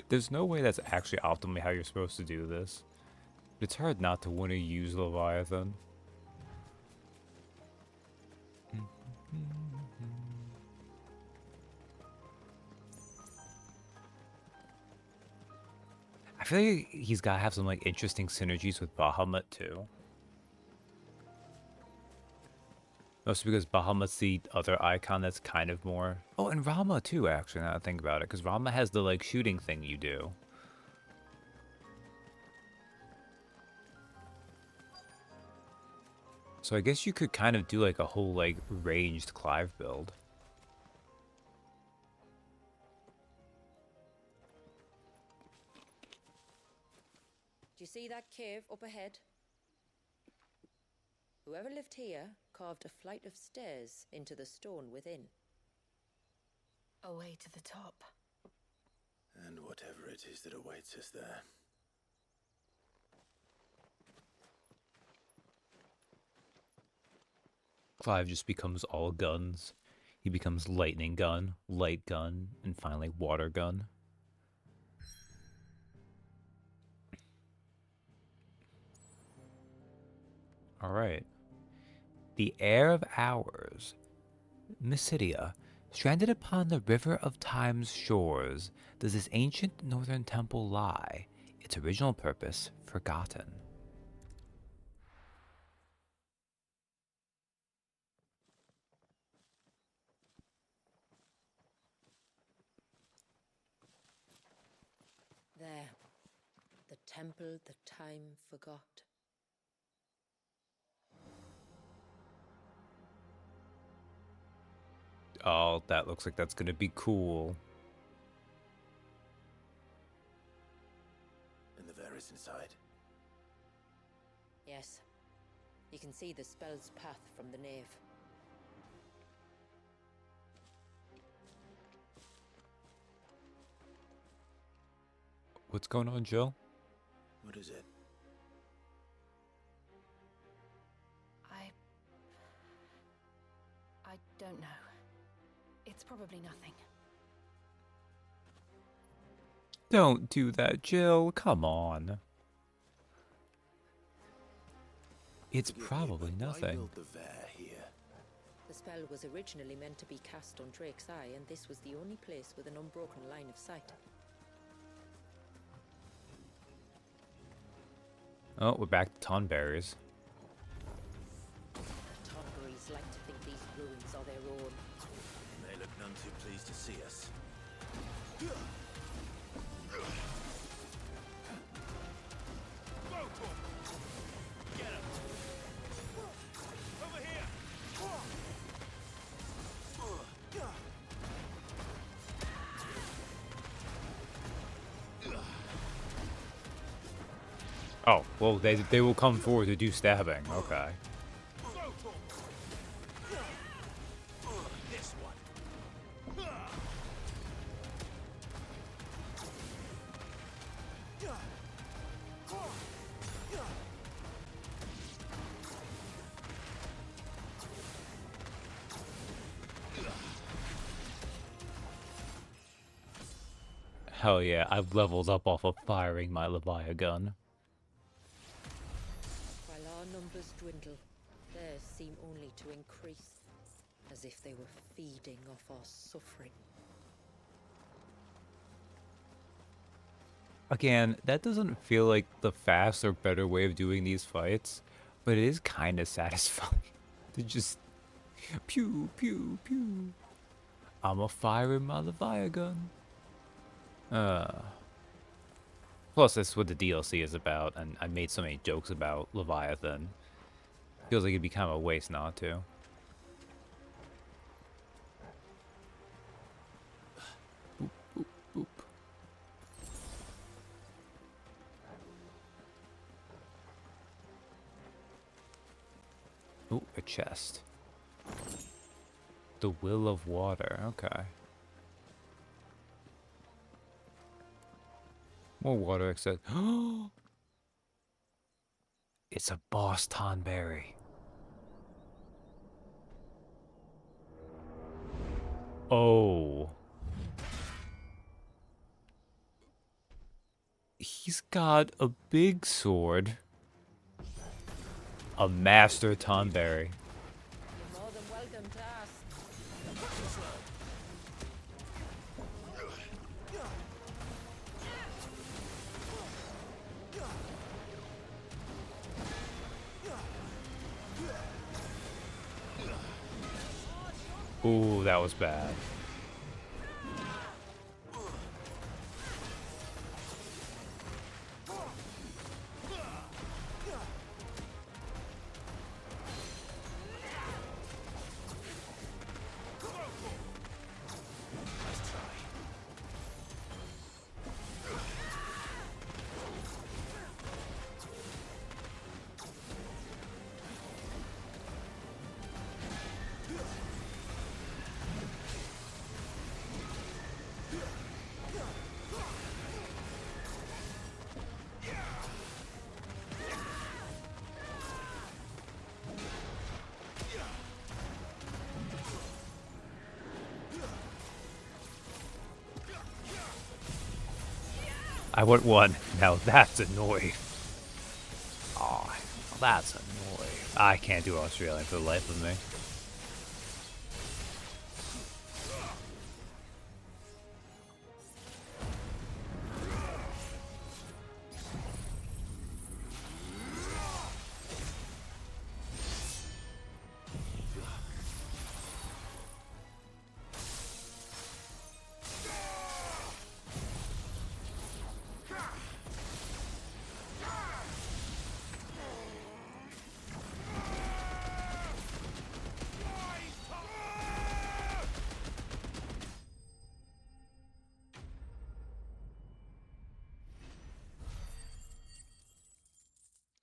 There's no way that's actually optimally how you're supposed to do this. It's hard not to want to use Leviathan. I feel like he's got to have some like interesting synergies with Bahamut too. Mostly because Bahamut's the other icon that's kind of more... Oh, and Rama too, actually, now that I think about it. Because Rama has the, like, shooting thing you do. So I guess you could kind of do, like, a whole, like, ranged Clive build. Do you see that cave up ahead? Whoever lived here carved a flight of stairs into the stone within. A way to the top. And whatever it is that awaits us there. Clive just becomes all guns. He becomes lightning gun, light gun, and finally water gun. Alright. The heir of ours, Mysidia, stranded upon the river of time's shores, does this ancient northern temple lie, its original purpose forgotten. There, the temple that time forgot. Oh, that looks like that's gonna be cool. And the Varys inside? Yes, you can see the spell's path from the nave. What's going on, Jill? What is it? I don't know. It's probably nothing. Don't do that, Jill. Come on. It's probably nothing. The spell was originally meant to be cast on Drake's Eye, and this was the only place with an unbroken line of sight. Oh, we're back to Tonberries. Tonberries like to think these ruins are their own. They look none too pleased to see us. Get him! Over here! Oh, well, they will come forward to do stabbing. Okay. This one. Hell yeah, I've leveled up off of firing my Leviathan gun. While our numbers dwindle, theirs seem only to increase, as if they were feeding off our suffering. Again, that doesn't feel like the fast or better way of doing these fights, but it is kind of satisfying to just pew, pew, pew. I'm a firing my Leviathan gun. Plus, that's what the DLC is about, and I made so many jokes about Leviathan. Feels like it'd be kind of a waste not to. Boop, boop, boop. Ooh, a chest. The Will of Water, okay. More water except... It's a boss Tonberry. Oh. He's got a big sword. A master Tonberry. You're more than welcome to ask. Ooh, that was bad. I want one. Now that's annoying. Oh, that's annoying. I can't do Australian for the life of me.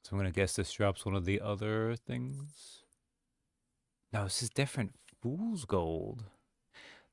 So I'm gonna guess this drops one of the other things. No, this is different. Fool's Gold.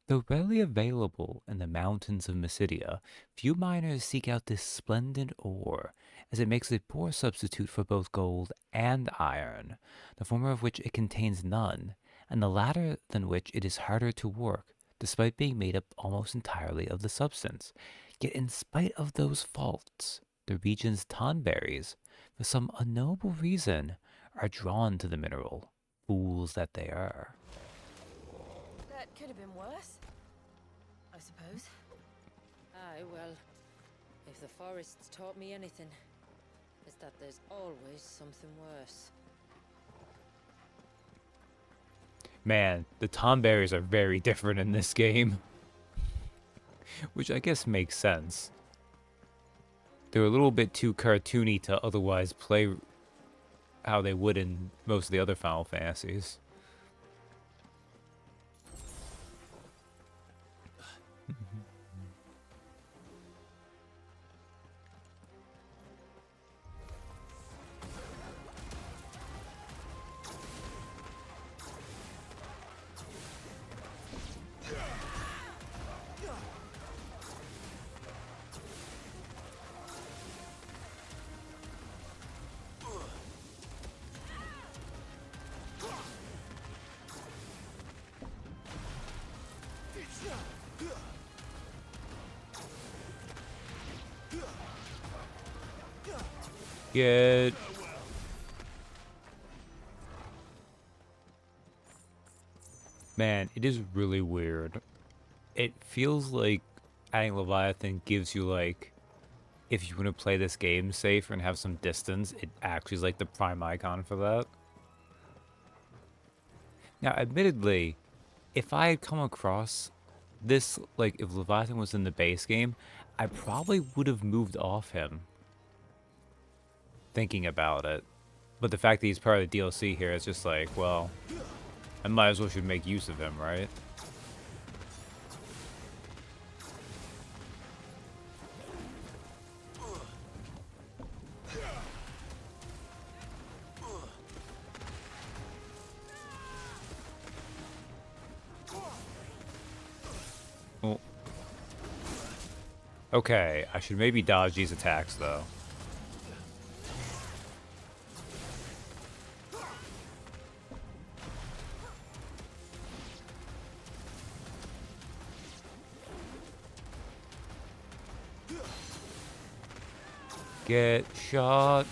Though rarely available in the mountains of Mysidia, few miners seek out this splendid ore, as it makes a poor substitute for both gold and iron, the former of which it contains none, and the latter than which it is harder to work, despite being made up almost entirely of the substance. Yet in spite of those faults, the region's tonberries, for some unknowable reason, are drawn to the mineral, fools that they are. That could have been worse, I suppose. Aye, well, if the forest's taught me anything, it's that there's always something worse. Man, the Tomberries are very different in this game. Which I guess makes sense. They're a little bit too cartoony to otherwise play how they would in most of the other Final Fantasies. Get... Man, it is really weird. It feels like adding Leviathan gives you, like, if you want to play this game safe and have some distance, it actually is like the prime icon for that. Now, admittedly, if I had come across this, like, if Leviathan was in the base game, I probably would have moved off him. Thinking about it. But the fact that he's part of the DLC here is just like, well, I might as well should make use of him, right? Oh. Okay, I should maybe dodge these attacks, though. Get shot.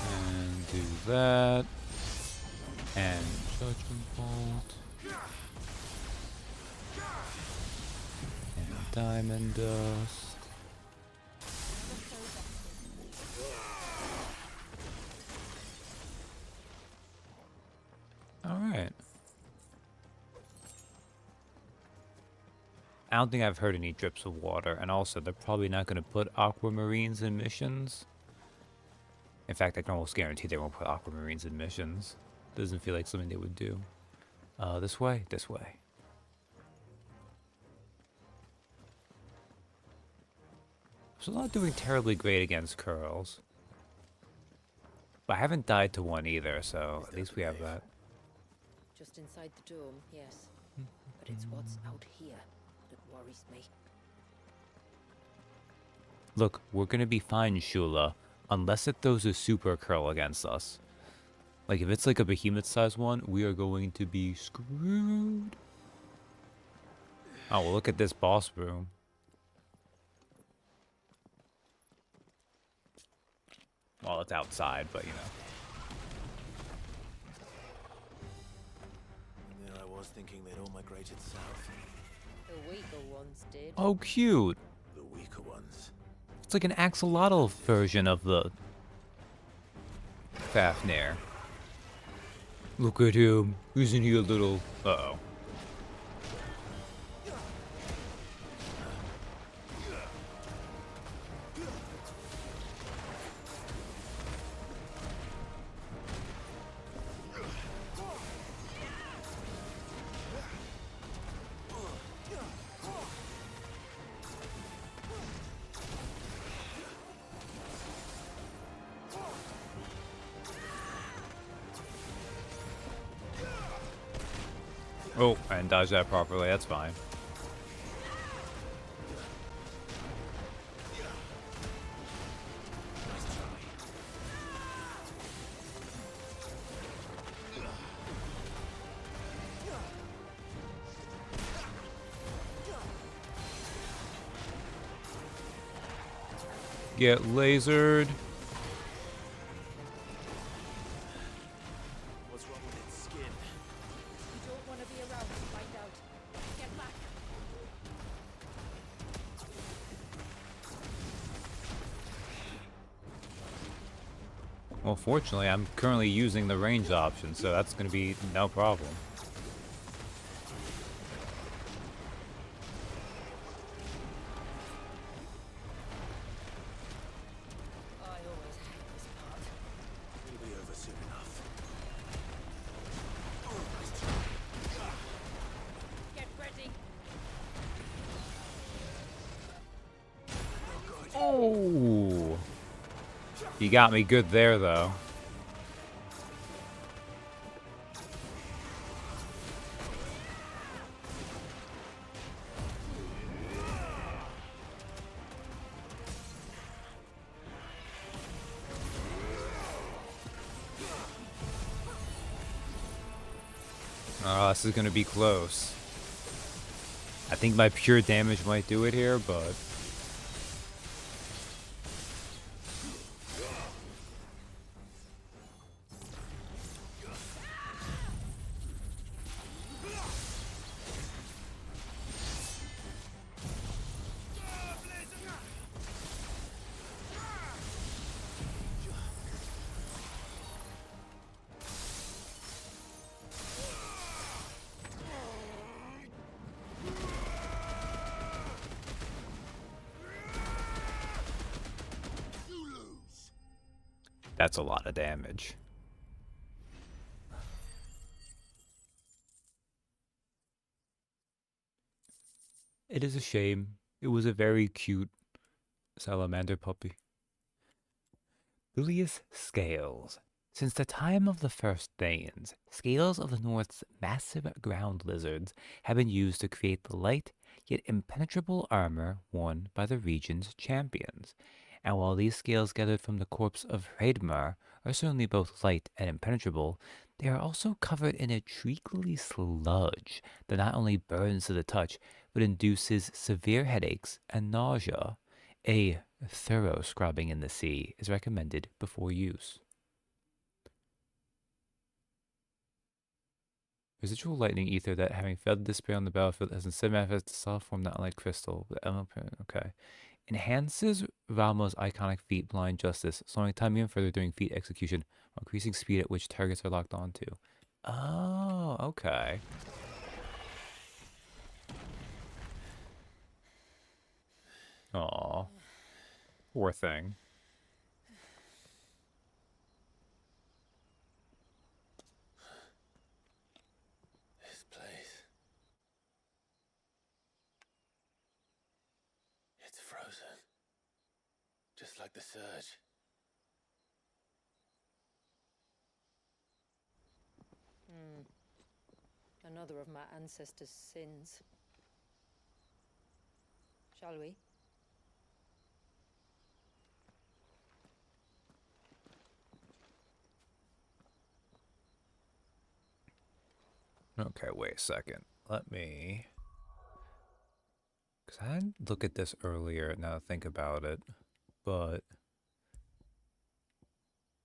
And do that. And Judgment Bolt. And Diamond Dust. Alright. I don't think I've heard any drips of water, and also they're probably not going to put aquamarines in missions. In fact, I can almost guarantee they won't put aquamarines in missions. Doesn't feel like something they would do. This way? This way. So I'm not doing terribly great against curls. But I haven't died to one either, so at least we have that. Just inside the dome, yes. But it's what's out here that worries me. Look, we're gonna be fine, Shula. Unless it throws a super curl against us. Like, if it's like a behemoth-sized one, we are going to be screwed. Oh, well, look at this boss room. Well, it's outside, but, you know. And there I was thinking they'd all migrated south. The weaker ones did. Oh, cute. The weaker ones. It's like an axolotl version of the Fafnir. Look at him. Isn't he a little... Uh-oh. Oh, I didn't dodge that properly. That's fine. Get lasered. What's wrong with its skin? You don't want to be around to find out. Get back. Well, fortunately, I'm currently using the range option, so that's going to be no problem. It'll be over soon enough. Get ready. Oh! You got me good there, though. Oh, this is going to be close. I think my pure damage might do it here, but... That's a lot of damage. It is a shame. It was a very cute salamander puppy. Bilious scales. Since the time of the first Thanes, scales of the North's massive ground lizards have been used to create the light yet impenetrable armor worn by the region's champions. And while these scales gathered from the corpse of Hreidmar are certainly both light and impenetrable, they are also covered in a treacly sludge that not only burns to the touch, but induces severe headaches and nausea. A thorough scrubbing in the sea is recommended before use. Residual lightning ether that, having failed to disappear on the battlefield, has instead manifested a solid form not like crystal. Okay. Enhances Ralmo's iconic feat Blind Justice, slowing time even further during feat execution, while increasing speed at which targets are locked onto. Oh, okay. Aw. Poor thing. This place. It's frozen. Just like the surge. Another of my ancestors' sins. Shall we? Okay, wait a second. Let me... Because I didn't look at this earlier, now that I think about it. But...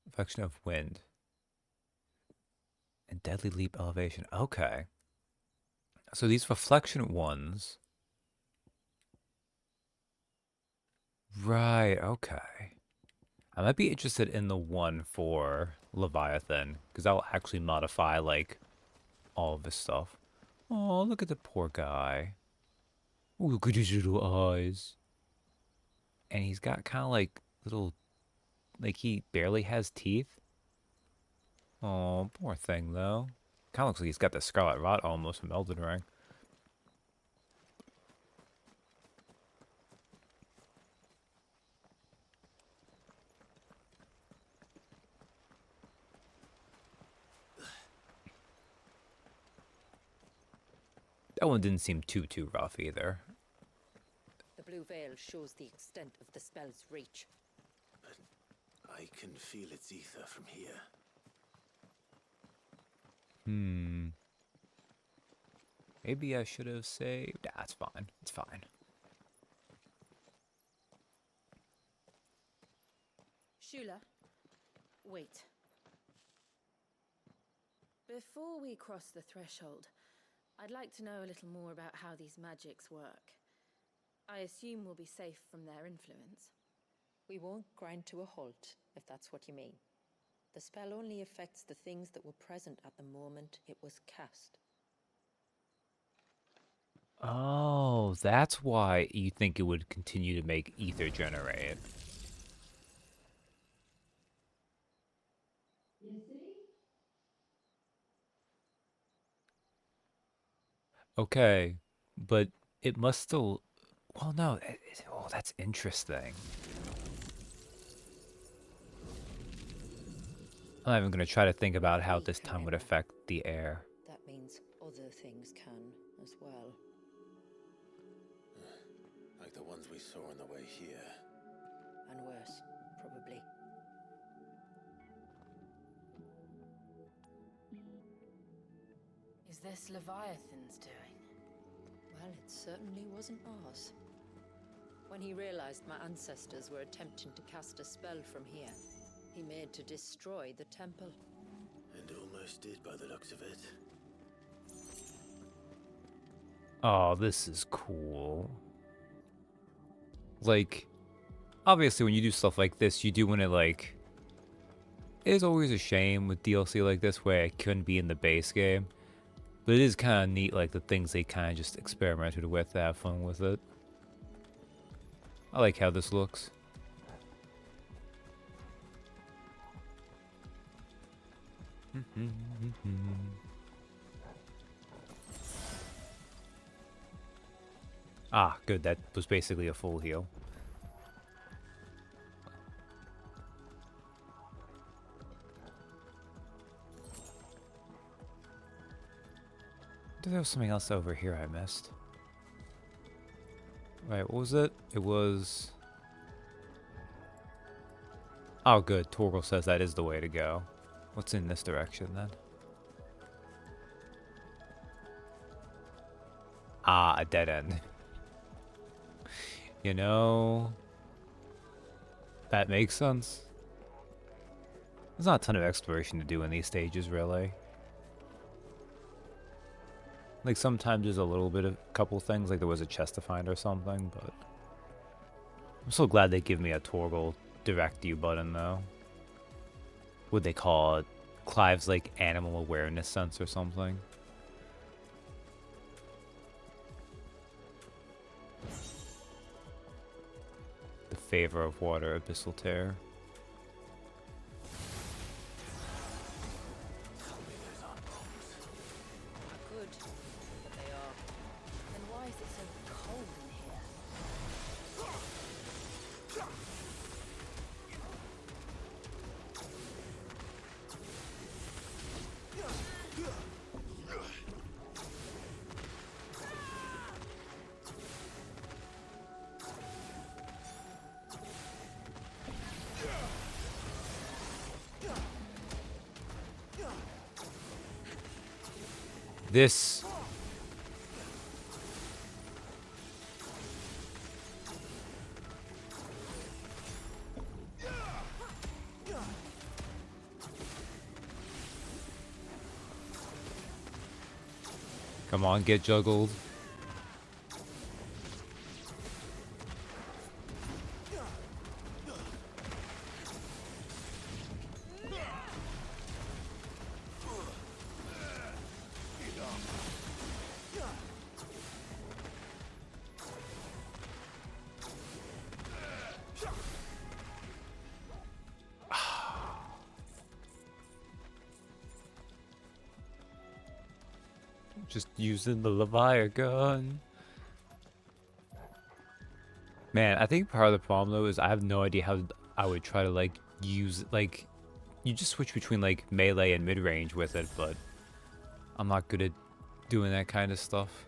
Affection of Wind. And Deadly Leap Elevation. Okay. So these reflection ones... Right, okay. I might be interested in the one for Leviathan, because that will actually modify, like, all of this stuff. Oh, look at the poor guy. Ooh, look at his little eyes. And he's got kind of like little, like he barely has teeth. Oh, poor thing though. Kind of looks like he's got the Scarlet Rot almost from Elden Ring. That one didn't seem too rough either. The blue veil shows the extent of the spell's reach. But I can feel its ether from here. Maybe I should have saved. Nah, it's fine. It's fine. Shula, wait. Before we cross the threshold, I'd like to know a little more about how these magics work. I assume we'll be safe from their influence. We won't grind to a halt, if that's what you mean. The spell only affects the things that were present at the moment it was cast. Oh, that's why you think it would continue to make ether generate. You see? Okay, but it must still... Well, no. Oh, that's interesting. I'm not even going to try to think about how this time would affect the air. That means other things can as well. Like the ones we saw on the way here. And worse, probably. Is this Leviathan's doing? Well, it certainly wasn't ours. When he realized my ancestors were attempting to cast a spell from here, he made to destroy the temple. And almost did by the looks of it. Oh, this is cool. Like, obviously when you do stuff like this, you do want to, like... It is always a shame with DLC like this where it couldn't be in the base game. But it is kind of neat, like, the things they kind of just experimented with to have fun with it. I like how this looks. Ah, good. That was basically a full heal. There was something else over here I missed. Right, what was it? It was... Oh, good. Torgal says that is the way to go. What's in this direction, then? Ah, a dead end. You know... That makes sense. There's not a ton of exploration to do in these stages, really. Like, sometimes there's a little bit of a couple things, like there was a chest to find or something, but... I'm so glad they give me a Torgal direct you button, though. What they call it? Clive's, like, animal awareness sense or something. The favor of water, abyssal terror. Good, but they are. Then why is it so cold in here? This... Come on, get juggled. Just using the Leviathan. Man, I think part of the problem though is I have no idea how I would try to like use like you just switch between like melee and mid-range with it, but I'm not good at doing that kind of stuff.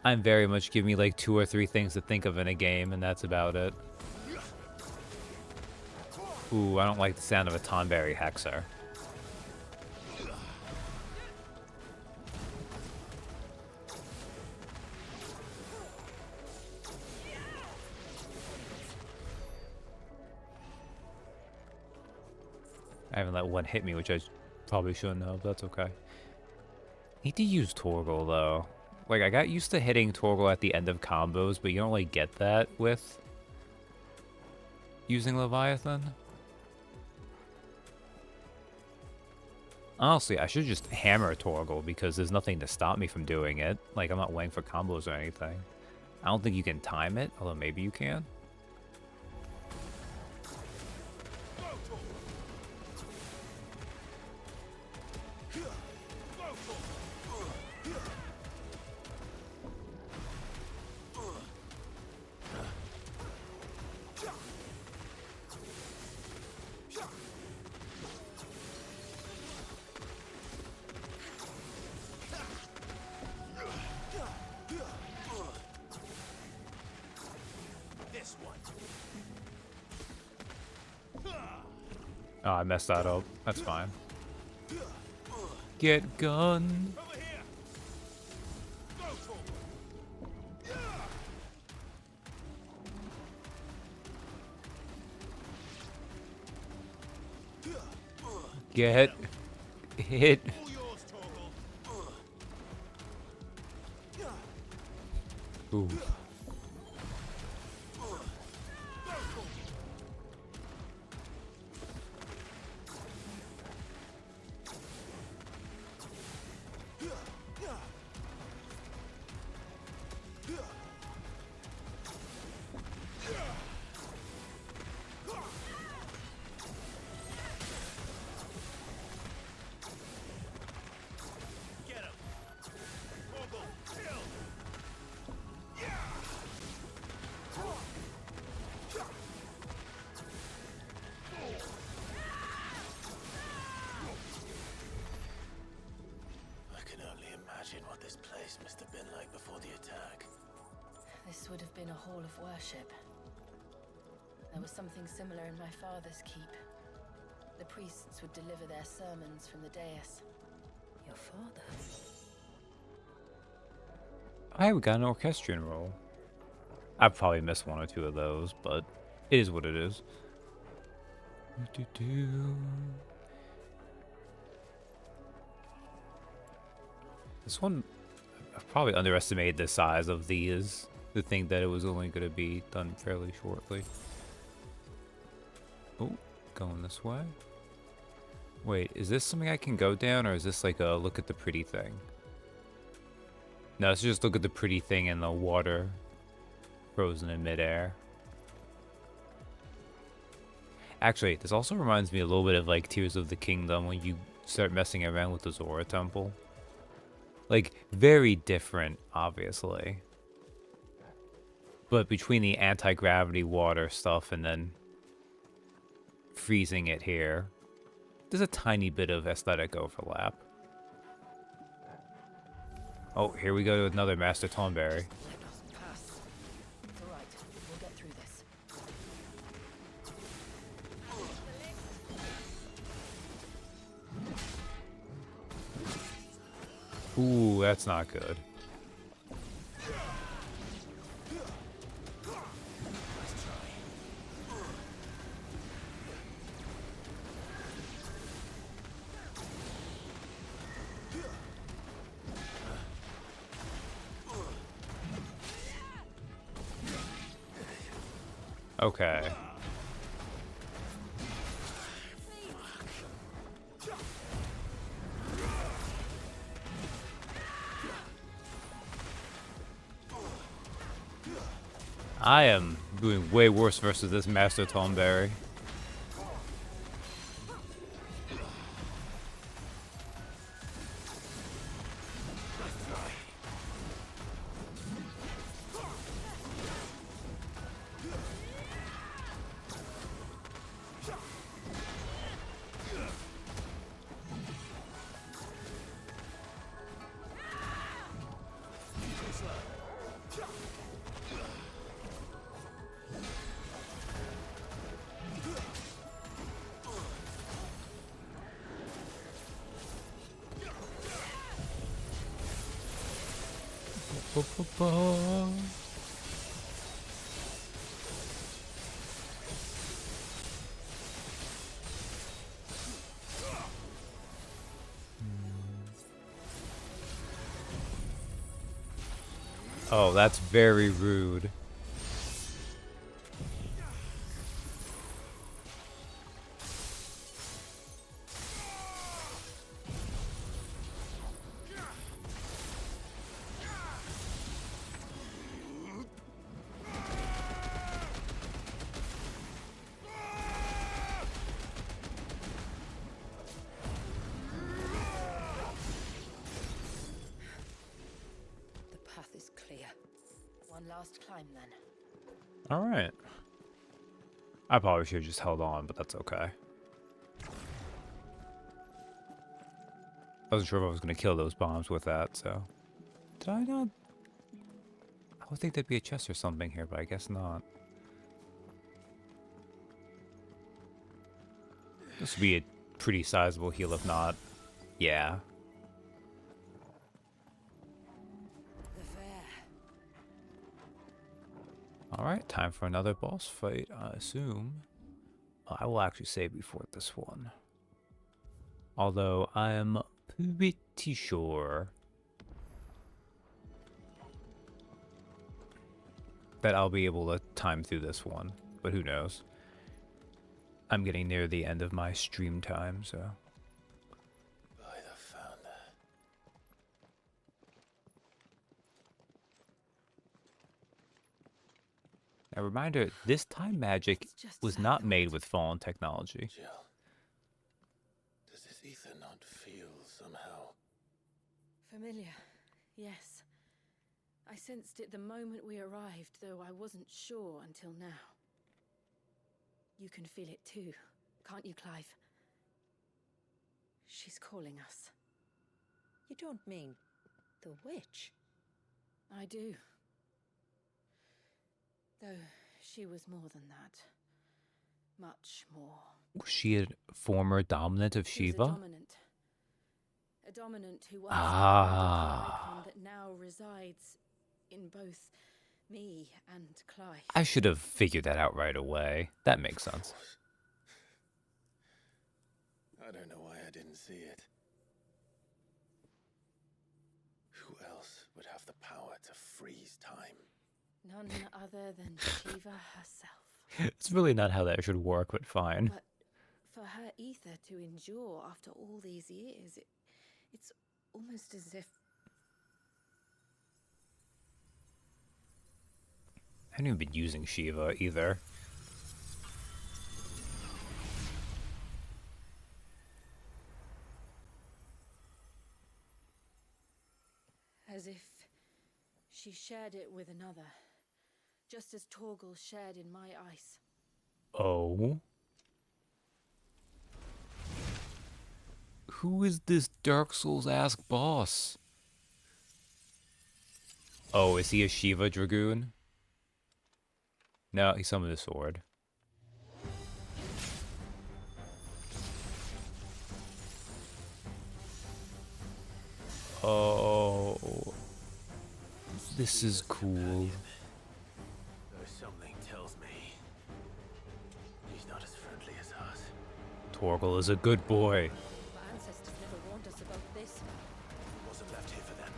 I'm very much giving me like 2 or 3 things to think of in a game, and that's about it. Ooh, I don't like the sound of a Tonberry Hexer. I haven't let one hit me, which I probably shouldn't have, but that's okay. Need to use Torgal, though. Like, I got used to hitting Torgal at the end of combos, but you don't really get that with using Leviathan. Honestly, I should just hammer Torgal because there's nothing to stop me from doing it. Like, I'm not waiting for combos or anything. I don't think you can time it, although maybe you can. Oh, I messed that up. That's fine. Get gun. Get hit. Ooh. What this place must have been like before the attack. This would have been a hall of worship. There was something similar in my father's keep. The priests would deliver their sermons from the dais. Your father? Hey, we got an orchestrion roll. I've probably missed 1 or 2 of those, but it is what it is. This one, I've probably underestimated the size of these to think that it was only going to be done fairly shortly. Oh, going this way. Wait, is this something I can go down, or is this like a look at the pretty thing? No, let's just look at the pretty thing in the water, frozen in midair. Actually, this also reminds me a little bit of like Tears of the Kingdom when you start messing around with the Zora Temple. Like, very different, obviously. But between the anti-gravity water stuff and then freezing it here, there's a tiny bit of aesthetic overlap. Oh, here we go to another Master Tonberry. It's alright. We'll get through this. Ooh, that's not good. Okay. I am doing way worse versus this Master Tonberry. Ba-ba-ba. Oh, that's very rude. The path is clear. One last climb then. All right. I probably should have just held on, but that's okay. I wasn't sure if I was going to kill those bombs with that, so... Did I not? I would think there'd be a chest or something here, but I guess not. This would be a pretty sizable heal, if not. Yeah. Alright, time for another boss fight, I assume. I will actually save before this one. Although, I am pretty sure that I'll be able to time through this one. But who knows? I'm getting near the end of my stream time, so... By the founder. A reminder, this time magic was not made with fallen technology. Jill, does this ether not feel somehow? Familiar, yes. I sensed it the moment we arrived, though I wasn't sure until now. You can feel it too, can't you, Clive? She's calling us. You don't mean the witch? I do. Though she was more than that. Much more. Was she a former dominant of She was Shiva? A dominant who once Ah. that now resides in both me and Clive. I should have figured that out right away. That makes sense. I don't know why I didn't see it. Who else would have the power to freeze time? None other than Shiva herself. It's really not how that should work, but fine. But for her ether to endure after all these years, it's almost as if... I haven't even been using Shiva either. As if she shared it with another, just as Torgal shared in my ice. Oh? Who is this Dark Souls-esque boss? Oh, is he a Shiva Dragoon? No, he summoned a sword. Oh, this is cool. Though something tells me he's not as friendly as us. Torgal is a good boy. My ancestors never warned us about this. It wasn't left here for them.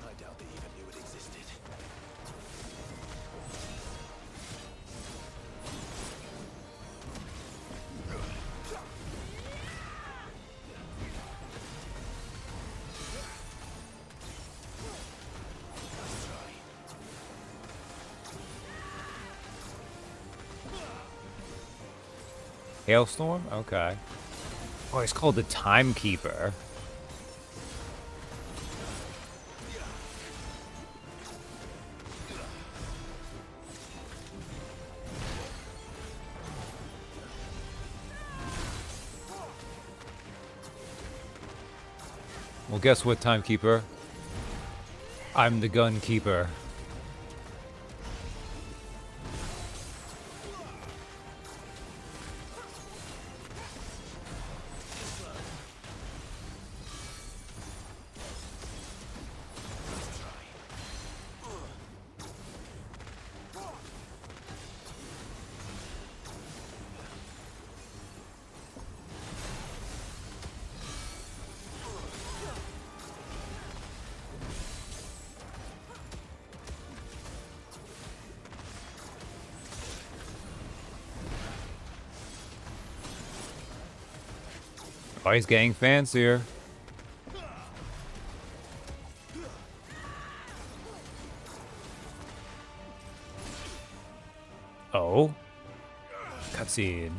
I doubt they even knew it existed. Hailstorm? Okay. Oh, he's called the Timekeeper. Well, guess what, Timekeeper? I'm the Gun Keeper. Oh, he's getting fancier. Oh. Cutscene.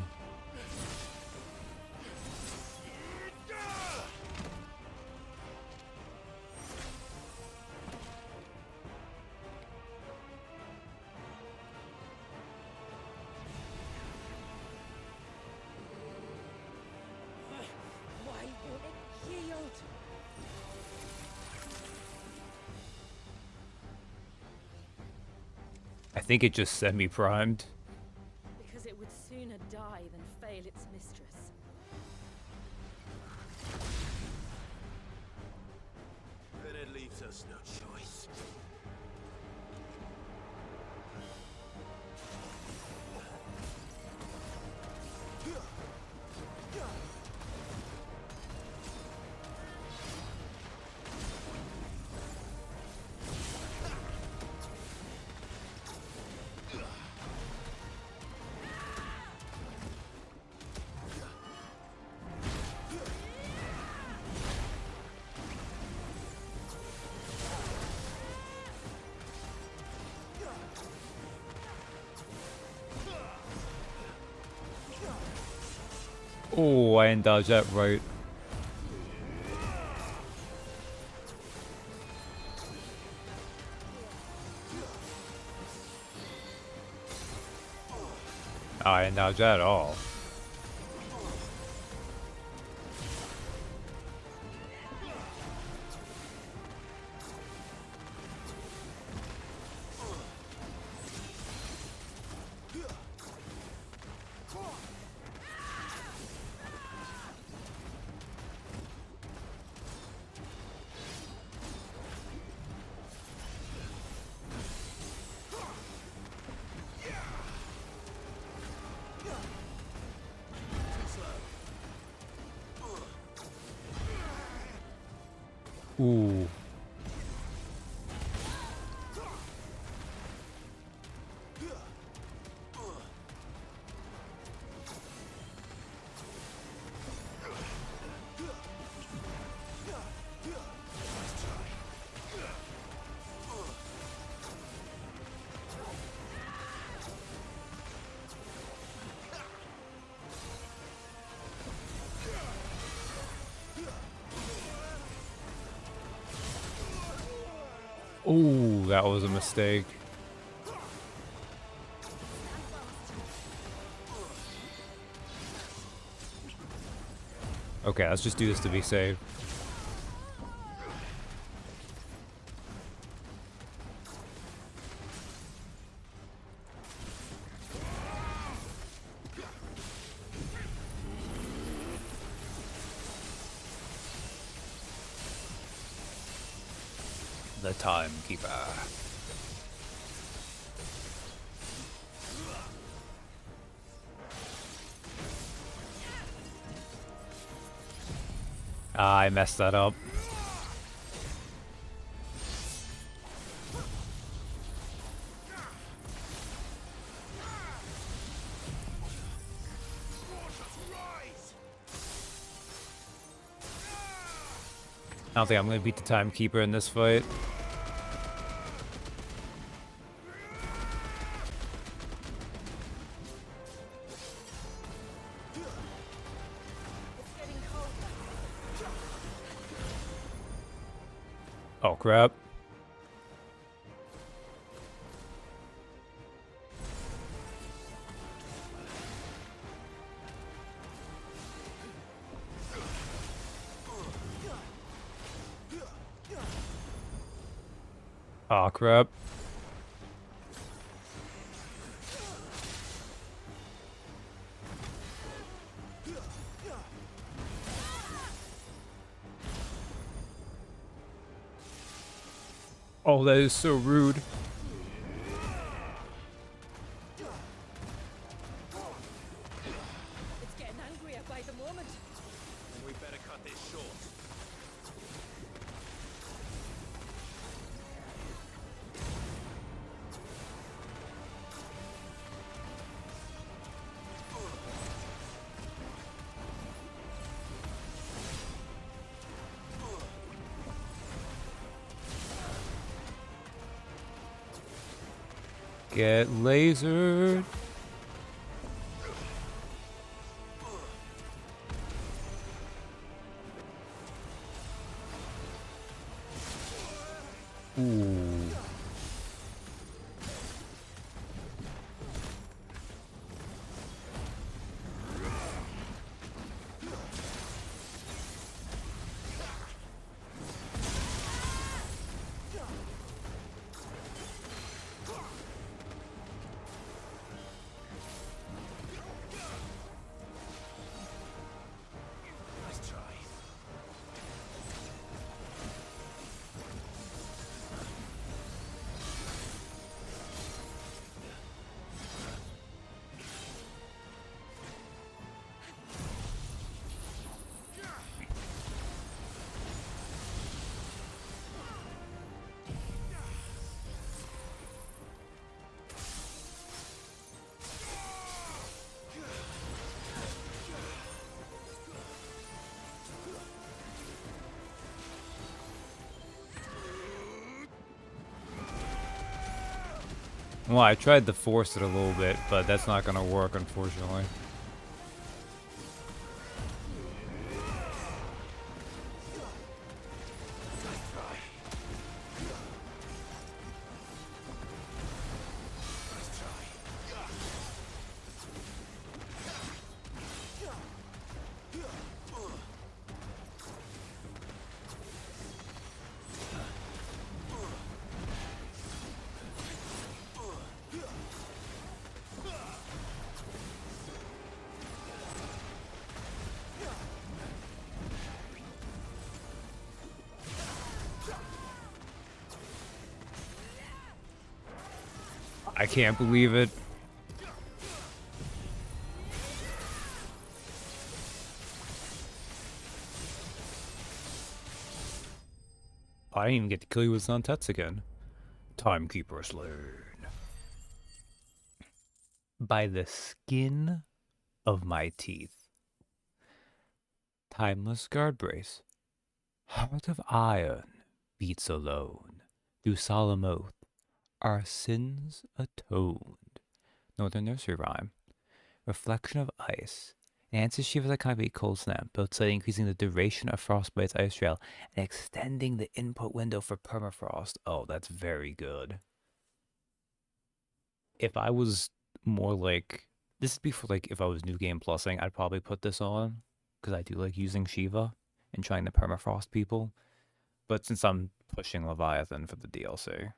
Why won't it yield? I think it just semi-primed. Because it would sooner die than fail its mistress. Then it leaves us no choice. Oh, I didn't dodge that right. Oh, I didn't dodge that at all. Ooh. Ooh, that was a mistake. Okay, let's just do this to be safe. The Timekeeper. Ah, I messed that up. I don't think I'm gonna beat the Timekeeper in this fight. Oh crap. Oh crap. Oh, that is so rude. It's getting angrier by the moment. We better cut this short. Get lasered. Ooh. Well, I tried to force it a little bit, but that's not gonna work, unfortunately. I can't believe it. I didn't even get to kill you with Zantetsu again. Timekeeper slain. By the skin of my teeth. Timeless guard brace. Heart of iron beats alone. Through solemn oath, our sins atoned. Northern nursery rhyme. Reflection of ice. Enhances Shiva's iconic cold snap, both slightly increasing the duration of Frostbite's ice trail and extending the input window for permafrost. Oh, that's very good. If I was more like, this would be for like if I was New Game Plusing, I'd probably put this on because I do like using Shiva and trying to permafrost people. But since I'm pushing Leviathan for the DLC,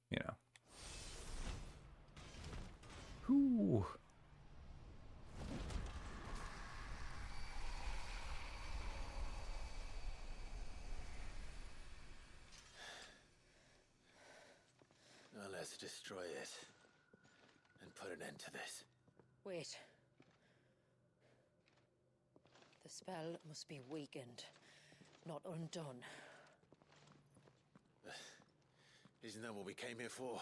you know. Whew. Now let's destroy it and put an end to this. Wait. The spell must be weakened, not undone. Isn't that what we came here for?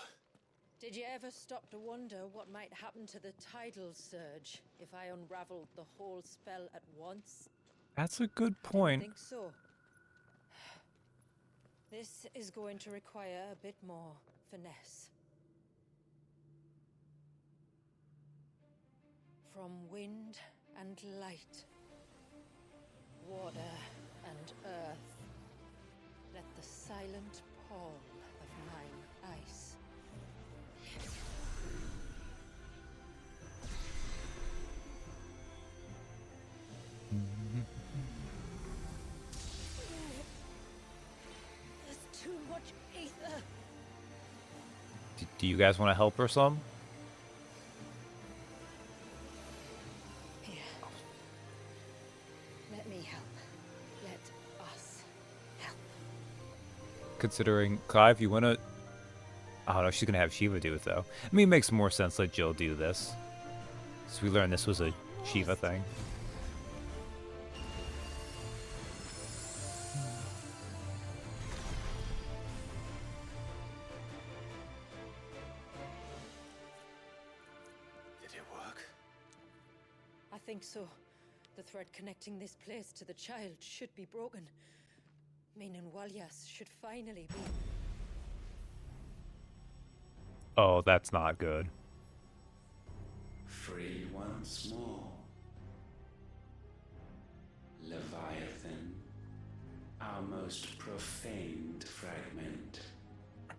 Did you ever stop to wonder what might happen to the tidal surge if I unraveled the whole spell at once? That's a good I point. think so. This is going to require a bit more finesse. From wind and light, water and earth, let the silent pall of mine ice. There's too much ether. Do you guys want to help her some? Here. Let me help. Let us help. Considering Clive, you want to... I don't know, she's going to have Shiva do it though. I mean, it makes more sense let Jill do this. So we learned this was a Shiva thing. Did it work? I think so. The thread connecting this place to the child should be broken. Meaning Walyas should finally be... Oh, that's not good. Free once more. Leviathan, our most profaned fragment.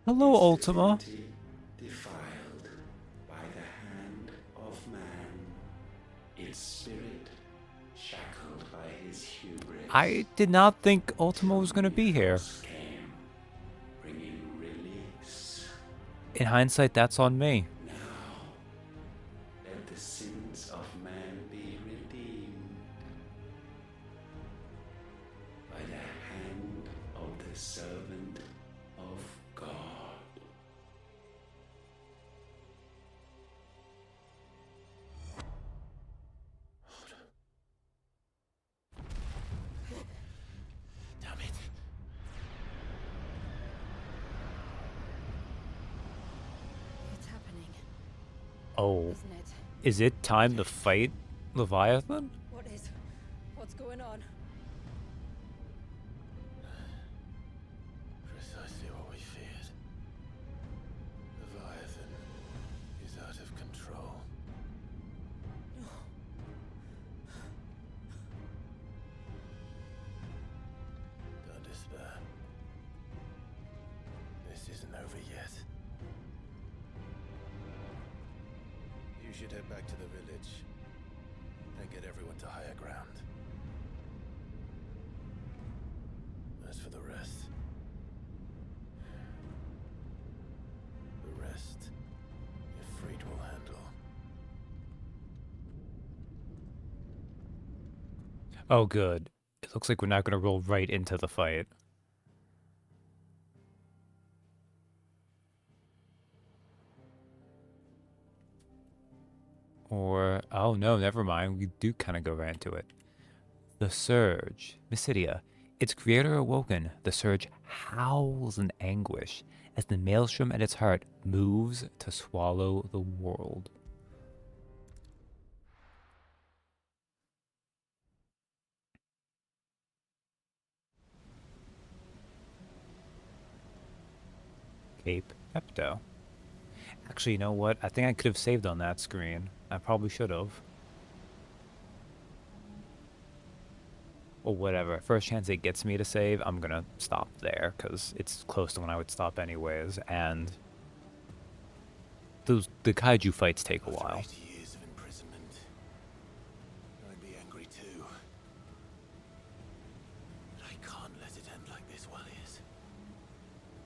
Hello, its Ultima. divinity defiled by the hand of man, its spirit shackled by his hubris. I did not think Ultima was going to be here. Came, bringing release. In hindsight, that's on me. Now, let the sins of man be redeemed by the hand of the servant of God. Damn it. It's happening, Oh. isn't it? Is it time to fight Leviathan? What is? What's going on? Precisely what we feared. Leviathan is out of control. Don't despair. This isn't over yet. You should head back to the village and get everyone to higher ground. As for the rest, Ifrit will handle. Oh, good. It looks like we're not going to roll right into the fight. Or, oh no, never mind. We do kind of go right into it. The Surge. Mysidia. Its creator awoken. The Surge howls in anguish as the maelstrom at its heart moves to swallow the world. Cape Nepto. Actually, you know what? I think I could have saved on that screen. I probably should have. Or whatever. First chance it gets me to save, I'm gonna stop there, because it's close to when I would stop anyways, and the kaiju fights take a while. 80 years of imprisonment. I'd be angry too. But I can't let it end like this, Wallius.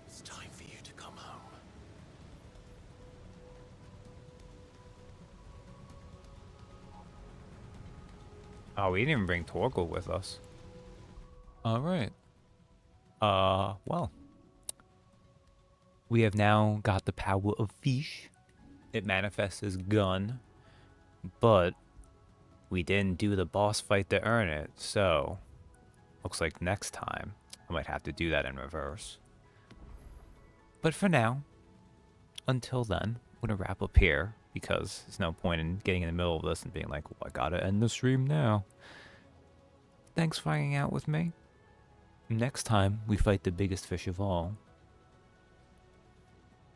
It's time for you to come home. Oh, we didn't even bring Torgal with us. Alright. Well. We have now got the power of Fish. It manifests as gun. But we didn't do the boss fight to earn it, so looks like next time I might have to do that in reverse. But for now, until then, I'm gonna wrap up here because there's no point in getting in the middle of this and being like, well, I gotta end the stream now. Thanks for hanging out with me. Next time, we fight the biggest fish of all.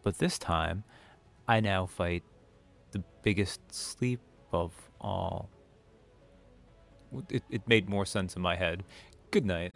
But this time, I now fight the biggest sleep of all. It made more sense in my head. Good night.